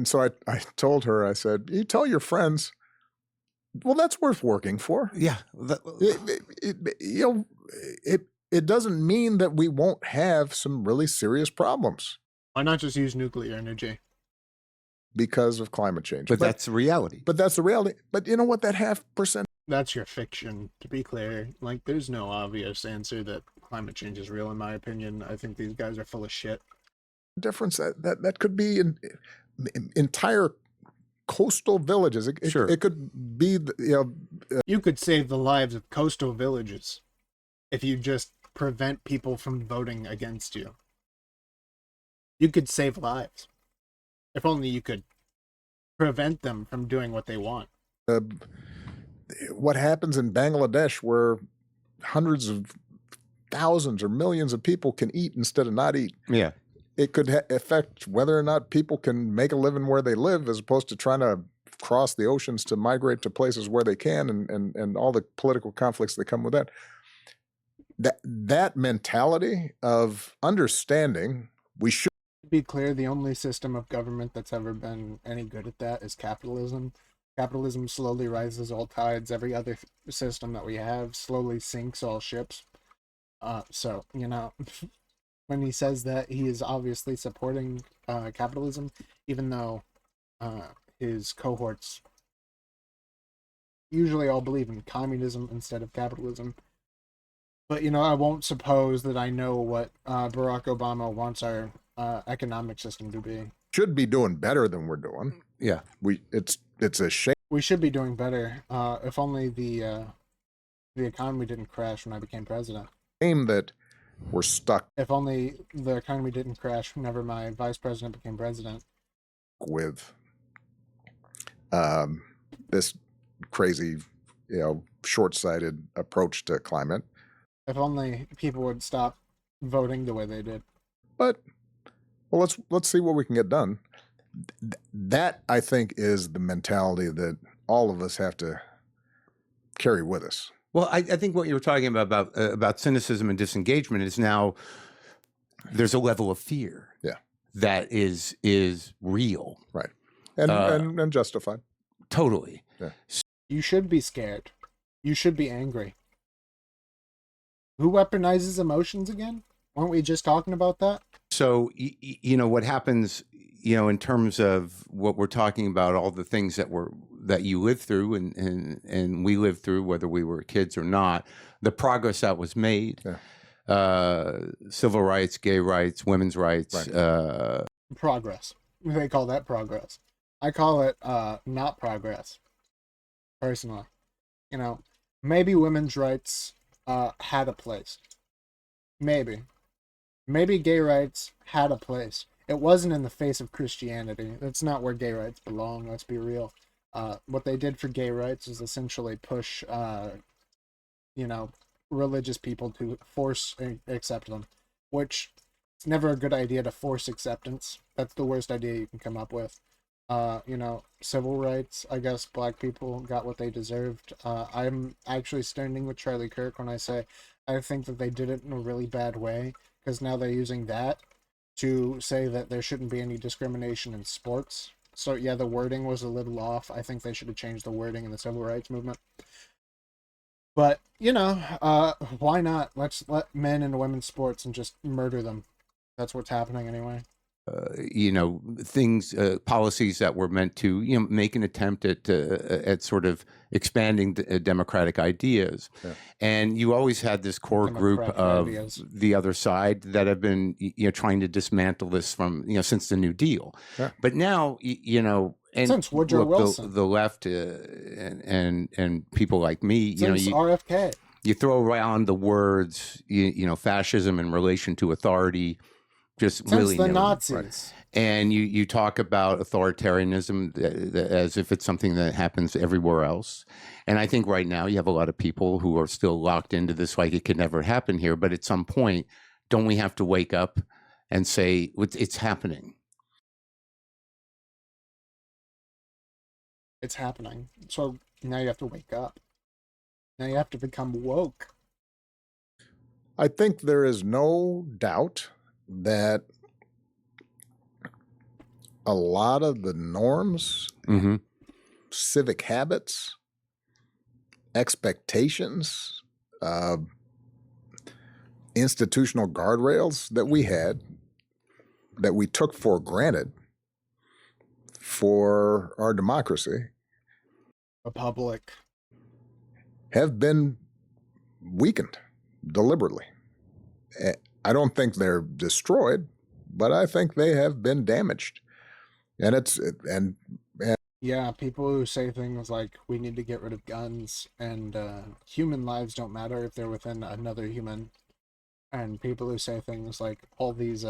So I told her, I said, you tell your friends, well, that's worth working for. Yeah. It doesn't mean that we won't have some really serious problems Why not just use nuclear energy? because of climate change. But that's the reality. But that's the reality. But you know what? That 0.5%. That's your fiction, to be clear. Like, there's no obvious answer that climate change is real, in my opinion. I think these guys are full of shit. Difference that could be in entire coastal villages. Sure. It could be You could save the lives of coastal villages if you just prevent people from voting against you. You could save lives. If only you could prevent them from doing what they want. what happens in Bangladesh, where hundreds of thousands or millions of people can eat instead of not eat. Yeah. It could affect whether or not people can make a living where they live, as opposed to trying to cross the oceans to migrate to places where they can, and all the political conflicts that come with that. that mentality of understanding we should To be clear, the only system of government that's ever been any good at that is capitalism. Capitalism slowly rises all tides. Every other system that we have slowly sinks all ships. So, when he says that, he is obviously supporting capitalism, even though his cohorts usually all believe in communism instead of capitalism. But, I won't suppose that I know what Barack Obama wants our economic system to be. should be doing better than we're doing. Yeah. It's a shame We should be doing better. If only the economy didn't crash when I became president. that we're stuck If only the economy didn't crash whenever my vice president became president. with this crazy, short-sighted approach to climate. If only people would stop voting the way they did. But let's see what we can get done. That, I think, is the mentality that all of us have to carry with us. Well, I think what you were talking about cynicism and disengagement is now there's a level of fear. Yeah. That is real. Right. And justified. Totally. Yeah. You should be scared. You should be angry. Who weaponizes emotions again? Weren't we just talking about that? So, what happens, in terms of what we're talking about, all the things that you lived through and we lived through, whether we were kids or not, the progress that was made, civil rights, gay rights, women's rights. Right. Progress. They call that progress. I call it not progress, personally. Maybe women's rights had a place. Maybe gay rights had a place. It wasn't in the face of Christianity. That's not where gay rights belong, let's be real. What they did for gay rights is essentially push, religious people to force accept them, which it's never a good idea to force acceptance. That's the worst idea you can come up with. Civil rights, I guess black people got what they deserved. I'm actually standing with Charlie Kirk when I say I think that they did it in a really bad way, because now they're using that to say that there shouldn't be any discrimination in sports. So yeah, the wording was a little off. I think they should have changed the wording in the civil rights movement. But, why not? Let's let men into women's sports and just murder them. That's what's happening anyway. Things, policies that were meant to, make an attempt at sort of expanding democratic ideas. Yeah. And you always had this core group of the other side that have been, trying to dismantle this from, since the New Deal. Yeah. But now, and since Woodrow Wilson, the left and people like me, since RFK, you throw around the words, fascism in relation to authority. Just since the Nazis. Right. And you talk about authoritarianism as if it's something that happens everywhere else. And I think right now you have a lot of people who are still locked into this like it could never happen here. But at some point, don't we have to wake up and say, it's happening? It's happening. So now you have to wake up. Now you have to become woke. I think there is no doubt that a lot of the norms, civic habits, expectations, institutional guardrails that we had, that we took for granted for our democracy, republic, have been weakened deliberately. I don't think they're destroyed, but I think they have been damaged. And yeah, people who say things like we need to get rid of guns and human lives don't matter if they're within another human, and people who say things like all these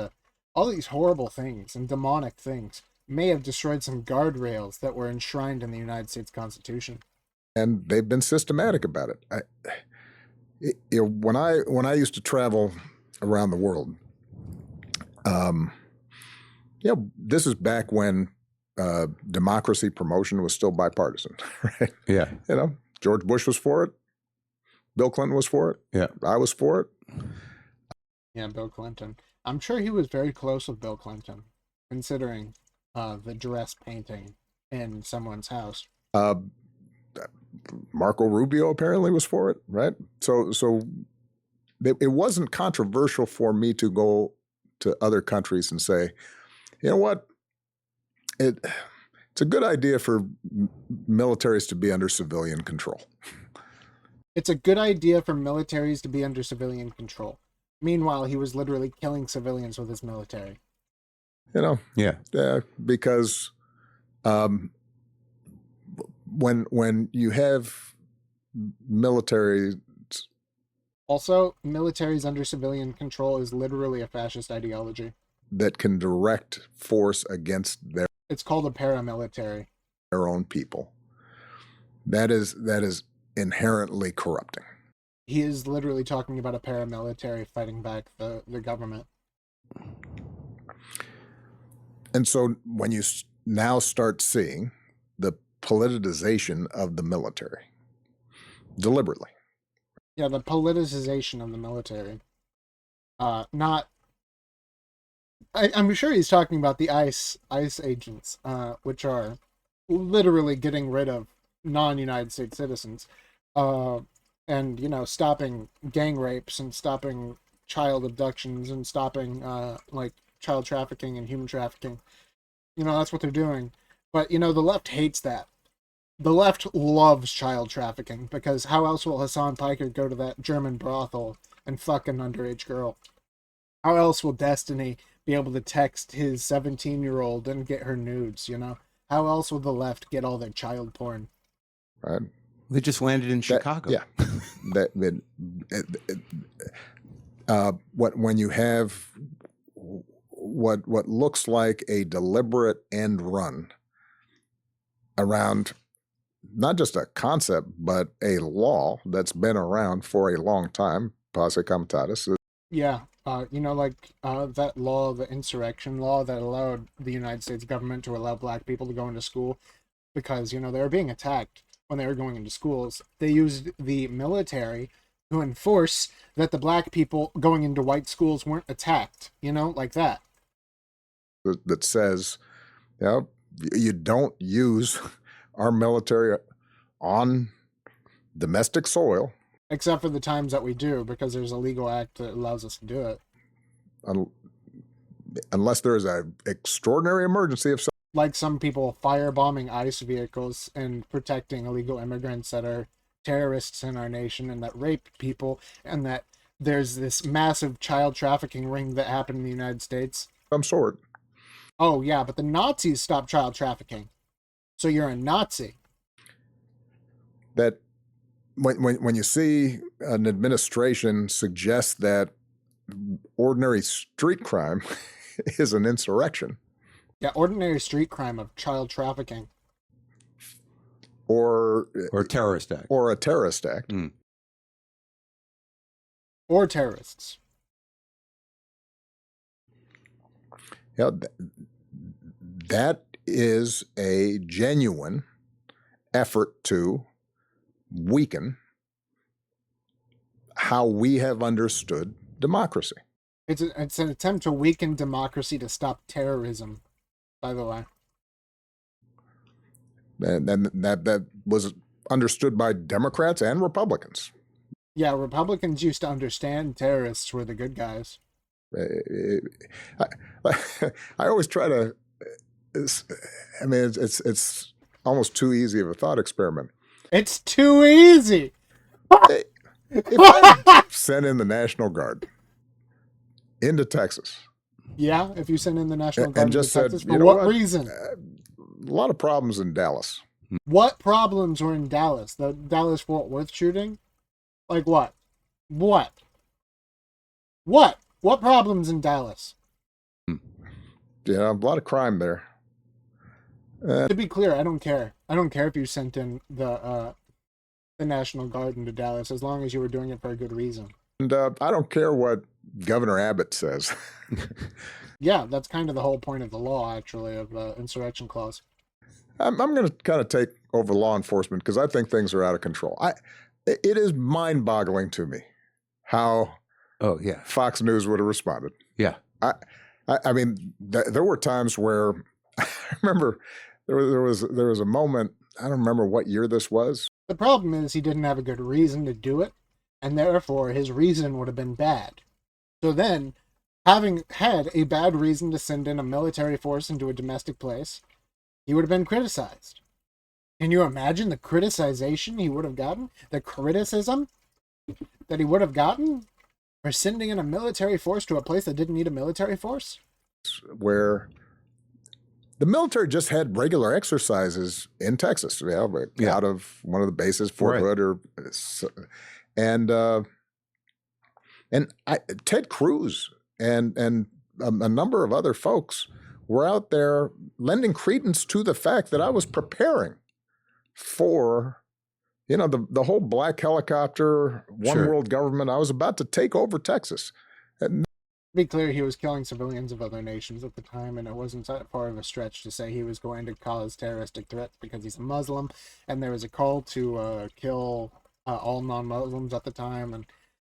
horrible things and demonic things may have destroyed some guardrails that were enshrined in the United States Constitution. And they've been systematic about it. When I used to travel around the world, this is back when democracy promotion was still bipartisan, right? Yeah. George Bush was for it. Bill Clinton was for it. Yeah. I was for it. Yeah, Bill Clinton. I'm sure he was very close with Bill Clinton, considering the dress painting in someone's house. Uh, Marco Rubio apparently was for it, right? So it wasn't controversial for me to go to other countries and say, you know what, it's a good idea for militaries to be under civilian control. It's a good idea for militaries to be under civilian control. Meanwhile, he was literally killing civilians with his military. You know, Yeah. because when you have military, Also, militaries under civilian control is literally a fascist ideology. that can direct force against It's called a paramilitary. their own people, that is inherently corrupting. He is literally talking about a paramilitary fighting back the government. And so when you now start seeing the politicization of the military deliberately, Yeah, the politicization of the military. I'm sure he's talking about the ICE agents, which are literally getting rid of non-United States citizens, and stopping gang rapes and stopping child abductions and stopping like child trafficking and human trafficking. That's what they're doing. But the left hates that. The left loves child trafficking, because how else will Hassan Piker go to that German brothel and fuck an underage girl? How else will Destiny be able to text his 17-year-old and get her nudes, How else will the left get all their child porn? right? They just landed in Chicago. Yeah. When you have what looks like a deliberate end run around not just a concept, but a law that's been around for a long time, posse comitatus. Yeah, that law, the insurrection law that allowed the United States government to allow black people to go into school because, they were being attacked when they were going into schools. They used the military to enforce that the black people going into white schools weren't attacked, like that. That says, you don't use our military on domestic soil. Except for the times that we do, because there's a legal act that allows us to do it. Unless there is an extraordinary emergency of some. Like some people firebombing ICE vehicles and protecting illegal immigrants that are terrorists in our nation and that rape people, and that there's this massive child trafficking ring that happened in the United States. Some sort. Oh, yeah, but the Nazis stopped child trafficking. So you're a Nazi. That when you see an administration suggest that ordinary street crime is an insurrection. Yeah, ordinary street crime of child trafficking. Or terrorist act. Or a terrorist act. Mm. Or terrorists. Yeah, that is a genuine effort to weaken how we have understood democracy. It's an attempt to weaken democracy to stop terrorism, by the way. And that was understood by Democrats and Republicans. Yeah, Republicans used to understand terrorists were the good guys. I always try to. I mean, it's almost too easy of a thought experiment. It's too easy. If I sent in the National Guard into Texas, yeah, if you send in the National Guard and just into said, Texas, for what reason? A lot of problems in Dallas. What problems were in Dallas? The Dallas Fort Worth shooting? Like what? What problems in Dallas? Yeah, a lot of crime there. To be clear, I don't care. I don't care if you sent in the National Guard into Dallas, as long as you were doing it for a good reason. And I don't care what Governor Abbott says. Yeah, that's kind of the whole point of the law, actually, of the insurrection clause. I'm going to kind of take over law enforcement because I think things are out of control. It is mind-boggling to me how Oh yeah, Fox News would have responded. yeah. I mean, there were times where I remember there was a moment. I don't remember what year this was. The problem is he didn't have a good reason to do it, and therefore his reason would have been bad. So then, having had a bad reason to send in a military force into a domestic place, he would have been criticized. Can you imagine the criticization he would have gotten? The criticism that he would have gotten for sending in a military force to a place that didn't need a military force? Where the military just had regular exercises in Texas, out of one of the bases, Fort Hood, and Ted Cruz and a number of other folks were out there lending credence to the fact that I was preparing for, the whole black helicopter, one world government. I was about to take over Texas. To be clear, he was killing civilians of other nations at the time, and it wasn't that far of a stretch to say he was going to cause terroristic threats because he's a Muslim, and there was a call to kill all non-Muslims at the time, and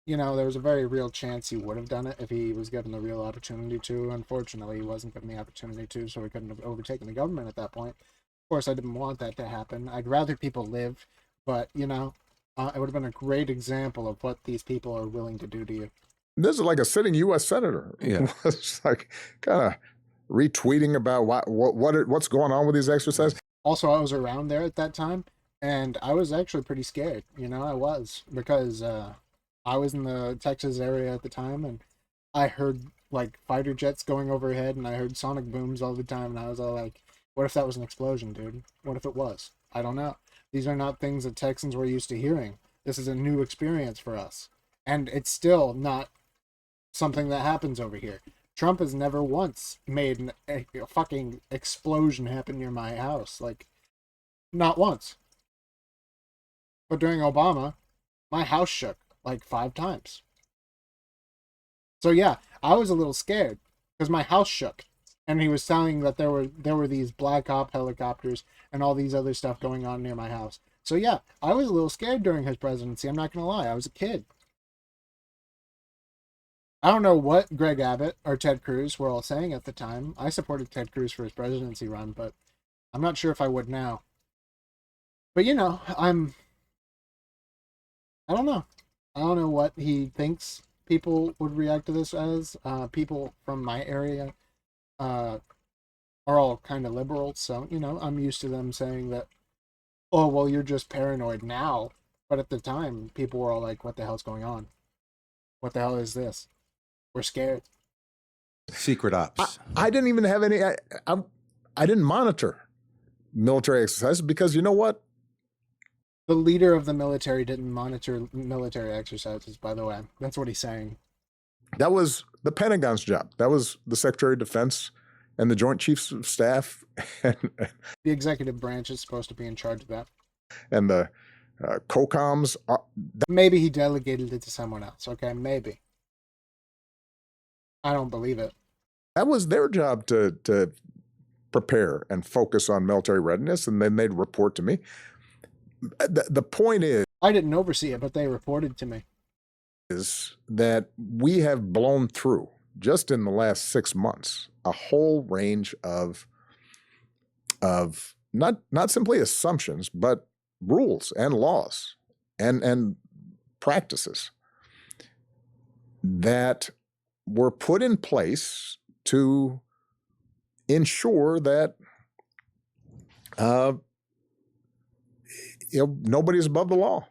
there was a very real chance he would have done it if he was given the real opportunity to. Unfortunately, he wasn't given the opportunity to, so he couldn't have overtaken the government at that point. Of course, I didn't want that to happen. I'd rather people live, but, it would have been a great example of what these people are willing to do to you. This is like a sitting U.S. senator. Yeah. It's like kind of retweeting about what's going on with these exercises. Also, I was around there at that time, and I was actually pretty scared. I was, because I was in the Texas area at the time, and I heard like fighter jets going overhead, and I heard sonic booms all the time, and I was all like, what if that was an explosion, dude? What if it was? I don't know. These are not things that Texans were used to hearing. This is a new experience for us. And it's still not something that happens over here. Trump has never once made a fucking explosion happen near my house. Like, not once. But during Obama, my house shook like 5 times. So yeah, I was a little scared because my house shook. And he was saying that there were these black op helicopters and all these other stuff going on near my house. So yeah, I was a little scared during his presidency. I'm not going to lie. I was a kid. I don't know what Greg Abbott or Ted Cruz were all saying at the time. I supported Ted Cruz for his presidency run, but I'm not sure if I would now. But I don't know. I don't know what he thinks people would react to this as. People from my area are all kind of liberal, so I'm used to them saying that, oh well, you're just paranoid now, but at the time people were all like, what the hell's going on? What the hell is this? We're scared. Secret ops. I didn't even have any. I didn't monitor military exercises because you know what? The leader of the military didn't monitor military exercises, by the way. That's what he's saying. That was the Pentagon's job. That was the Secretary of Defense and the Joint Chiefs of Staff. The executive branch is supposed to be in charge of that. And the COCOMs. Maybe he delegated it to someone else. Okay, maybe. I don't believe it. That was their job to prepare and focus on military readiness, and then they'd report to me. The point is, I didn't oversee it, but they reported to me. Is that we have blown through, just in the last 6 months, a whole range of not simply assumptions, but rules and laws and practices that were put in place to ensure that nobody's above the law,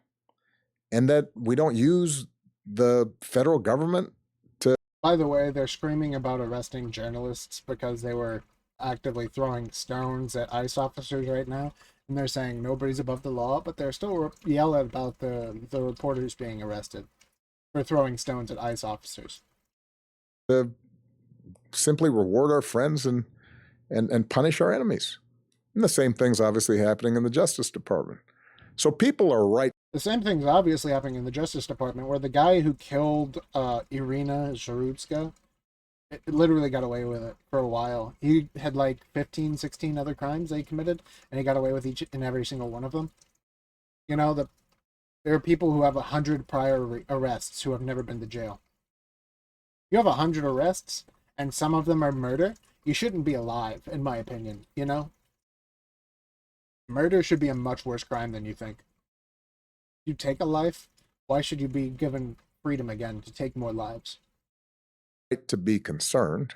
and that we don't use the federal government to. By the way, they're screaming about arresting journalists because they were actively throwing stones at ICE officers right now, and they're saying nobody's above the law, but they're still yelling about the reporters being arrested for throwing stones at ICE officers. To simply reward our friends and punish our enemies. And the same thing's obviously happening in the Justice Department. So people are right. The same thing's obviously happening in the Justice Department, where the guy who killed Irina Zharutska literally got away with it for a while. He had like 15, 16 other crimes that he committed, and he got away with each and every single one of them. There are people who have 100 prior arrests who have never been to jail. You have 100 arrests, and some of them are murder. You shouldn't be alive, in my opinion, you know? Murder should be a much worse crime than you think. You take a life, why should you be given freedom again to take more lives? To be concerned.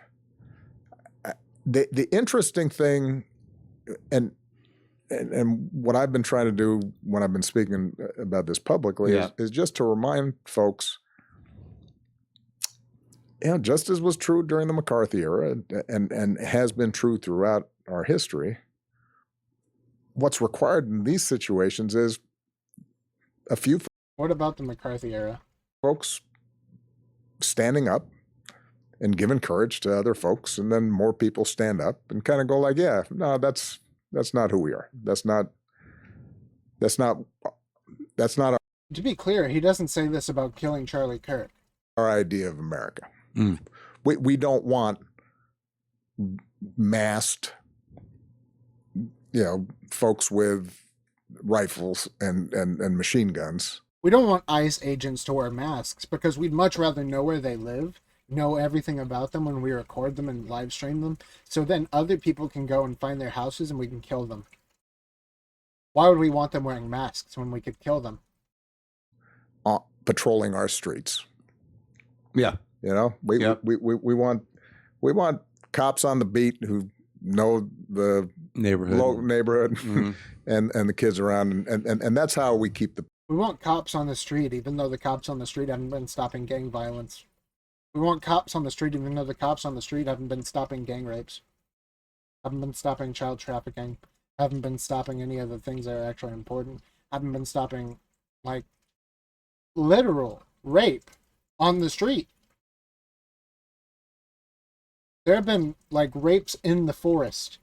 The interesting thing, and what I've been trying to do when I've been speaking about this publicly is just to remind folks, just as was true during the McCarthy era and has been true throughout our history, what's required in these situations is a few What about the McCarthy era? folks standing up and giving courage to other folks, and then more people stand up and kind of go like, yeah, no, that's not who we are. That's not To be clear, he doesn't say this about killing Charlie Kirk. our idea of America. We don't want masked, folks with rifles and machine guns. We don't want ICE agents to wear masks because we'd much rather know where they live, know everything about them when we record them and live stream them, so then other people can go and find their houses and we can kill them. Why would we want them wearing masks when we could kill them? Patrolling our streets. Yeah. We want cops on the beat who know the neighborhood and the kids around, and that's how we keep the. We want cops on the street, even though the cops on the street haven't been stopping gang violence. We want cops on the street, even though the cops on the street haven't been stopping gang rapes, haven't been stopping child trafficking, haven't been stopping any of the things that are actually important, haven't been stopping, like, literal rape on the street. There have been, like, rapes in the forest,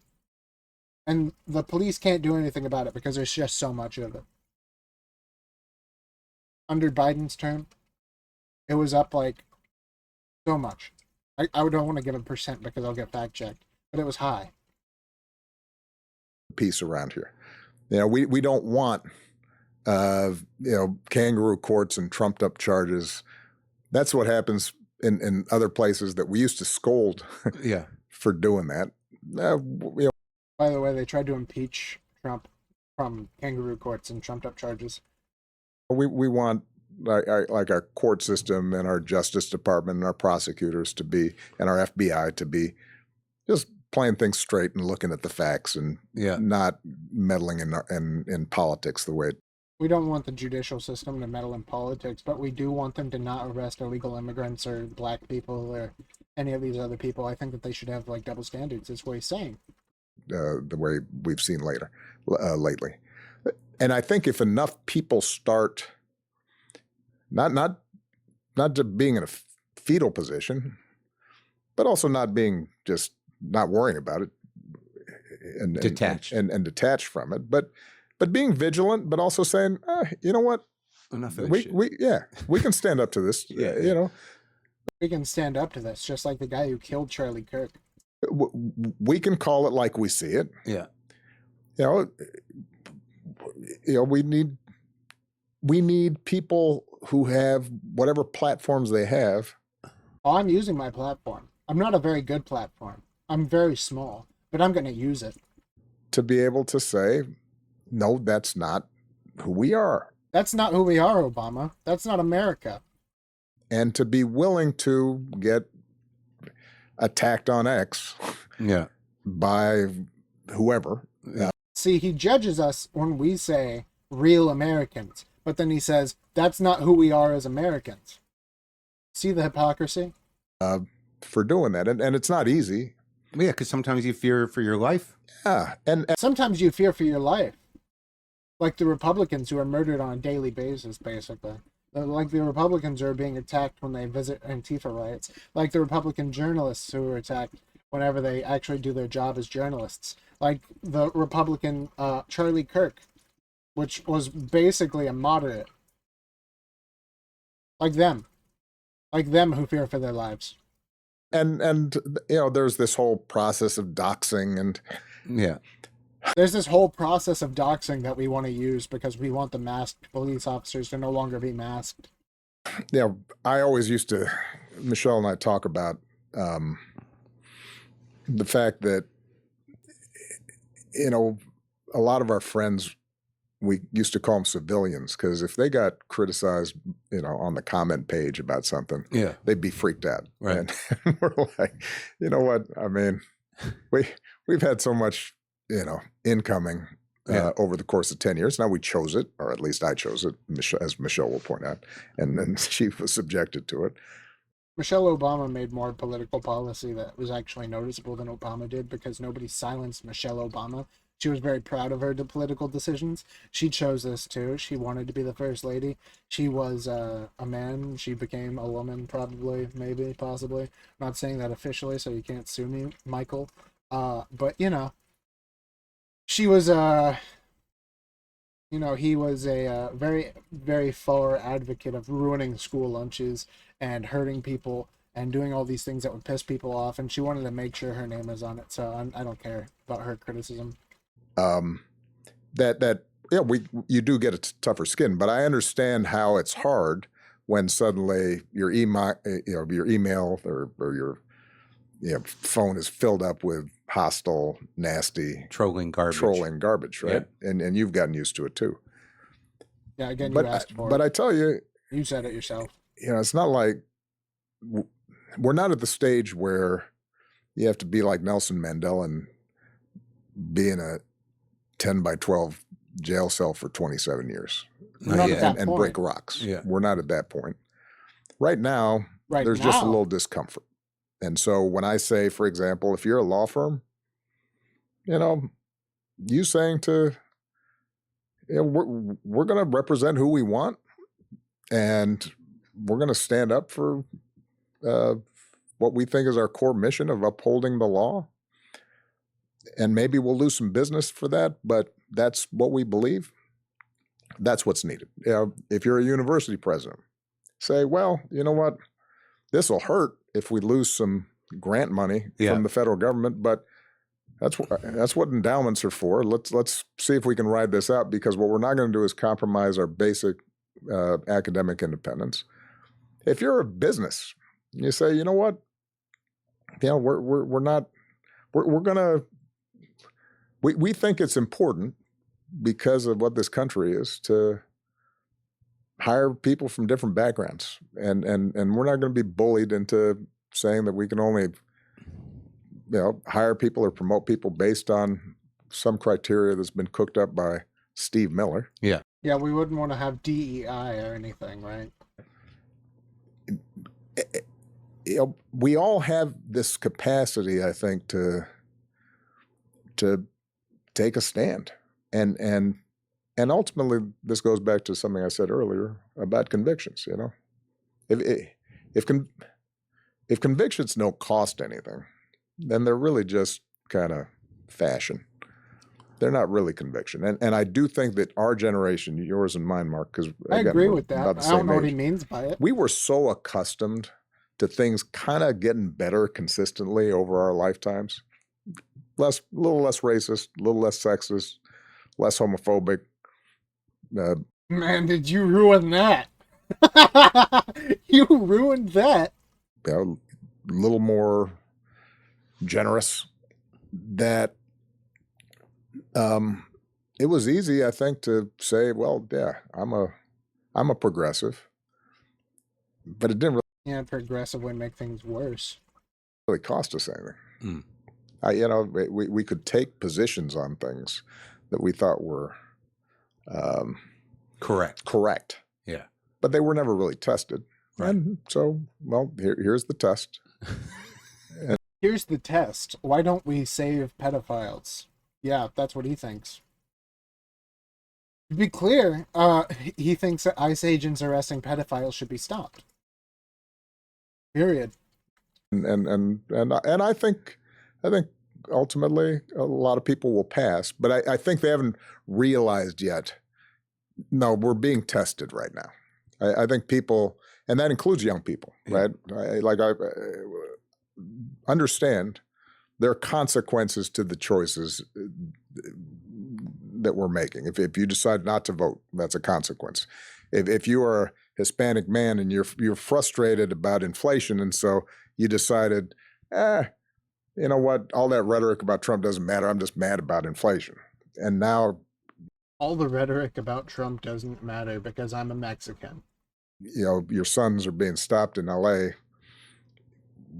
and the police can't do anything about it because there's just so much of it. Under Biden's term, it was up, like, so much. I don't want to give a percent because I'll get fact-checked, but it was high. Peace around here. We don't want, kangaroo courts and trumped-up charges. That's what happens in other places that we used to scold for doing that. By the way, they tried to impeach Trump from kangaroo courts and trumped-up charges. We want like our court system and our Justice Department and our prosecutors to be, and our FBI to be, just playing things straight and looking at the facts and not meddling in politics the way. We don't want the judicial system to meddle in politics, but we do want them to not arrest illegal immigrants or black people or any of these other people. I think that they should have, like, double standards, is what he's saying. The way we've seen lately. And I think if enough people start not just being in a fetal position, but also not worrying about it and detached and detached from it, but being vigilant, but also saying, you know what, enough of this we can stand up to this. We can stand up to this, just like the guy who killed Charlie Kirk. We can call it like we see it. We need people who have whatever platforms they have. Oh, I'm using my platform. I'm not a very good platform. I'm very small, but I'm going to use it. To be able to say, no, that's not who we are. That's not who we are, Obama. That's not America. And to be willing to get attacked on X by whoever. See, he judges us when we say real Americans, but then he says that's not who we are as Americans. See the hypocrisy? For doing that. And it's not easy. Yeah, because sometimes you fear for your life. Yeah. And sometimes you fear for your life. Like the Republicans who are murdered on a daily basis, basically. Like the Republicans who are being attacked when they visit Antifa riots. Like the Republican journalists who are attacked whenever they actually do their job as journalists. Like the Republican Charlie Kirk, which was basically a moderate. Like them. Like them who fear for their lives. And there's this whole process of doxing and there's this whole process of doxing that we want to use because we want the masked police officers to no longer be masked. I always used to Michelle and I talk about the fact that, a lot of our friends, we used to call them civilians, because if they got criticized, on the comment page about something, Yeah. they'd be freaked out. Right. And we're like, you know what? I mean, we've had so much, incoming over the course of 10 years. Now we chose it, or at least I chose it, as Michelle will point out, and then she was subjected to it. Michelle Obama made more political policy that was actually noticeable than Obama did, because nobody silenced Michelle Obama. She was very proud of her political decisions. She chose this too. She wanted to be the first lady. She was a man. She became a woman, probably, maybe, possibly. I'm not saying that officially, so you can't sue me, Michael. But, she was he was a very, very far advocate of ruining school lunches and hurting people and doing all these things that would piss people off. And she wanted to make sure her name was on it. So I don't care about her criticism. You do get a tougher skin, but I understand how it's hard when suddenly your email, or your phone is filled up with hostile, nasty, Trolling garbage, right? Yeah. And you've gotten used to it too. Yeah, again, you asked for but it. I tell you, You said it yourself. it's not like we're not at the stage where you have to be like Nelson Mandela and be in a 10 by 12 jail cell for 27 years Not at that and point. break rocks. Yeah. We're not at that point. Right now, there's just a now. little discomfort. And so when I say, for example, if you're a law firm, you saying to, we're going to represent who we want, and we're going to stand up for what we think is our core mission of upholding the law. And maybe we'll lose some business for that, but that's what we believe. That's what's needed. If you're a university president, say, well, you know what? This will hurt if we lose some grant money from the federal government, but that's what endowments are for. Let's see if we can ride this out, because what we're not going to do is compromise our basic academic independence. If you're a business, you say, you know what? We're not. We're gonna. We think it's important, because of what this country is, to hire people from different backgrounds, and we're not going to be bullied into saying that we can only hire people or promote people based on some criteria that's been cooked up by Steve Miller. Yeah. Yeah, we wouldn't want to have DEI or anything, right? We all have this capacity, I think, to take a stand, and ultimately this goes back to something I said earlier about convictions. If convictions don't cost anything, then they're really just kind of fashion. They're not really conviction. And I do think that our generation, yours and mine, Mark, because I agree with that. I don't know what he means by it. We were so accustomed to things kind of getting better consistently over our lifetimes. A little less racist, a little less sexist, less homophobic. Man, did you ruin that? You ruined that. A little more generous. That it was easy, I think, to say, well, yeah, I'm a progressive, but it didn't really. Yeah, progressive would make things worse. Really cost us anything. We could take positions on things that we thought were correct. Yeah. But they were never really tested. Right. And so, well, here's the test. Here's the test. Why don't we save pedophiles? Yeah, that's what he thinks. To be clear, he thinks that ICE agents arresting pedophiles should be stopped. Period. And I think ultimately a lot of people will pass, but I think they haven't realized yet. No, we're being tested right now. I think people, and that includes young people, right? I understand there are consequences to the choices that we're making. If you decide not to vote, that's a consequence. If you are Hispanic man, and you're frustrated about inflation, and so you decided, you know what? All that rhetoric about Trump doesn't matter. I'm just mad about inflation. And now, All the rhetoric about Trump doesn't matter because I'm a Mexican. you know, your sons are being stopped in LA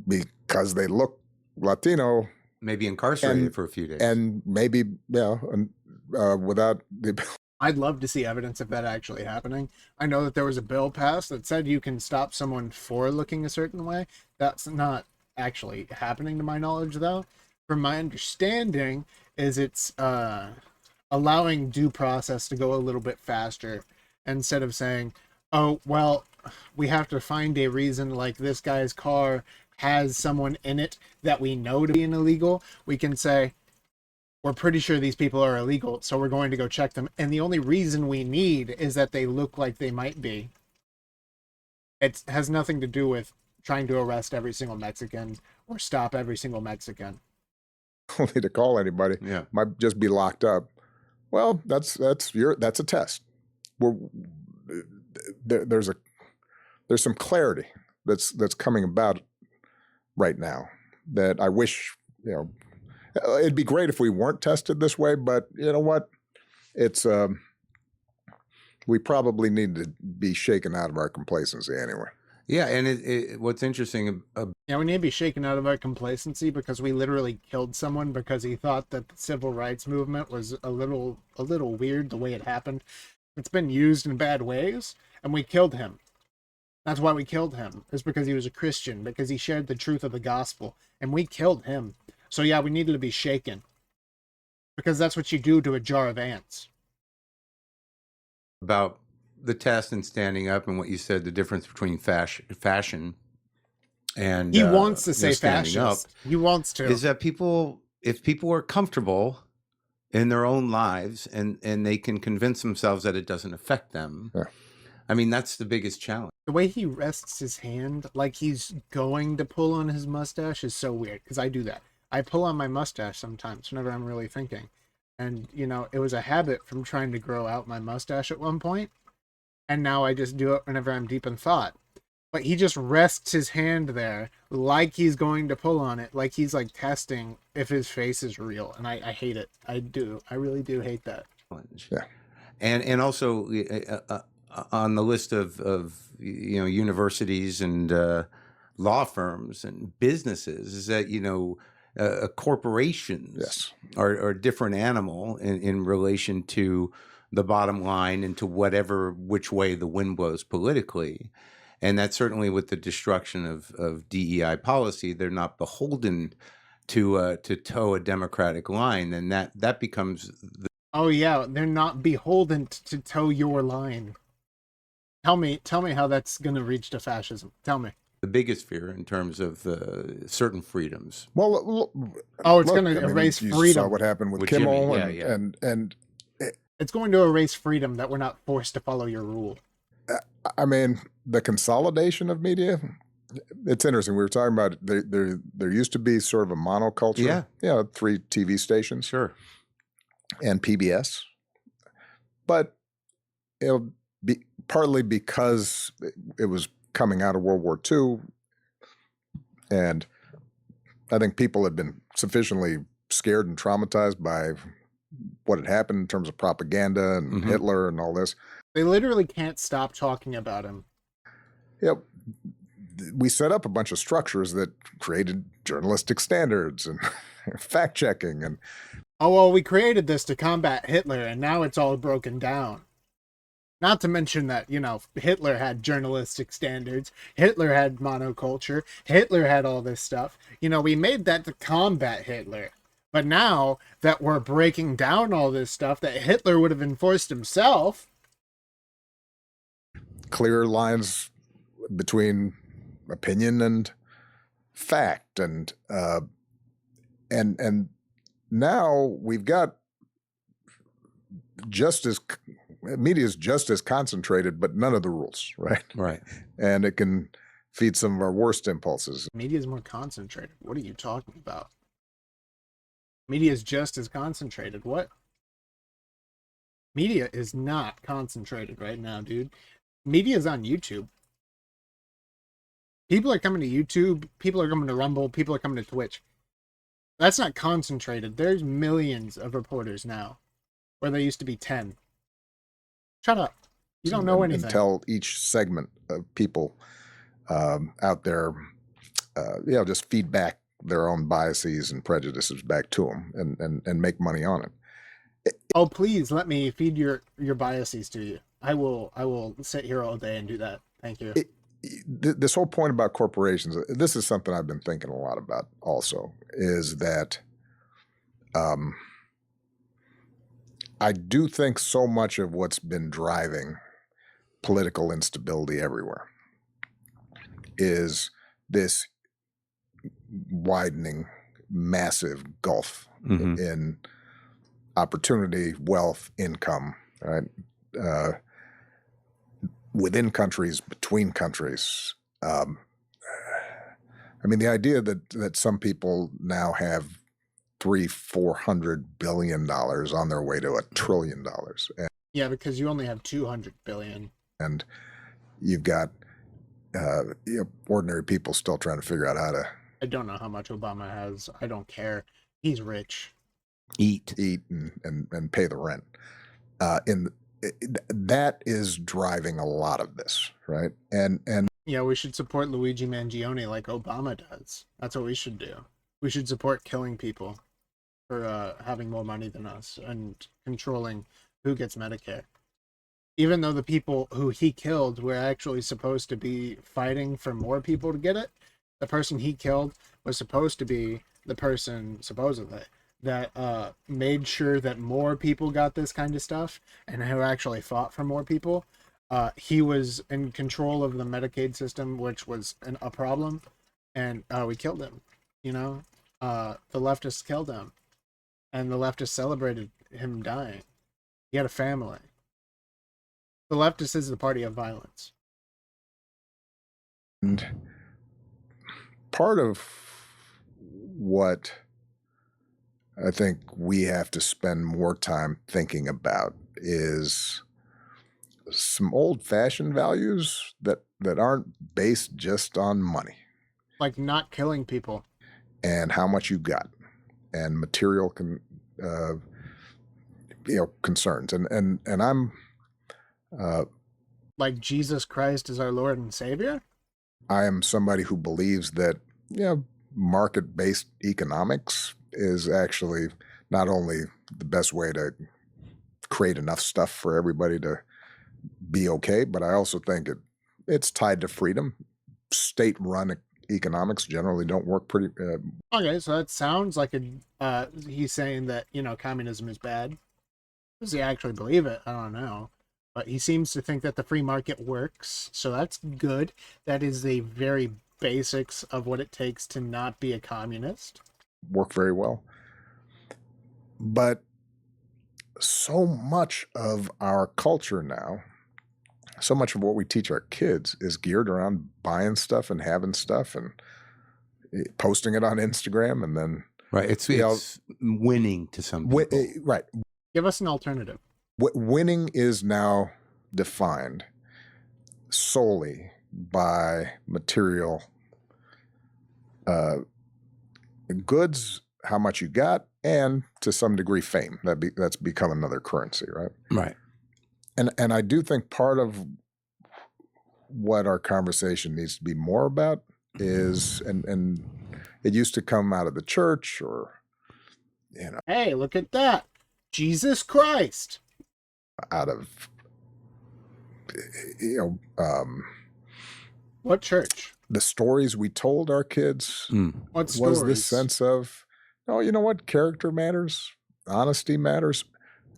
because they look Latino Maybe incarcerated for a few days. and maybe, without the I'd love to see evidence of that actually happening. I know that there was a bill passed that said you can stop someone for looking a certain way. That's not actually happening to my knowledge, though. From my understanding, is it's allowing due process to go a little bit faster instead of saying, oh, well, we have to find a reason, like this guy's car has someone in it that we know to be illegal. We can say, we're pretty sure these people are illegal, so we're going to go check them. And the only reason we need is that they look like they might be. It has nothing to do with trying to arrest every single Mexican or stop every single Mexican. don't need to call anybody. Yeah. Might just be locked up. Well, that's a test. There's some clarity that's coming about right now that I wish, it'd be great if we weren't tested this way, but you know what? It's we probably need to be shaken out of our complacency anyway. Yeah, and what's interesting, Yeah, we need to be shaken out of our complacency because we literally killed someone because he thought that the civil rights movement was a little weird the way it happened. It's been used in bad ways, and we killed him. That's why we killed him. It's because he was a Christian, because he shared the truth of the gospel, and we killed him. So yeah, we needed to be shaken. Because that's what you do to a jar of ants. about the test and standing up and what you said, the difference between fashion and He wants to say standing fascist. He wants to. is that if people are comfortable in their own lives and they can convince themselves that it doesn't affect them. Yeah. I mean, that's the biggest challenge. The way he rests his hand like he's going to pull on his mustache is so weird, because I do that. I pull on my mustache sometimes whenever I'm really thinking. And, it was a habit from trying to grow out my mustache at one point. And now I just do it whenever I'm deep in thought. But he just rests his hand there like he's going to pull on it, like he's like testing if his face is real. And I hate it. I do. I really do hate that. Yeah. And also on the list of universities and law firms and businesses is that corporations Yes. are a different animal in relation to the bottom line and to which way the wind blows politically. And that's certainly with the destruction of DEI policy. They're not beholden to toe a democratic line, and that becomes Oh yeah, they're not beholden to toe your line. Tell me how that's gonna reach to fascism. Tell me. the biggest fear in terms of certain freedoms. Well, it's going to erase you freedom. saw what happened with With Kimmel, Jimmy. Yeah, and It's going to erase freedom that we're not forced to follow your rule. I mean, the consolidation of media. It's interesting. We were talking about there used to be sort of a monoculture. Yeah. 3 TV stations. Sure. And PBS, but it'll be partly because it was coming out of World War II, and I think people had been sufficiently scared and traumatized by what had happened in terms of propaganda and Mhm. Hitler and all this. They literally can't stop talking about him. Yep. We set up a bunch of structures that created journalistic standards and fact checking and Oh, well, we created this to combat Hitler, and now it's all broken down. Not to mention that, Hitler had journalistic standards. Hitler had monoculture. Hitler had all this stuff. We made that to combat Hitler. But now that we're breaking down all this stuff that Hitler would have enforced himself. clear lines between opinion and fact, and now we've got media is just as concentrated, but none of the rules, right? Right. And it can feed some of our worst impulses. Media is more concentrated. What are you talking about? Media is just as concentrated. What? Media is not concentrated right now, dude. Media's on YouTube. People are coming to YouTube. People are coming to Rumble. People are coming to Twitch. That's not concentrated. There's millions of reporters now, where there used to be 10. Shut up. You don't know anything. And tell each segment of people out there, just feedback their own biases and prejudices back to them and make money on it. Oh, please let me feed your biases to you. I will sit here all day and do that. Thank you. This whole point about corporations, this is something I've been thinking a lot about also, is that I do think so much of what's been driving political instability everywhere is this widening, massive gulf in opportunity, wealth, income, right? Within countries, between countries. I mean, the idea that some people now have $300-400 billion on their way to $1 trillion. Yeah, because you only have 200 billion. And you've got ordinary people still trying to figure out how to I don't know how much Obama has. I don't care. He's rich. Eat and pay the rent. That is driving a lot of this, right? And yeah, we should support Luigi Mangione like Obama does. That's what we should do. We should support killing people for having more money than us and controlling who gets Medicare. Even though the people who he killed were actually supposed to be fighting for more people to get it, the person he killed was supposed to be the person, supposedly, that made sure that more people got this kind of stuff and who actually fought for more people. He was in control of the Medicaid system, which was a problem, and we killed him. The leftists killed him, and the leftists celebrated him dying. He had a family. The leftist is the party of violence. And part of what I think we have to spend more time thinking about is some old-fashioned values that aren't based just on money. Like not killing people. And how much you got. And material concerns. And I'm like Jesus Christ is our Lord and Savior? I am somebody who believes that market-based economics is actually not only the best way to create enough stuff for everybody to be okay, but I also think it's tied to freedom. State-run economics generally don't work pretty. Okay, so that sounds like he's saying that communism is bad. Does he actually believe it? I don't know. But he seems to think that the free market works, so that's good. That is the very basics of what it takes to not be a communist. Work very well. But so much of our culture now, so much of what we teach our kids is geared around buying stuff and having stuff and posting it on Instagram and then... Right, it's winning to some people. Right. Give us an alternative. Winning is now defined solely by material goods, how much you got, and to some degree fame. That's become another currency, right? Right. And I do think part of what our conversation needs to be more about is, and it used to come out of the church or, Hey, look at that. Jesus Christ. Out of, what church? The stories we told our kids. What stories? Was this sense of, you know what? Character matters. Honesty matters.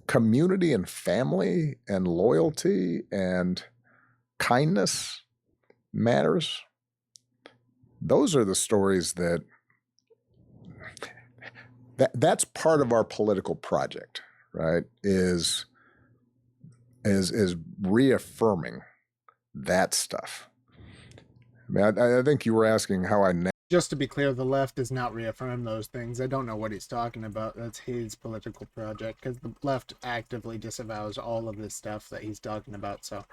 Community and family and loyalty and kindness matters. Those are the stories that's part of our political project, right? Is reaffirming that stuff. I mean, I think you were asking how I... Just to be clear, the left does not reaffirm those things. I don't know what he's talking about. That's his political project, because the left actively disavows all of this stuff that he's talking about. So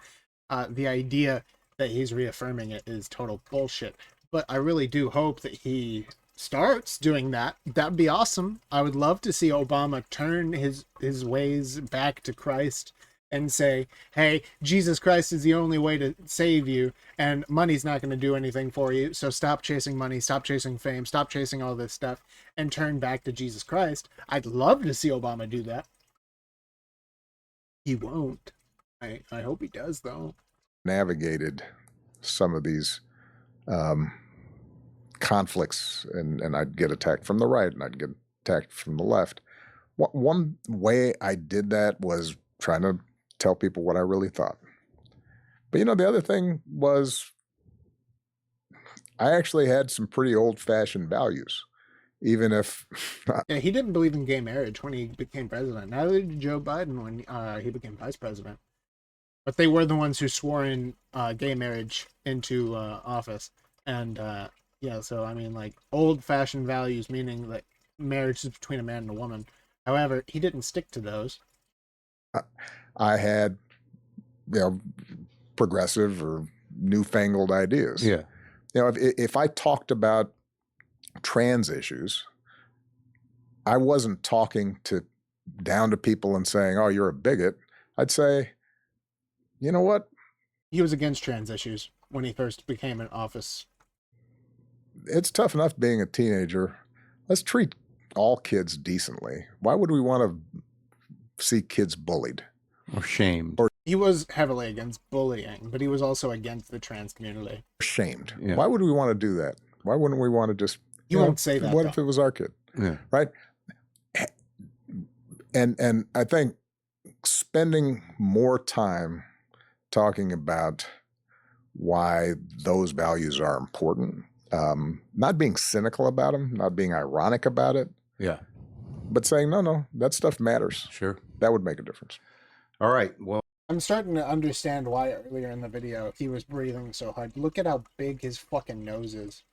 the idea that he's reaffirming it is total bullshit. But I really do hope that he starts doing that. That'd be awesome. I would love to see Obama turn his ways back to Christ and say, hey, Jesus Christ is the only way to save you, and money's not going to do anything for you, so stop chasing money, stop chasing fame, stop chasing all this stuff, and turn back to Jesus Christ. I'd love to see Obama do that. He won't. I hope he does, though. Navigated some of these conflicts, and I'd get attacked from the right and I'd get attacked from the left. One way I did that was trying to tell people what I really thought. But the other thing was I actually had some pretty old-fashioned values, even if yeah, he didn't believe in gay marriage when he became president. Neither did Joe Biden when he became vice president. But they were the ones who swore in gay marriage into office. And yeah, so I mean, like, old-fashioned values, meaning that marriage is between a man and a woman. However, he didn't stick to those. I had, progressive or newfangled ideas. Yeah. If I talked about trans issues, I wasn't talking down to people and saying, oh, you're a bigot. I'd say, you know what? He was against trans issues when he first became in office. It's tough enough being a teenager. Let's treat all kids decently. Why would we want to see kids bullied or shamed? Or he was heavily against bullying, but he was also against the trans community. Shamed. Yeah. Why would we want to do that? Why wouldn't we want to just... He won't say that. What if it was our kid? Yeah. Right? And I think spending more time talking about why those values are important, not being cynical about them, not being ironic about it, Yeah. but saying, no, that stuff matters. Sure. That would make a difference. All right. Well, I'm starting to understand why earlier in the video he was breathing so hard. Look at how big his fucking nose is.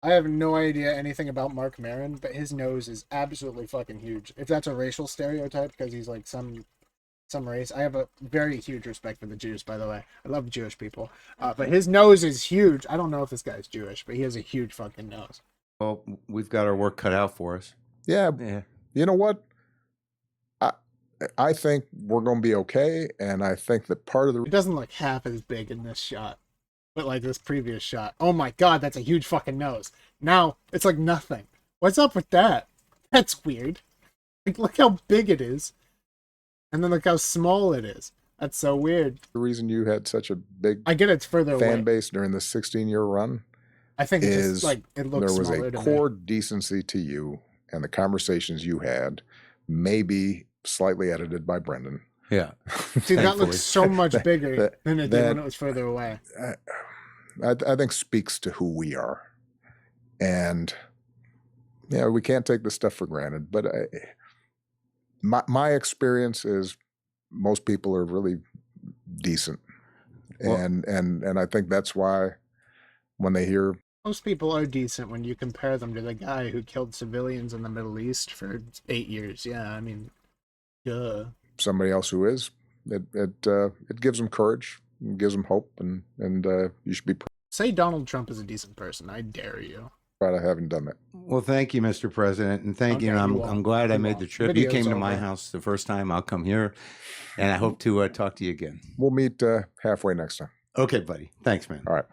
I have no idea anything about Mark Maron, but his nose is absolutely fucking huge. If that's a racial stereotype because he's like some race, I have a very huge respect for the Jews, by the way. I love Jewish people. But his nose is huge. I don't know if this guy's Jewish, but he has a huge fucking nose. well, we've got our work cut out for us. Yeah. Yeah. You know what? I think we're going to be okay, and I think that part of the... It doesn't look half as big in this shot, but like this previous shot. Oh my god, that's a huge fucking nose. Now, it's like nothing. What's up with that? That's weird. Like, look how big it is. And then look how small it is. That's so weird. The reason you had such a big I get it's further fan away. base during the 16-year run I think it's is just like it looks there was smaller a to core decency to you and the conversations you had, maybe slightly edited by Brendan. Yeah. me. See, that Thankfully. looks so much bigger than it did when it was further away. I think speaks to who we are. And yeah, we can't take this stuff for granted, but my experience is most people are really decent. Well- And I think that's why when they hear Most people are decent when you compare them to the guy who killed civilians in the Middle East for 8 years. Yeah, I mean, duh. somebody else who is, it gives them courage, it gives them hope, and you should be Say Donald Trump is a decent person. I dare you. proud of having done that. Well, thank you, Mr. President, and thank you. Okay, And you won't. I'm glad I You made won't. the trip. Video's You came to my over. house the first time. I'll come here, and I hope to talk to you again. We'll meet halfway next time. Okay, buddy. Thanks, man. All right.